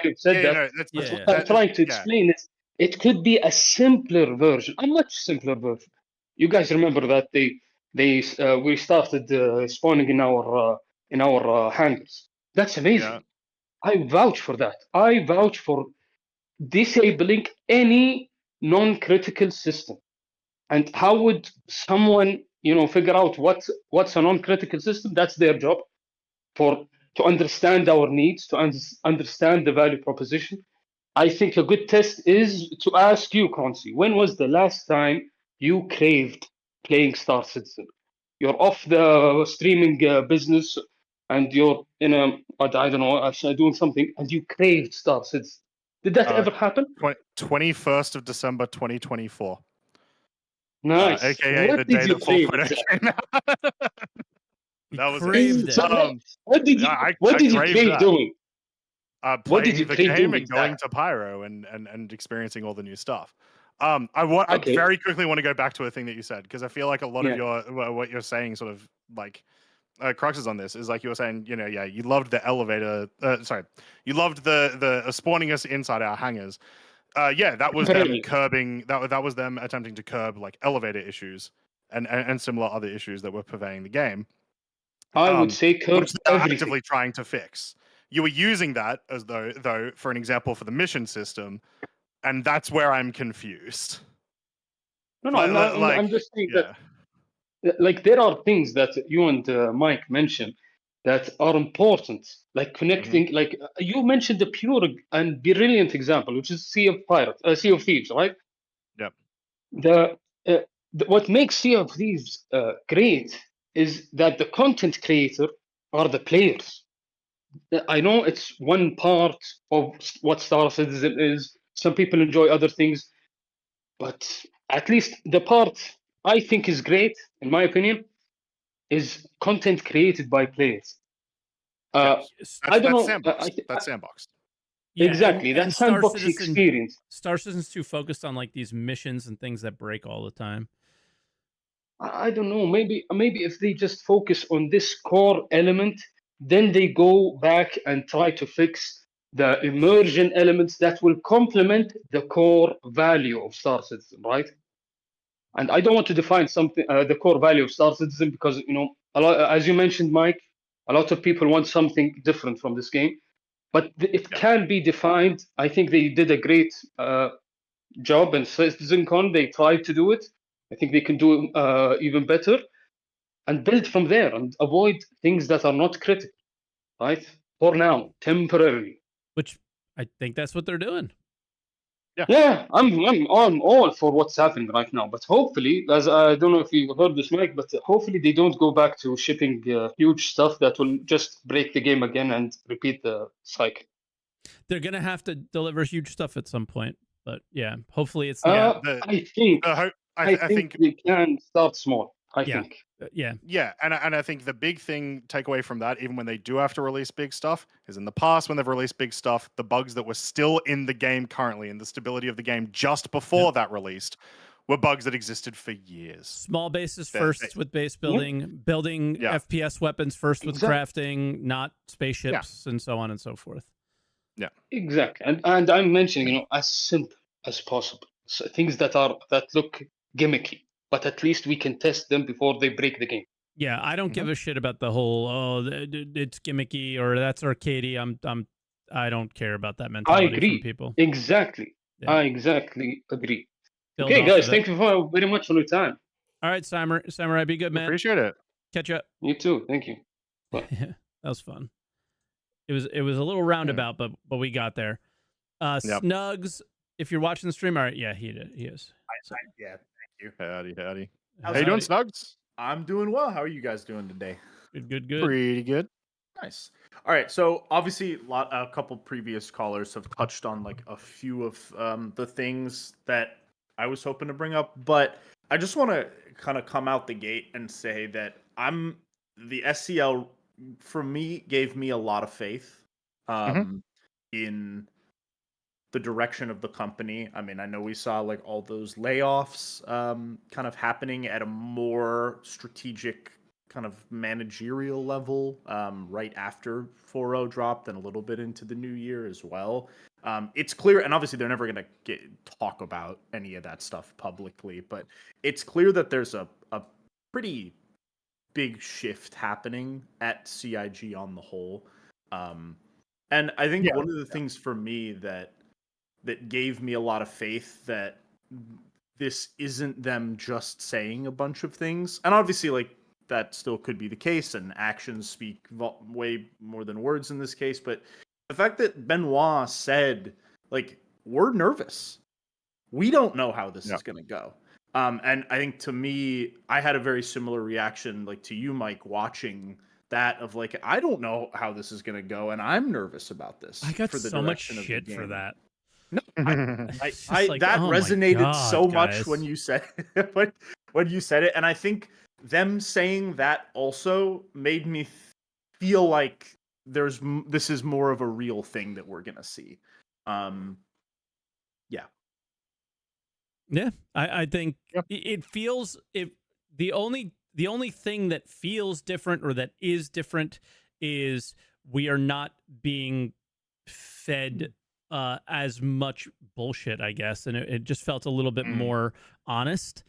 Speaker 8: have said that. What I'm trying to explain is it could be a simpler version, a much simpler version. You guys remember that we started spawning in our hangars. That's amazing.
Speaker 1: Yeah.
Speaker 8: I vouch for that. I vouch for disabling any non-critical system. And how would someone, figure out what's a non-critical system? That's their job, to understand our needs, to understand the value proposition. I think a good test is to ask you, Croncy, when was the last time you craved playing Star Citizen? You're off the streaming business, and you're in doing something, and you craved Star Citizen. Did that ever happen?
Speaker 1: 21st of December, 2024.
Speaker 8: Nice.
Speaker 1: AKA the day the full photo came out. That was
Speaker 2: it.
Speaker 8: What did you crave doing?
Speaker 1: Playing the game and going to Pyro and experiencing all the new stuff. I very quickly want to go back to a thing that you said, because I feel like a lot of what you're saying sort of like cruxes on this is like you were saying, you loved the elevator. You loved the spawning us inside our hangars. That was them curbing. That was them attempting to curb like elevator issues and similar other issues that were pervading the game.
Speaker 8: I would say curb
Speaker 1: which they're actively trying to fix. You were using that as though for an example for the mission system, and that's where I'm confused.
Speaker 8: No, no, I'm just saying that like there are things that you and Mike mentioned that are important, like connecting. Like you mentioned the pure and brilliant example, which is Sea of Thieves, right?
Speaker 1: Yep.
Speaker 8: What makes Sea of Thieves great is that the content creator are the players. I know it's one part of what Star Citizen is. Some people enjoy other things, but at least the part I think is great, in my opinion, is content created by players. I don't know.
Speaker 1: That's sandboxed.
Speaker 2: Yeah,
Speaker 8: exactly.
Speaker 2: and
Speaker 8: That sandbox experience.
Speaker 2: Star Citizen's too focused on like these missions and things that break all the time.
Speaker 8: I don't know. Maybe if they just focus on this core element, then they go back and try to fix the immersion elements that will complement the core value of Star Citizen, right? And I don't want to define something the core value of Star Citizen because as you mentioned, Mike, a lot of people want something different from this game, but it can be defined. I think they did a great job in CitizenCon. They tried to do it. I think they can do even better and build from there and avoid things that are not critical, right? For now, temporarily.
Speaker 2: Which I think that's what they're doing.
Speaker 8: Yeah, I'm all for what's happening right now. But hopefully, as I don't know if you heard this, Mike, but hopefully they don't go back to shipping huge stuff that will just break the game again and repeat the cycle.
Speaker 2: They're gonna have to deliver huge stuff at some point, but yeah, hopefully it's not.
Speaker 8: I think they can start small. I think.
Speaker 1: Yeah, and I think the big takeaway from that, even when they do have to release big stuff, is in the past when they've released big stuff, the bugs that were still in the game currently and the stability of the game just before that released were bugs that existed for years.
Speaker 2: Small bases first with base building, building FPS weapons first with crafting, not spaceships, and so on and so forth.
Speaker 1: Yeah,
Speaker 8: exactly. And I'm mentioning, as simple as possible. So things that look gimmicky, but at least we can test them before they break the game.
Speaker 2: Yeah, I don't give a shit about the whole it's gimmicky or that's arcadey. I don't care about that mentality.
Speaker 8: I agree.
Speaker 2: From people.
Speaker 8: Exactly. Yeah. I exactly agree.
Speaker 2: Build
Speaker 8: okay, guys, thank you very much for your time.
Speaker 2: All right, Samurai, be good, man.
Speaker 1: Appreciate it.
Speaker 2: Catch up.
Speaker 8: You too. Thank you.
Speaker 2: That was fun. It was a little roundabout, but we got there. Snugs, if you're watching the stream, all right, yeah, he is.
Speaker 9: Yeah, thank you.
Speaker 1: Howdy. How you doing, Snugs?
Speaker 9: I'm doing well. How are you guys doing today?
Speaker 2: Good.
Speaker 1: Pretty good.
Speaker 9: Nice. All right. So obviously, a couple previous callers have touched on like a few of the things that I was hoping to bring up, but I just want to kind of come out the gate and say that the SCL for me gave me a lot of faith in the direction of the company. I mean, I know we saw like all those layoffs kind of happening at a more strategic kind of managerial level right after 4.0 dropped and a little bit into the new year as well. It's clear, and obviously they're never going to talk about any of that stuff publicly, but it's clear that there's a pretty big shift happening at CIG on the whole. And I think one of the things for me that gave me a lot of faith that this isn't them just saying a bunch of things, and obviously like that still could be the case, and actions speak way more than words in this case, but the fact that Benoit said, like, we're nervous. We don't know how this is going to go. And I think to me, I had a very similar reaction, like to you, Mike, watching that of like, I don't know how this is going to go, and I'm nervous about this.
Speaker 2: I got
Speaker 9: for the
Speaker 2: so much
Speaker 9: shit
Speaker 2: for that.
Speaker 9: No,
Speaker 2: like,
Speaker 9: that resonated so much
Speaker 2: guys.
Speaker 9: when you said when you said it, and I think them saying that also made me feel like this is more of a real thing that we're gonna see.
Speaker 2: I think it feels the only thing that feels different or that is different is we are not being fed as much bullshit, I guess, and it just felt a little bit more honest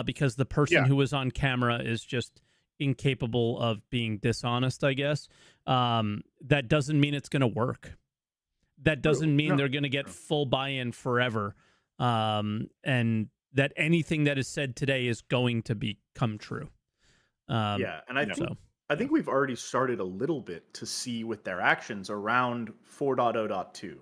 Speaker 2: because the person who was on camera is just incapable of being dishonest, I guess. That doesn't mean it's going to work. That doesn't mean they're going to get full buy-in forever. And that anything that is said today is going to become true.
Speaker 9: Yeah, and I think we've already started a little bit to see with their actions around 4.0.2,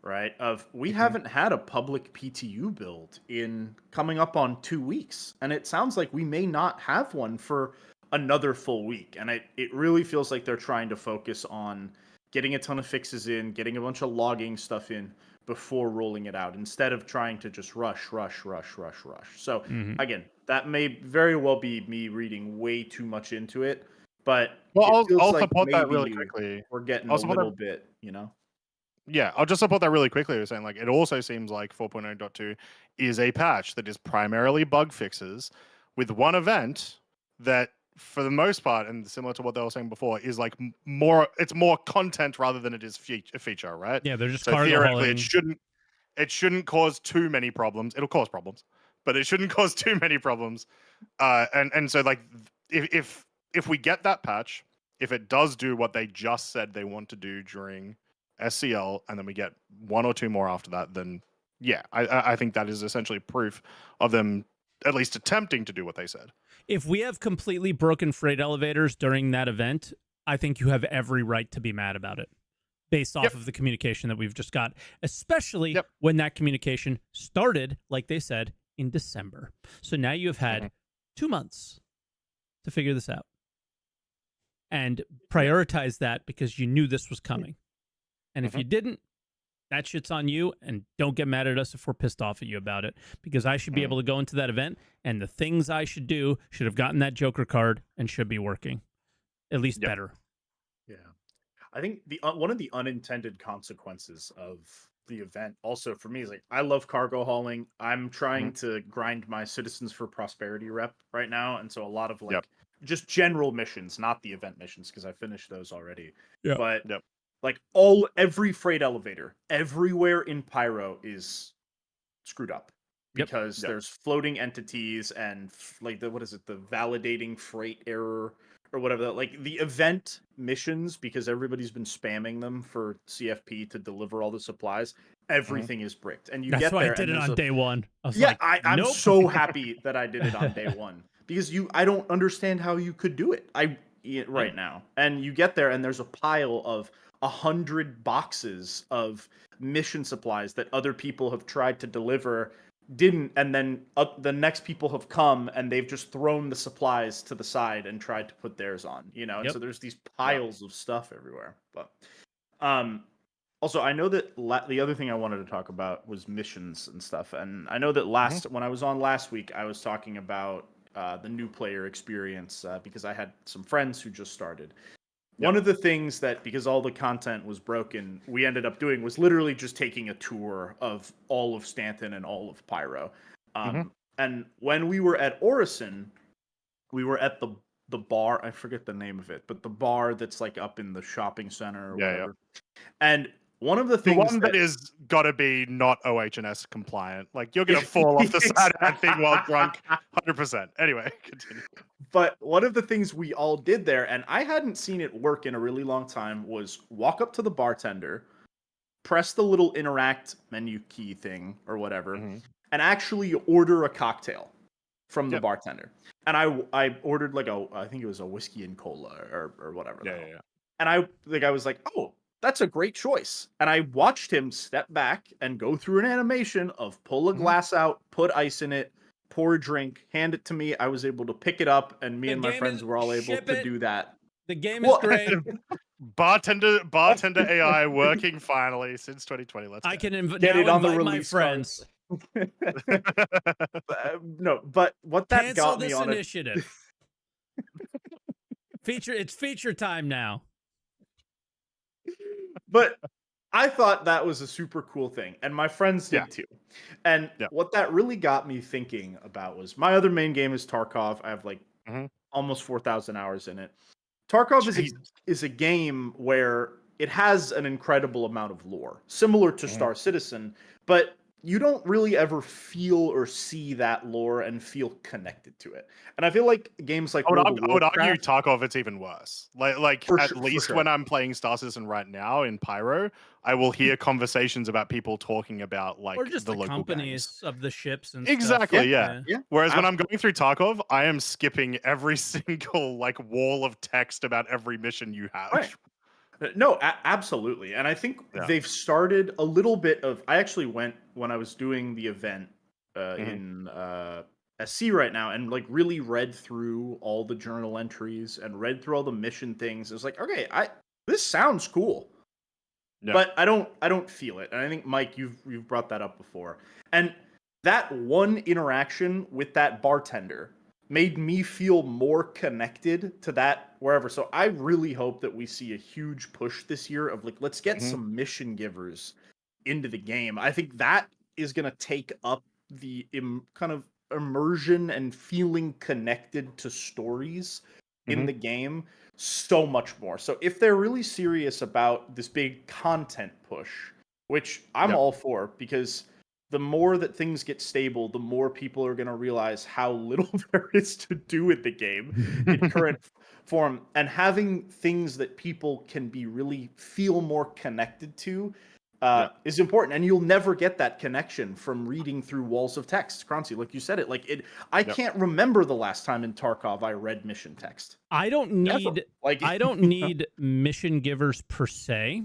Speaker 9: right? We haven't had a public PTU build in coming up on 2 weeks, and it sounds like we may not have one for another full week. And it really feels like they're trying to focus on getting a ton of fixes in, getting a bunch of logging stuff in before rolling it out, instead of trying to just rush. So again, that may very well be me reading way too much into it, but
Speaker 1: Well,
Speaker 9: it feels
Speaker 1: I'll
Speaker 9: like
Speaker 1: support that really
Speaker 9: maybe
Speaker 1: quickly.
Speaker 9: we're getting
Speaker 1: I'll
Speaker 9: a
Speaker 1: support
Speaker 9: little
Speaker 1: that.
Speaker 9: bit, you know?
Speaker 1: Yeah, I'll just support that really quickly. You're saying, like, it also seems like 4.0.2 is a patch that is primarily bug fixes with one event that, for the most part, and similar to what they were saying before, is like it's more content rather than it is a feature, right?
Speaker 2: Yeah, they're just
Speaker 1: So
Speaker 2: cargo
Speaker 1: theoretically,
Speaker 2: hauling.
Speaker 1: it shouldn't cause too many problems. It'll cause problems, but it shouldn't cause too many problems. And so, like, if we get that patch, if it does do what they just said they want to do during SCL, and then we get one or two more after that, then yeah, I think that is essentially proof of them at least attempting to do what they said.
Speaker 2: If we have completely broken freight elevators during that event, I think you have every right to be mad about it, based off of the communication that we've just got, especially when that communication started, like they said, in December. So now you have had 2 months to figure this out and prioritize that, because you knew this was coming. And if you didn't, that shit's on you, and don't get mad at us if we're pissed off at you about it, because I should be able to go into that event, and the things I should do should have gotten that Joker card and should be working, at least better.
Speaker 9: Yeah. I think one of the unintended consequences of the event also for me is, like, I love cargo hauling. I'm trying to grind my Citizens for Prosperity rep right now, and so a lot of just general missions, not the event missions, because I finished those already. But like every freight elevator everywhere in Pyro is screwed up because there's floating entities and like the validating freight error or whatever. Like the event missions, because everybody's been spamming them for CFP to deliver all the supplies, everything is bricked. And you
Speaker 2: That's
Speaker 9: get
Speaker 2: why
Speaker 9: there
Speaker 2: I did it on day one. I was
Speaker 9: I'm
Speaker 2: nope.
Speaker 9: so happy that I did it on day one, because I don't understand how you could do it right now. And you get there and there's a pile of 100 boxes of mission supplies that other people have tried to deliver, didn't, and then the next people have come and they've just thrown the supplies to the side and tried to put theirs on, and so there's these piles of stuff everywhere. But also, I know that the other thing I wanted to talk about was missions and stuff, and I know that when I was on last week, I was talking about the new player experience, because I had some friends who just started. One of the things that, because all the content was broken, we ended up doing was literally just taking a tour of all of Stanton and all of Pyro. And when we were at Orison, we were at the bar. I forget the name of it, but the bar that's like up in the shopping center or whatever. And one of the things
Speaker 1: that is got to be not OH&S compliant. Like, you're going to fall off the side of that thing while drunk, 100%. Anyway, continue.
Speaker 9: But one of the things we all did there, and I hadn't seen it work in a really long time, was walk up to the bartender, press the little interact menu key thing or whatever, and actually order a cocktail from the bartender. And I ordered I think it was a whiskey and cola or whatever. And I was like, oh, that's a great choice. And I watched him step back and go through an animation of pull a glass out, put ice in it, pour a drink, hand it to me. I was able to pick it up, and me and my friends were all able to do that.
Speaker 2: The game is great.
Speaker 1: Bartender AI working finally since 2020.
Speaker 2: I can
Speaker 9: get it on the
Speaker 2: invite
Speaker 9: release
Speaker 2: my friends.
Speaker 9: No, but what that
Speaker 2: Cancel
Speaker 9: got me
Speaker 2: this
Speaker 9: on
Speaker 2: initiative. It's feature time now.
Speaker 9: But I thought that was a super cool thing, and my friends did too. And what that really got me thinking about was, my other main game is Tarkov. I have almost 4,000 hours in it. Tarkov is a game where it has an incredible amount of lore, similar to Star Citizen, but you don't really ever feel or see that lore and feel connected to it. And I feel like games like
Speaker 1: I
Speaker 9: World of
Speaker 1: would argue
Speaker 9: Warcraft,
Speaker 1: Tarkov, it's even worse. Like
Speaker 9: For
Speaker 1: at
Speaker 9: su- for
Speaker 1: least
Speaker 9: sure.
Speaker 1: when I'm playing Star Citizen right now in Pyro, I will hear conversations about people talking about like
Speaker 2: or just the
Speaker 1: local
Speaker 2: companies
Speaker 1: gangs.
Speaker 2: of the ships and
Speaker 1: Exactly,
Speaker 2: stuff.
Speaker 1: yeah. Whereas when I'm going through Tarkov, I am skipping every single like wall of text about every mission you have.
Speaker 9: Right. No, absolutely. And I think
Speaker 1: Yeah.
Speaker 9: they've started a little bit of. I actually went when I was doing the event in SC right now, and like really read through all the journal entries and read through all the mission things. It was like, okay, this sounds cool,
Speaker 1: Yeah.
Speaker 9: but I don't feel it. And I think Mike, you've brought that up before, and that one interaction with that bartender made me feel more connected to that wherever. So I really hope that we see a huge push this year of like, let's get some mission givers into the game. I think that is going to take up the kind of immersion and feeling connected to stories in the game so much more. So if they're really serious about this big content push, which I'm all for, because the more that things get stable, the more people are going to realize how little there is to do with the game in current form. And having things that people can be really feel more connected to is important. And you'll never get that connection from reading through walls of text. Croncy, like you said it, I can't remember the last time in Tarkov I read mission text.
Speaker 2: I don't need I don't need mission givers per se,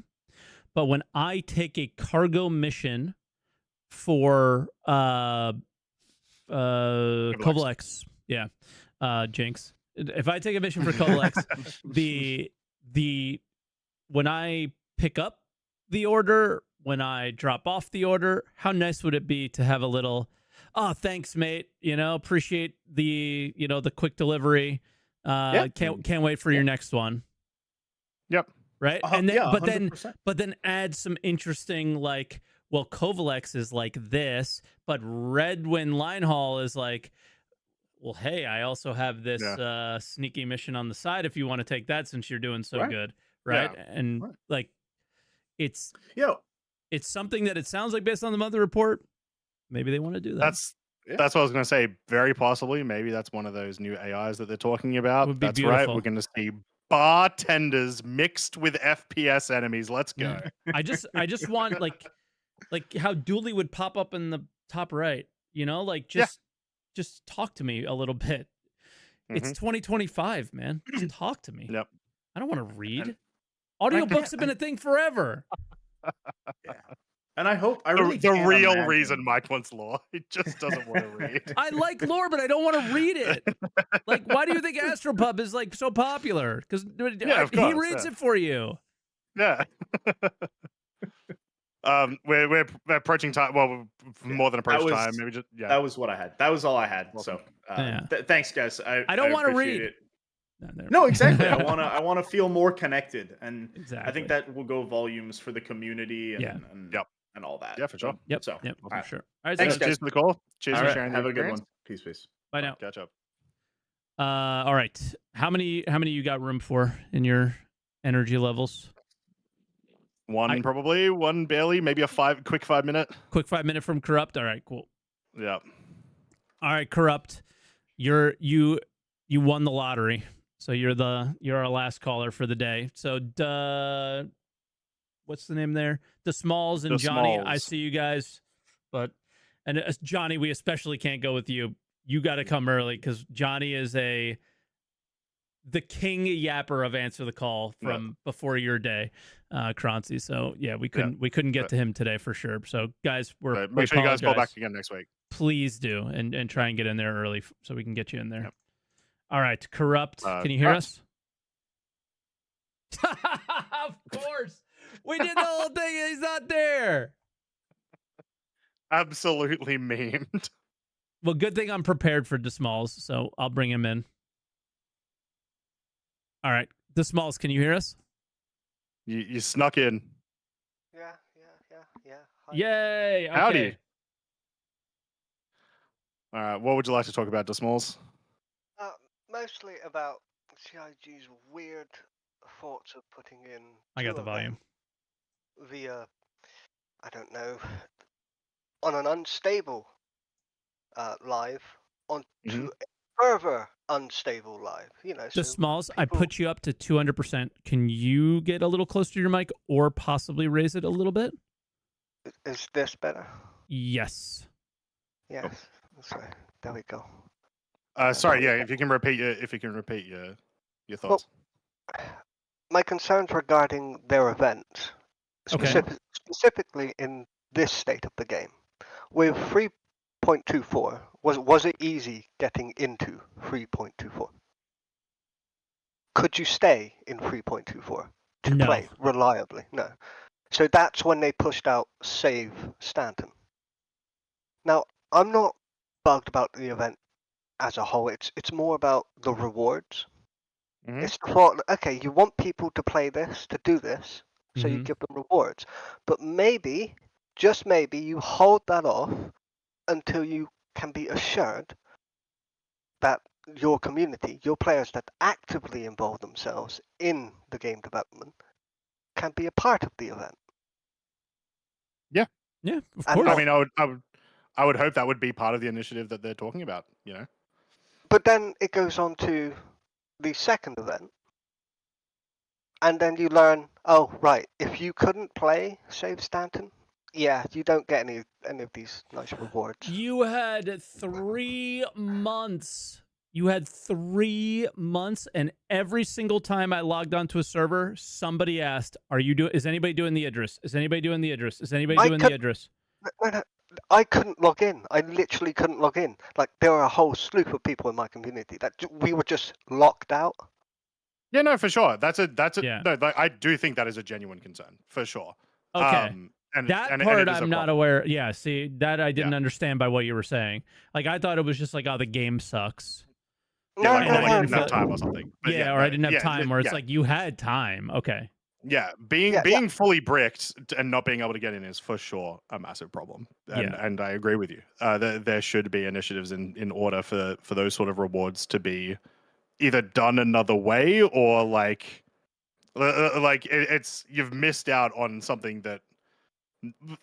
Speaker 2: but when I take a cargo mission for Kovalex, Jinx. If I take a mission for Kovalex, the when I pick up the order, when I drop off the order, how nice would it be to have a little, oh, thanks, mate. Appreciate the the quick delivery. Can't wait for your next one.
Speaker 1: Yep.
Speaker 2: Right. And then,
Speaker 9: 100%.
Speaker 2: but then add some interesting like, well, Kovalex is like this, but Redwin Linehall is like, well, hey, I also have this sneaky mission on the side if you want to take that since you're doing so good, right?
Speaker 1: Yeah.
Speaker 2: And like, it's
Speaker 9: it's
Speaker 2: something that it sounds like based on the monthly report. Maybe they want to do that.
Speaker 1: That's what I was going to say. Very possibly, maybe that's one of those new AIs that they're talking about.
Speaker 2: Would be
Speaker 1: That's
Speaker 2: beautiful.
Speaker 1: right. We're going to see bartenders mixed with FPS enemies. Let's go.
Speaker 2: I just want like how Dooley would pop up in the top right. Just talk to me a little bit. It's 2025, man. Just talk to me.
Speaker 1: Yep.
Speaker 2: I don't want to read. Audiobooks have been a thing forever.
Speaker 9: And I hope
Speaker 1: the real reason Mike wants lore. He just doesn't want to read.
Speaker 2: I like lore, but I don't want to read it. Like, why do you think Astropub is like so popular? Because he reads it for you.
Speaker 1: Yeah. We're approaching time. Well, more than approach time. Maybe just
Speaker 9: That was what I had. That was all I had. So thanks, guys. I
Speaker 2: don't want to read
Speaker 9: it. No, exactly. I want to feel more connected, and I think that will go volumes for the community and all that.
Speaker 1: Yeah, for sure.
Speaker 2: Yep.
Speaker 9: So
Speaker 2: for sure.
Speaker 1: All right, thanks, guys. Cheers for the call. Cheers for sharing.
Speaker 9: Have a good one. Peace.
Speaker 2: Bye now.
Speaker 1: Catch up.
Speaker 2: All right. How many you got room for in your energy levels?
Speaker 1: One probably, one barely, maybe a quick 5 minute.
Speaker 2: Quick 5 minute from Corrupt. All right, cool.
Speaker 1: Yeah.
Speaker 2: All right, Corrupt. You won the lottery. So you're our last caller for the day. So what's the name there? Dasmols and Johnny. I see you guys. And Johnny, we especially can't go with you. You got to come early because Johnny is the king yapper of Answer the Call from before your day, Croncy. So yeah, we couldn't get to him today for sure. So guys,
Speaker 1: make sure you guys call back again next week.
Speaker 2: Please do, and try and get in there early so we can get you in there. Yep. All right, Corrupt. Can you hear us? Of course, we did the whole thing. And he's not there.
Speaker 1: Absolutely memed.
Speaker 2: Well, good thing I'm prepared for Dasmols, so I'll bring him in. All right, Dasmols, can you hear us?
Speaker 1: You snuck in.
Speaker 10: Yeah. Hi.
Speaker 2: Yay! Okay.
Speaker 1: Howdy. All right, what would you like to talk about, Dasmols?
Speaker 10: Mostly about CIG's weird thoughts of putting in.
Speaker 2: I got the volume.
Speaker 10: Via, I don't know, on an unstable live onto
Speaker 1: Mhm.
Speaker 10: a further unstable live.
Speaker 2: The
Speaker 10: So
Speaker 2: Smalls, I
Speaker 10: people-
Speaker 2: put you up to 200%. Can you get a little closer to your mic or possibly raise it a little bit?
Speaker 10: Is this better?
Speaker 2: Yes.
Speaker 10: Yes. Sorry. There we go.
Speaker 1: Sorry, yeah. If you can repeat your thoughts.
Speaker 10: My concerns regarding their events,
Speaker 2: Okay.
Speaker 10: specifically in this state of the game, with 3.24, was it easy getting into 3.24? Could you stay in 3.24 to
Speaker 2: No.
Speaker 10: play reliably? No. So that's when they pushed out Save Stanton. Now, I'm not bugged about the event as a whole. It's more about the rewards.
Speaker 1: Mhm.
Speaker 10: It's the thought, okay, you want people to play this, to do this, so you
Speaker 2: Mhm.
Speaker 10: give them rewards. But maybe, just maybe, you hold that off until you can be assured that your community, your players that actively involve themselves in the game development, can be a part of the event.
Speaker 2: Yeah, of
Speaker 10: And
Speaker 2: course.
Speaker 1: I mean, I would hope that would be part of the initiative that they're talking about.
Speaker 10: But then it goes on to the second event, and then you learn, oh right, if you couldn't play Save Stanton, yeah, you don't get any of these nice rewards.
Speaker 2: You had 3 months. You had 3 months, and every single time I logged onto a server, somebody asked, is anybody doing the Idris? Is anybody doing the Idris? Is anybody doing the Idris?
Speaker 10: No, I couldn't log in. I literally couldn't log in. Like, there were a whole slew of people in my community that we were just locked out.
Speaker 1: Yeah, no, for sure. That's a
Speaker 2: Yeah.
Speaker 1: no. I do think that is a genuine concern for sure.
Speaker 2: Okay.
Speaker 1: And
Speaker 2: That
Speaker 1: and
Speaker 2: part
Speaker 1: it is a
Speaker 2: I'm not
Speaker 1: problem.
Speaker 2: aware. Yeah, see, that I didn't understand by what you were saying. Like, I thought it was just like, oh, the game sucks.
Speaker 1: Yeah, like,
Speaker 2: And
Speaker 1: or
Speaker 2: I
Speaker 1: like you
Speaker 2: didn't
Speaker 1: didn't have
Speaker 2: feel-
Speaker 1: time or something. But
Speaker 2: Yeah, or
Speaker 1: no,
Speaker 2: I didn't have
Speaker 1: yeah,
Speaker 2: time, where it's
Speaker 1: yeah.
Speaker 2: like, you had time. Okay.
Speaker 1: Yeah, being fully bricked and not being able to get in is for sure a massive problem. And I agree with you. There should be initiatives in order for those sort of rewards to be either done another way or like it's you've missed out on something that.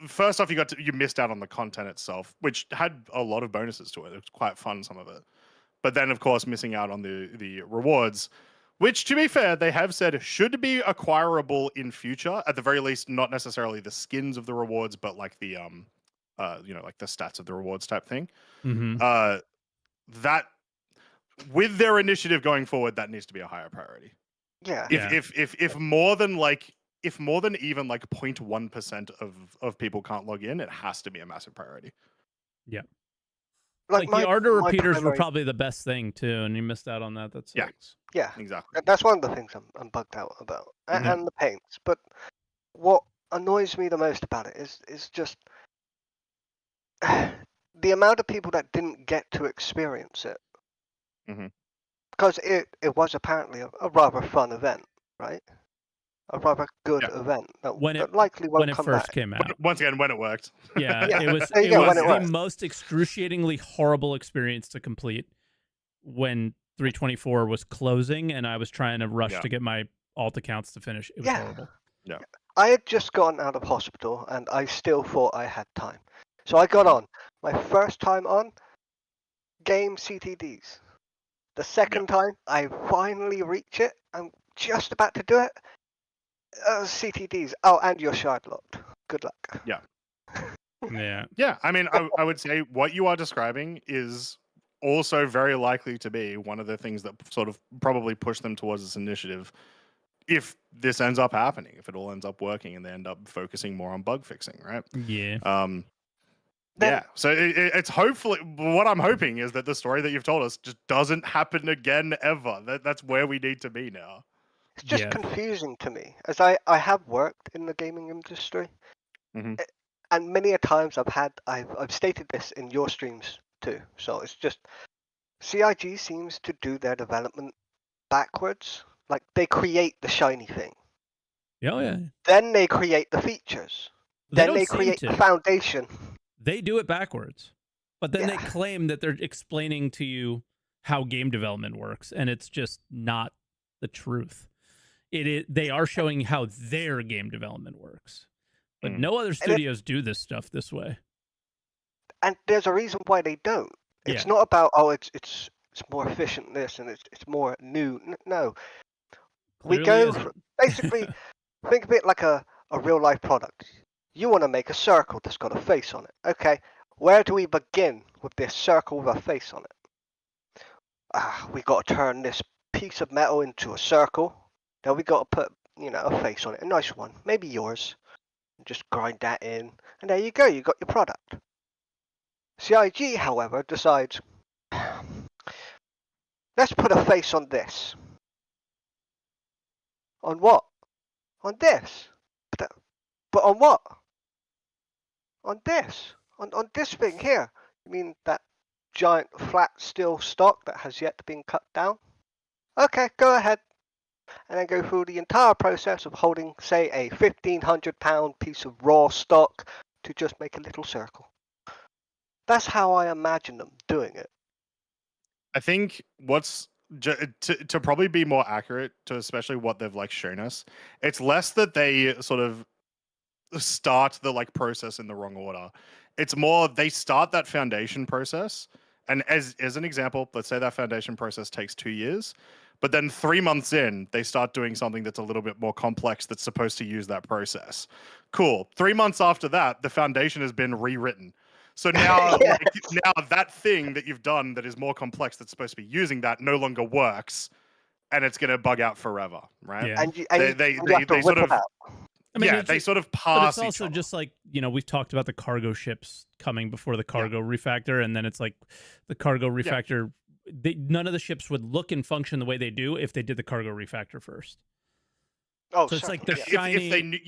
Speaker 1: First off, you missed out on the content itself, which had a lot of bonuses to it. It was quite fun, some of it. But then, of course, missing out on the rewards, which, to be fair, they have said should be acquirable in future. At the very least, not necessarily the skins of the rewards, but like the like the stats of the rewards type thing.
Speaker 2: Mm-hmm.
Speaker 1: That with their initiative going forward, that needs to be a higher priority.
Speaker 10: Yeah.
Speaker 1: If more than even like 0.1% of people can't log in, it has to be a massive priority.
Speaker 2: Yeah.
Speaker 10: Like
Speaker 2: the order
Speaker 10: my
Speaker 2: repeaters were
Speaker 10: primary-
Speaker 2: probably the best thing too, and you missed out on that. That sucks.
Speaker 10: Yeah,
Speaker 1: exactly.
Speaker 10: That's one of the things I'm bugged out about, and the paints. But what annoys me the most about it is just the amount of people that didn't get to experience it.
Speaker 1: Mhm.
Speaker 10: Because it was apparently a rather fun event, right? A rather good event that likely won't
Speaker 2: when it
Speaker 10: come
Speaker 2: first
Speaker 10: back.
Speaker 2: came out.
Speaker 1: Once again, when it worked.
Speaker 2: Yeah,
Speaker 10: Yeah,
Speaker 2: it was
Speaker 10: there you go, when it
Speaker 2: the
Speaker 10: worked.
Speaker 2: most excruciatingly horrible experience to complete when 324 was closing, and I was trying to rush to get my alt accounts to finish. It was horrible.
Speaker 1: Yeah.
Speaker 10: I had just gotten out of hospital, and I still thought I had time. So I got on. My first time on, game CTDs. The second time, I finally reach it. I'm just about to do it. CTDs. Oh, and you're shard locked. Good luck.
Speaker 1: Yeah.
Speaker 2: Yeah.
Speaker 1: Yeah. I mean, I would say what you are describing is also very likely to be one of the things that sort of probably push them towards this initiative. If this ends up happening, if it all ends up working and they end up focusing more on bug fixing, right?
Speaker 2: Yeah.
Speaker 1: Yeah. So it's hopefully what I'm hoping is that the story that you've told us just doesn't happen again ever. That's where we need to be now.
Speaker 10: It's just confusing to me, as I have worked in the gaming industry, and many a times I've stated this in your streams too. So it's just CIG seems to do their development backwards. Like, they create the shiny thing.
Speaker 2: Oh yeah.
Speaker 10: Then they create the features. Then
Speaker 2: don't
Speaker 10: they
Speaker 2: seem
Speaker 10: create
Speaker 2: to.
Speaker 10: the foundation.
Speaker 2: They do it backwards, but then they claim that they're explaining to you how game development works, and it's just not the truth. They are showing how their game development works, but no other studios do this stuff this way.
Speaker 10: and there's a reason why they don't. It's
Speaker 2: Yeah.
Speaker 10: not about it's more efficient this and it's more new. No, we
Speaker 2: Clearly
Speaker 10: go
Speaker 2: isn't.
Speaker 10: basically think of it like a real life product. You want to make a circle that's got a face on it. Okay, where do we begin with this circle with a face on it? We got to turn this piece of metal into a circle. Then we got to put, a face on it, a nice one, maybe yours. Just grind that in, and there you go. You got your product. CIG, however, decides, let's put a face on this. On what? On this. But on what? On this. On this thing here. You mean that giant flat steel stock that has yet to be cut down? Okay, go ahead. And then go through the entire process of holding, say, a 1,500-pound piece of raw stock to just make a little circle. That's how I imagine them doing it.
Speaker 1: I think what's to probably be more accurate to especially what they've like shown us, it's less that they sort of start the like process in the wrong order. It's more they start that foundation process, and as an example, let's say that foundation process takes 2 years, but then 3 months in, they start doing something that's a little bit more complex that's supposed to use that process. Cool. 3 months after that, the foundation has been rewritten. So now, now that thing that you've done that is more complex that's supposed to be using that no longer works, and it's going to bug out forever, right?
Speaker 2: Yeah.
Speaker 10: And
Speaker 1: They sort of,
Speaker 2: I mean,
Speaker 1: they sort of
Speaker 2: but
Speaker 1: pass
Speaker 2: it's also just like, we've talked about the cargo ships coming before the cargo refactor, and then it's like the cargo refactor, none of the ships would look and function the way they do if they did the cargo refactor first.
Speaker 10: Oh,
Speaker 2: so it's like the
Speaker 1: if
Speaker 2: shiny,
Speaker 1: they knew,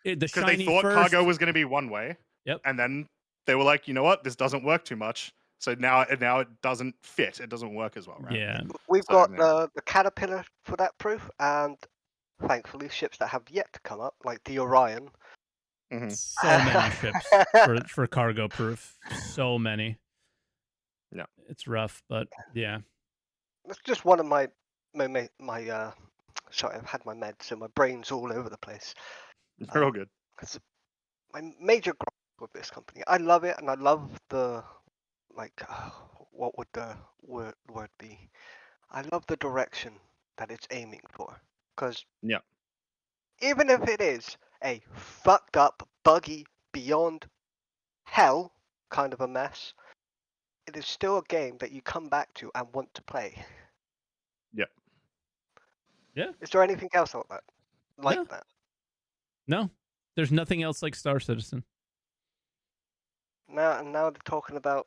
Speaker 2: the
Speaker 1: because
Speaker 2: shiny
Speaker 1: they thought
Speaker 2: first.
Speaker 1: cargo was going to be one way.
Speaker 2: Yep.
Speaker 1: And then they were like, you know what, this doesn't work too much. So now it doesn't fit. It doesn't work as well, right?
Speaker 2: Yeah.
Speaker 10: We've
Speaker 1: So,
Speaker 10: got the Caterpillar for that proof, and thankfully ships that have yet to come up, like the Orion.
Speaker 2: So many ships for cargo proof. So many.
Speaker 1: Yeah.
Speaker 2: It's rough, but yeah.
Speaker 10: That's just one of my sorry, I've had my meds, so my brain's all over the place.
Speaker 1: They're all good.
Speaker 10: It's my major gripe with this company. I love it, and I love the what would the word be? I love the direction that it's aiming for, because even if it is a fucked up, buggy, beyond hell kind of a mess, it is still a game that you come back to and want to play.
Speaker 2: Yeah.
Speaker 10: Is there anything else like that?
Speaker 2: No, there's nothing else like Star Citizen.
Speaker 10: Now they're talking about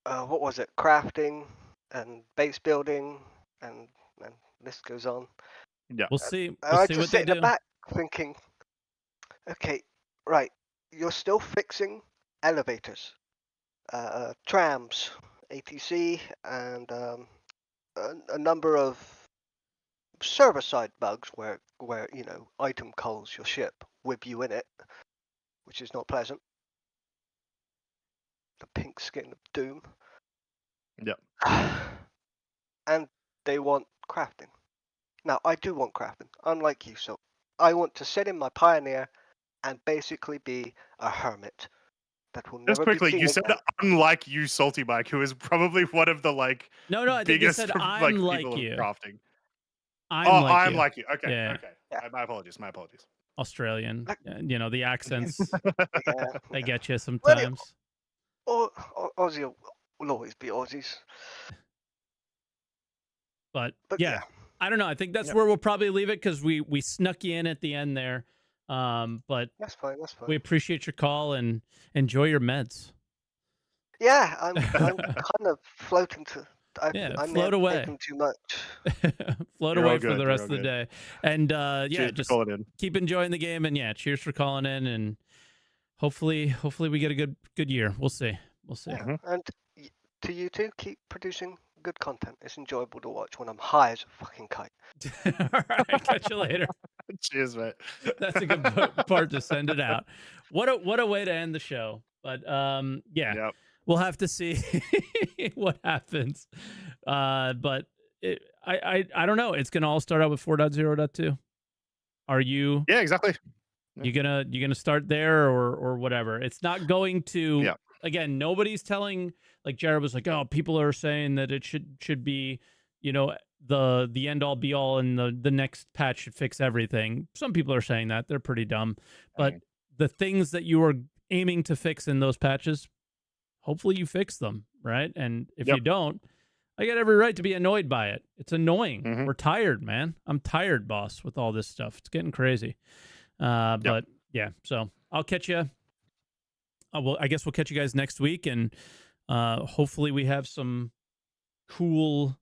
Speaker 10: what was it? Crafting and base building, and this goes on.
Speaker 1: Yeah,
Speaker 2: we'll see.
Speaker 10: I
Speaker 2: see
Speaker 10: just
Speaker 2: what
Speaker 10: sit
Speaker 2: they
Speaker 10: in the
Speaker 2: do.
Speaker 10: back thinking, okay, right, you're still fixing elevators, trams, ATC, and a number of server-side bugs where item calls your ship with you in it, which is not pleasant. The pink skin of doom.
Speaker 1: Yep.
Speaker 10: And they want crafting. Now, I do want crafting, unlike you, so I want to sit in my Pioneer and basically be a hermit that will never
Speaker 1: Just quickly,
Speaker 10: be seen
Speaker 1: you said
Speaker 10: again.
Speaker 1: unlike you, SaltEMike, who is probably one of the
Speaker 2: No, I think you
Speaker 1: biggest
Speaker 2: said
Speaker 1: like
Speaker 2: I'm like
Speaker 1: people
Speaker 2: you.
Speaker 1: of crafting.
Speaker 2: I'm
Speaker 1: like you. Okay,
Speaker 2: Yeah.
Speaker 1: okay.
Speaker 10: Yeah.
Speaker 1: My apologies.
Speaker 2: Australian. The accents,
Speaker 10: Yeah.
Speaker 2: they get you sometimes.
Speaker 10: Aussie will always be Aussies.
Speaker 2: But
Speaker 10: But
Speaker 2: yeah, I don't know. I think that's where we'll probably leave it, because we snuck you in at the end there. But
Speaker 10: that's fine.
Speaker 2: we appreciate your call and enjoy your meds.
Speaker 10: Yeah, I'm kind of floating to. I
Speaker 2: float away.
Speaker 10: Taken too much.
Speaker 2: Float
Speaker 1: You're
Speaker 2: away
Speaker 1: all
Speaker 2: for
Speaker 1: good,
Speaker 2: the
Speaker 1: you're
Speaker 2: rest
Speaker 1: all
Speaker 2: of the
Speaker 1: good.
Speaker 2: day. And
Speaker 1: Cheers for
Speaker 2: just
Speaker 1: calling in.
Speaker 2: keep enjoying the game, and cheers for calling in, and hopefully we get a good year. We'll see.
Speaker 10: Yeah. And to you too, keep producing good content. It's enjoyable to watch when I'm high as a fucking kite.
Speaker 2: All right, catch you later.
Speaker 1: Cheers, mate.
Speaker 2: That's a good part to send it out. What a way to end the show. But we'll have to see what happens. But I don't know. It's gonna all start out with 4.0.2. Are you?
Speaker 1: Yeah, exactly.
Speaker 2: You gonna start there or whatever? It's not going to again, nobody's telling, like Jared was like, oh, people are saying that it should be, you know, the end all be all, and the next patch should fix everything. Some people are saying that. They're pretty dumb. But the things that you are aiming to fix in those patches, hopefully you fix them, right? And if you don't, I got every right to be annoyed by it. It's annoying. We're tired, man. I'm tired, boss, with all this stuff. It's getting crazy. But yeah, so I'll catch you. I guess we'll catch you guys next week, and hopefully we have some cool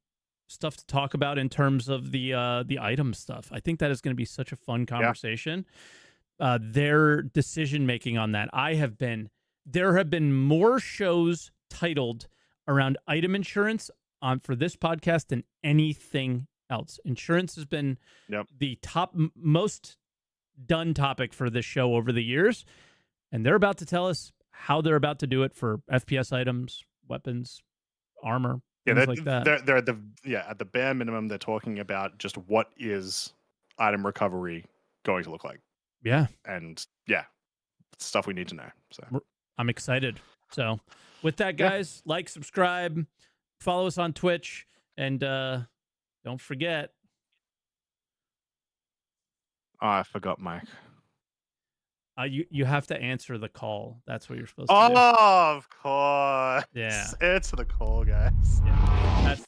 Speaker 2: stuff to talk about in terms of the item stuff. I think that is going to be such a fun conversation. Their decision making on that. There have been more shows titled around item insurance for this podcast than anything else. Insurance has been the most done topic for this show over the years, and they're about to tell us how they're about to do it for FPS items, weapons, armor, things like that.
Speaker 1: They're at the bare minimum, they're talking about just what is item recovery going to look like.
Speaker 2: Yeah,
Speaker 1: and stuff we need to know. So
Speaker 2: I'm excited. So with that, guys, like, subscribe, follow us on Twitch, and don't forget.
Speaker 1: Oh, I forgot, Mike.
Speaker 2: You have to answer the call. That's what you're supposed to do.
Speaker 1: Oh, of course.
Speaker 2: Yeah.
Speaker 1: Answer the call, guys.
Speaker 2: Yeah. That's the